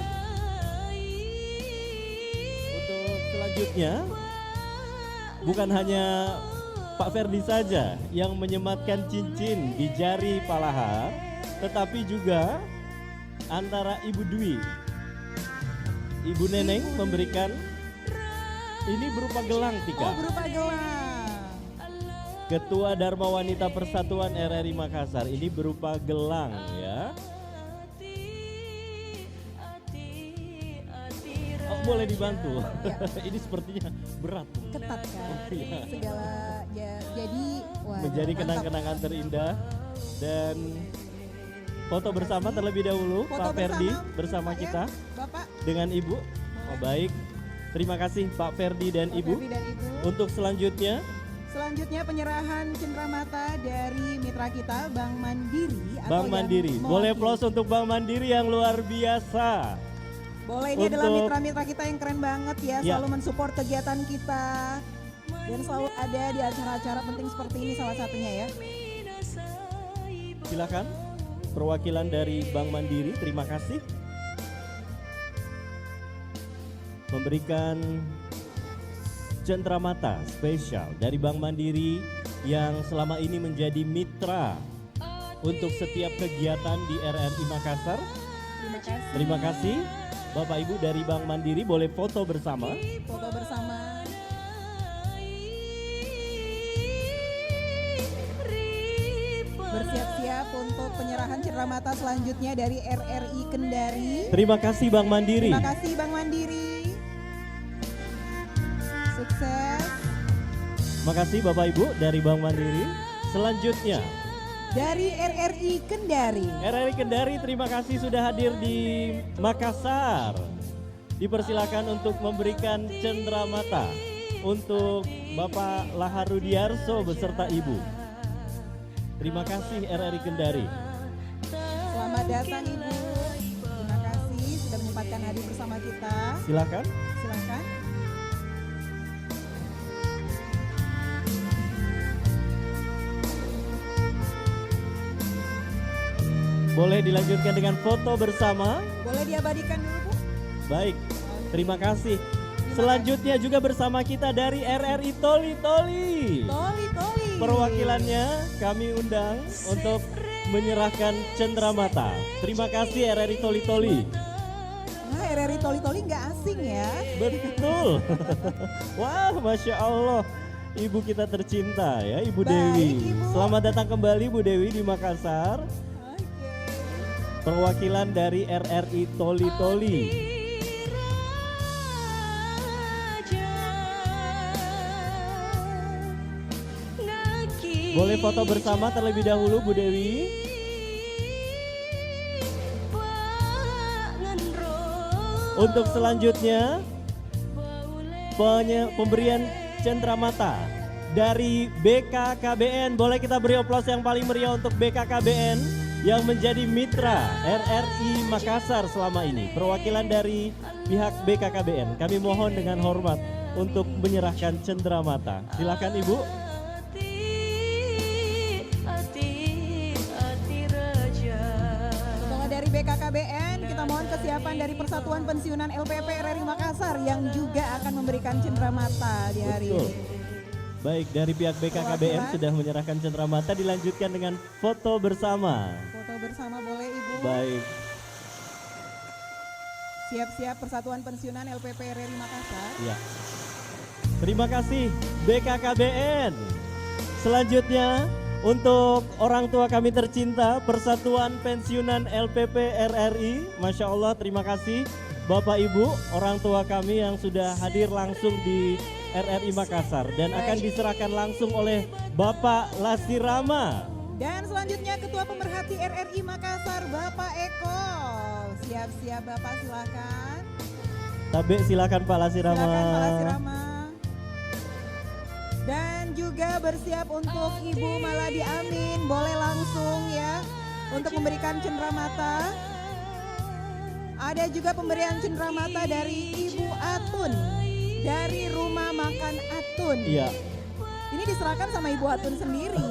Untuk selanjutnya bukan hanya Pak Ferdi saja yang menyematkan cincin di jari Pak Lahar, tetapi juga antara Ibu Dwi, Ibu Neneng memberikan ini berupa gelang Tika. Oh, berupa gelang. Ketua Dharma Wanita Persatuan RRI Makassar ini berupa gelang ya. Oh, boleh dibantu. Ya. Ini sepertinya berat. Ketat kan. Iya. Segala ya, jadi wah, Menjadi mantap. kenang-kenangan terindah dan foto bersama terlebih dahulu Foto Pak Ferdi bersama, bersama Pak, ya, kita Bapak. dengan Ibu. Oh, baik. Terima kasih Pak Ferdi dan Pak Ibu. Ferdi dan Ibu. Untuk selanjutnya Selanjutnya penyerahan cenderamata dari mitra kita Bank Mandiri. atau Bank yang Mandiri. Boleh aplaus untuk Bank Mandiri yang luar biasa. Boleh, ini adalah Untuk- mitra-mitra kita yang keren banget ya, Ya. selalu mensupport kegiatan kita dan selalu ada di acara-acara penting seperti ini salah satunya ya. Silakan perwakilan dari Bank Mandiri, terima kasih. Memberikan cenderamata spesial dari Bank Mandiri yang selama ini menjadi mitra untuk setiap kegiatan di RRI Makassar. Terima kasih. Terima kasih Bapak Ibu dari Bank Mandiri, boleh foto bersama. Foto bersama. Bersiap-siap untuk penyerahan cenderamata selanjutnya dari RRI Kendari. Terima kasih Bank Mandiri. Terima kasih Bank Mandiri. Sukses. Terima kasih Bapak Ibu dari Bank Mandiri. Selanjutnya Dari RRI Kendari. RRI Kendari, terima kasih sudah hadir di Makassar. Dipersilakan untuk memberikan cenderamata untuk Bapak Lahar Rudiarso beserta Ibu. Terima kasih RRI Kendari. Selamat datang Ibu. Terima kasih sudah menyempatkan hadir bersama kita. Silakan. Silakan. Boleh dilanjutkan dengan foto bersama. Boleh diabadikan dulu Bu? Baik, terima kasih. Selanjutnya juga bersama kita dari RRI Toli Toli. Toli Toli. Perwakilannya kami undang untuk menyerahkan cenderamata. Terima kasih RRI Toli Toli. Nah, RRI Toli Toli nggak asing ya. Betul. Wah, Masya Allah. Ibu kita tercinta ya, Ibu Baik, Dewi. Ibu. Selamat datang kembali Bu Dewi di Makassar. Perwakilan dari RRI Toli Toli. Boleh foto bersama terlebih dahulu Bu Dewi. Untuk selanjutnya pemberian cenderamata dari BKKBN. Boleh kita beri aplaus yang paling meriah untuk BKKBN yang menjadi mitra RRI Makassar selama ini. Perwakilan dari pihak BKKBN, kami mohon dengan hormat untuk menyerahkan cenderamata. Silakan Ibu. Kalau dari BKKBN kita mohon kesiapan dari Persatuan Pensiunan LPP RRI Makassar yang juga akan memberikan cenderamata di hari Betul. ini. Baik, dari pihak BKKBN sudah menyerahkan cenderamata, dilanjutkan dengan foto bersama. Foto bersama boleh Ibu. Baik. Siap-siap Persatuan Pensiunan LPP RRI Makassar. Ya. Terima kasih BKKBN. Selanjutnya untuk orang tua kami tercinta Persatuan Pensiunan LPP RRI. Masya Allah, terima kasih Bapak Ibu orang tua kami yang sudah hadir langsung di RRI Makassar dan akan diserahkan langsung oleh Bapak Lasirama. Dan selanjutnya Ketua Pemerhati RRI Makassar Bapak Eko. Siap-siap Bapak silakan. Tabe silakan Pak Lasirama. Silakan Pak Lasirama. Dan juga bersiap untuk Ibu Maladi Amin. Boleh langsung ya untuk memberikan cenderamata. Ada juga pemberian cenderamata dari Ibu Atun dari Rumah Makan Atun. Iya. Ini diserahkan sama Ibu Atun sendiri.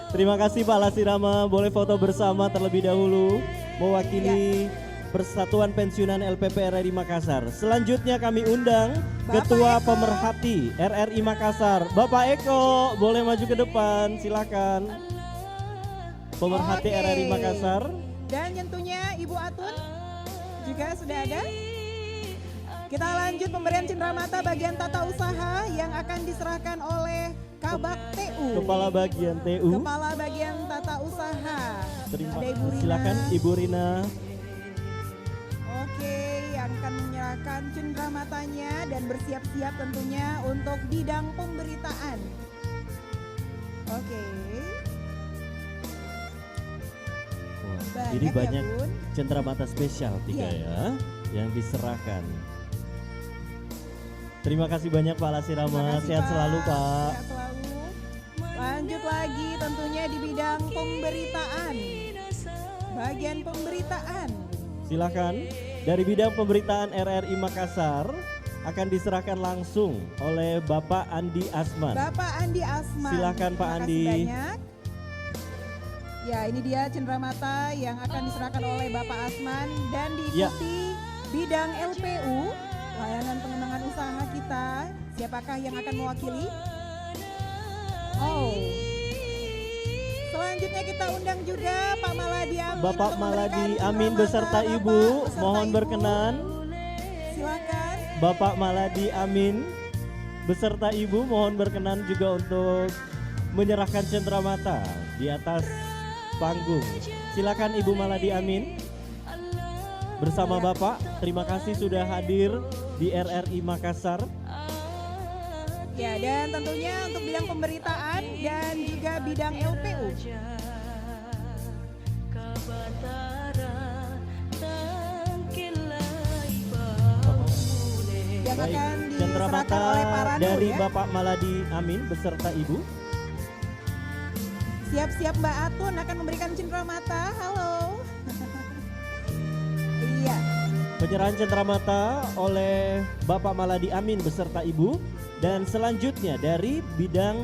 Terima kasih Pak Lasirama. Boleh foto bersama terlebih dahulu mewakili Persatuan Pensiunan LPP RRI Makassar. Selanjutnya kami undang Ketua Pemerhati RRI Makassar, Bapak Eko. Boleh maju ke depan, silakan. Pemerhati RRI Makassar. Dan tentunya Ibu Atun juga sudah ada. Kita lanjut pemberian cenderamata bagian tata usaha yang akan diserahkan oleh Kabak TU. Kepala Bagian TU. Kepala Bagian Tata Usaha. Terima Ada Ibu Rina. silakan Ibu Rina. Oke, yang akan menyerahkan cenderamatanya dan bersiap-siap tentunya untuk bidang pemberitaan. Oke. Wah, ini banyak ya, Bun. cenderamata spesial 3 ya yang diserahkan. Terima kasih banyak Pak Lasirama. Sehat selalu Pak. Sehat selalu. Lanjut lagi tentunya di bidang pemberitaan. Bagian pemberitaan. Silakan. Dari bidang pemberitaan RRI Makassar akan diserahkan langsung oleh Bapak Andi Asman. Bapak Andi Asman. Silakan Pak Terima Andi. kasih banyak. Ya, ini dia cenderamata yang akan diserahkan oleh Bapak Asman dan diikuti bidang LPU, layanan pengembangan usaha kita. Siapakah yang akan mewakili? Oh. Selanjutnya kita undang juga Pak Maladi Amin. Bapak untuk Maladi memberikan Amin cenderamata. beserta Ibu, mohon berkenan. Silakan. Bapak Maladi Amin beserta Ibu mohon berkenan juga untuk menyerahkan cenderamata di atas panggung. Silakan Ibu Maladi Amin bersama Bapak. Terima kasih sudah hadir di RRI Makassar. Ya, dan tentunya untuk bidang pemberitaan dan juga bidang LPU. Yang Baik, akan diserahkan cenderamata oleh Pak Ranu dari ya. Bapak Maladi Amin beserta Ibu. Siap-siap Mbak Atun akan memberikan cenderamata. Halo. Iya. Penyerahan cenderamata oleh Bapak Maladi Amin beserta Ibu. Dan selanjutnya dari bidang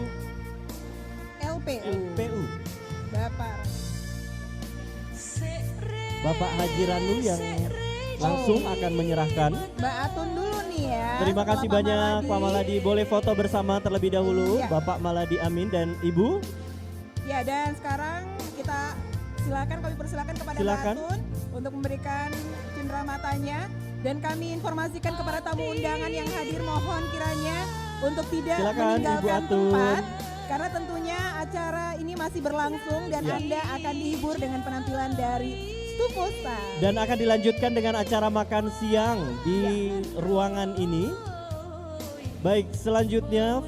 LPU. Bapak Haji Ranu yang langsung akan menyerahkan. Mbak Atun dulu nih ya. Terima kasih banyak Pak Maladi. Boleh foto bersama terlebih dahulu Iya. Bapak Maladi Amin dan Ibu. Ya, dan sekarang kita kami persilakan kepada Silakan. Mbak Atun untuk memberikan cendeраmatanya, dan kami informasikan kepada tamu undangan yang hadir, mohon kiranya untuk tidak Silakan, Ibu meninggalkan Atun. tempat karena tentunya acara ini masih berlangsung dan Ya. Anda akan dihibur dengan penampilan dari Stuposa. Dan akan dilanjutkan dengan acara makan siang di ruangan ini. Baik, selanjutnya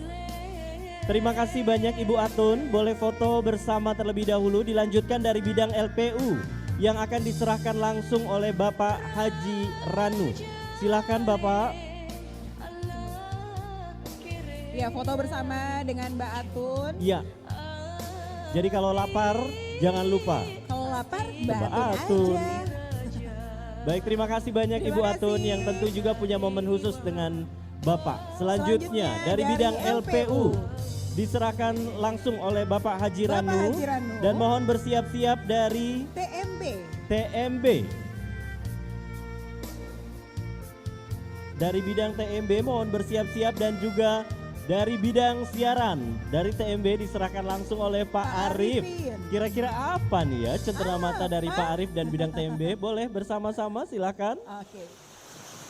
terima kasih banyak Ibu Atun. Boleh foto bersama terlebih dahulu. Dilanjutkan dari bidang LPU yang akan diserahkan langsung oleh Bapak Haji Ranu. Silakan Bapak. Ya, foto bersama dengan Mbak Atun. Iya. Jadi kalau lapar jangan lupa. Kalau lapar Mbak Mbak Atun Atun. aja. Baik, terima kasih banyak Terima Ibu kasih. Atun yang tentu juga punya momen khusus dengan Bapak. Selanjutnya dari dari bidang LPU. LPU diserahkan langsung oleh Bapak Haji Bapak Ranu. Haji Ranu. Dan mohon bersiap-siap dari TMB. Dari bidang TMB mohon bersiap-siap, dan juga dari bidang siaran dari TMB diserahkan langsung oleh Pak Arif. Kira-kira apa nih ya cenderamata dari Pak Arif dan bidang TMB? Boleh bersama-sama silakan. Oke.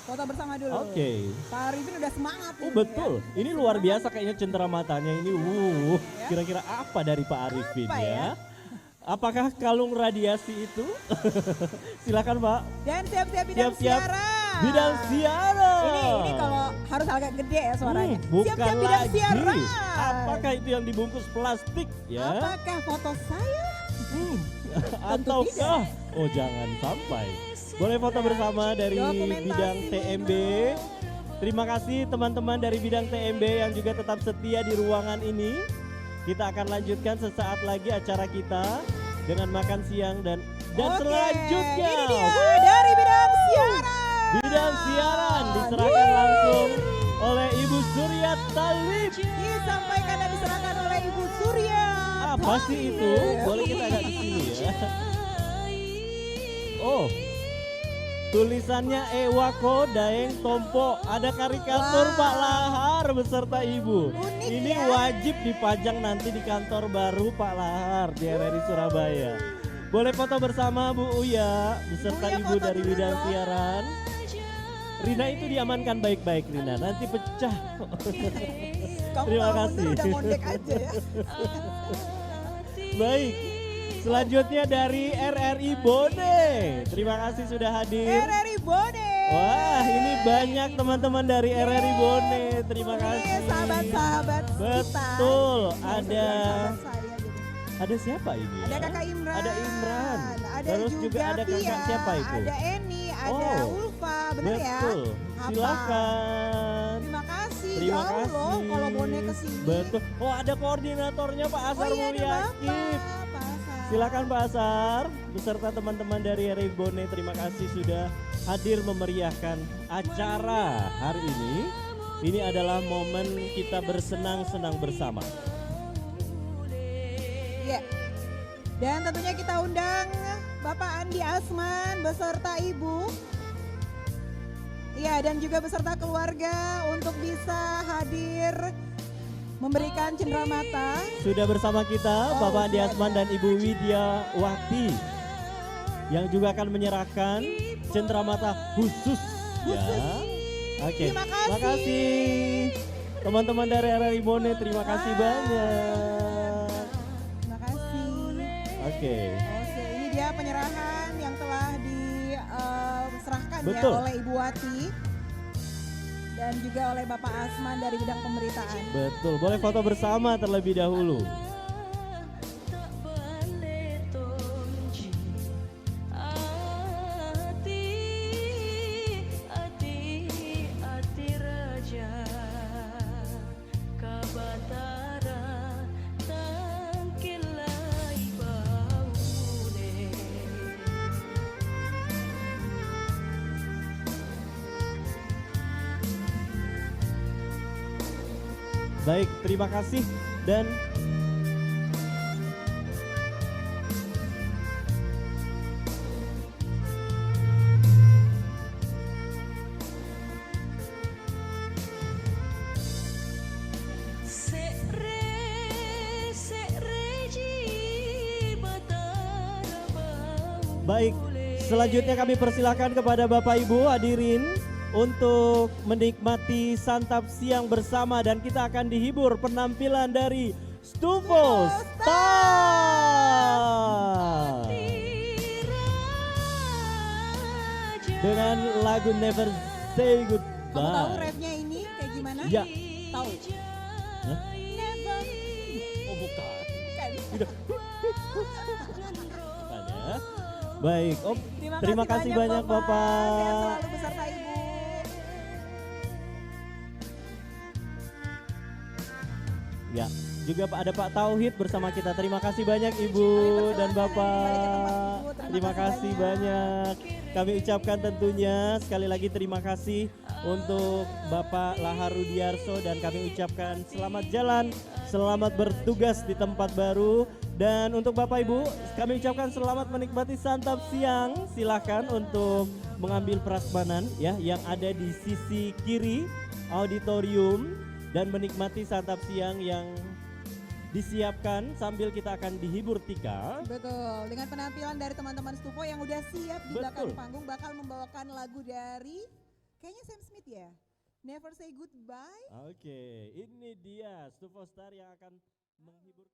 Foto bersama dulu. Oke. Pak Arifin udah semangat Oh ini betul, ini luar biasa kayaknya cenderamatanya ini. Kira-kira apa dari Pak Arifin Apa ya? Apakah kalung radiasi itu? Silakan Pak. Dan siap-siap bidang Siap-siap siaran. bidang siaran. Ini kalau harus agak gede ya suaranya. Bukan Siap-siap bidang lagi. siaran. Apakah itu yang dibungkus plastik ya? Apakah foto saya? Ataukah? Oh jangan sampai. Boleh foto bersama dari bidang TMB. Terima kasih teman-teman dari bidang TMB yang juga tetap setia di ruangan ini. Kita akan lanjutkan sesaat lagi acara kita dengan makan siang dan selanjutnya Ini dia dari bidang siaran. bidang siaran diserahkan langsung oleh Ibu Surya Talib. Disampaikan dan diserahkan oleh Ibu Surya. Apa sih itu? Boleh kita lihat di sini ya. Oh, tulisannya Ewako Daeng Tompo. Ada karikatur Pak Lahar beserta Ibu. Ini wajib dipajang nanti di kantor baru Pak Lahar di RRI Surabaya. Boleh foto bersama Bu Uya beserta Ibu dari bidang siaran. Rina itu diamankan baik-baik Rina, nanti pecah. Terima kasih. Udah ngondek aja ya. Baik, selanjutnya dari RRI Bone. Terima kasih sudah hadir. RRI Bone. Wah, ini banyak teman-teman dari RRI Bone. Terima kasih. Sahabat-sahabat Betul, ada siapa ini? Ada Kakak Imran. Ada Imran. Ada Terus juga ada Pia, kakak siapa itu? Ada Eni, ada Ulfa, bener ya? Betul. Apa? Silakan. Terima kasih. Terima Jauh kasih. loh kalau Bone kesini. Betul. Oh, ada koordinatornya Pak Asar Oh iya, ada Mulyakib. Silakan Pak Asar beserta teman-teman dari RRI Bone. Terima kasih sudah hadir memeriahkan acara hari ini. Ini adalah momen kita bersenang-senang bersama. Iya. Dan tentunya kita undang Bapak Andi Asman beserta Ibu. Iya, dan juga beserta keluarga untuk bisa hadir memberikan cenderamata. Sudah bersama kita Bapak Andi Asman dan Ibu Widya Wati yang juga akan menyerahkan cenderamata khusus. Ya. Oke. Terima kasih. Teman-teman dari RRI Bone, terima kasih banyak. Terima kasih. Oke. Oke, ini dia penyerahan yang telah diserahkan ya Betul. oleh Ibu Wati dan juga oleh Bapak Asman dari bidang pemberitaan. Betul, boleh foto bersama terlebih dahulu. Baik, terima kasih dan baik, selanjutnya kami persilakan kepada Bapak Ibu hadirin untuk menikmati santap siang bersama dan kita akan dihibur penampilan dari Stufo Star dengan lagu Never Say Goodbye. Kamu tahu rapnya ini kayak gimana? Ya. Tahu. Hah? Never. Oh bukan. Kan. Bukan ya. Baik, Om. Terima kasih banyak Bapak. Sehat selalu beserta Ibu. Ya, juga ada Pak Tauhid bersama kita. Terima kasih banyak Ibu dan Bapak. Terima kasih banyak. Kami ucapkan tentunya sekali lagi terima kasih untuk Bapak Lahar Rudiarso dan kami ucapkan selamat jalan, selamat bertugas di tempat baru. Dan untuk Bapak Ibu, kami ucapkan selamat menikmati santap siang. Silahkan untuk mengambil prasmanan ya yang ada di sisi kiri auditorium dan menikmati santap siang yang disiapkan sambil kita akan dihibur Tika. Betul, dengan penampilan dari teman-teman Stufo yang udah siap di belakang Betul. panggung bakal membawakan lagu dari kayaknya Sam Smith ya. Never Say Goodbye. Oke, ini dia Stufo Star yang akan menghibur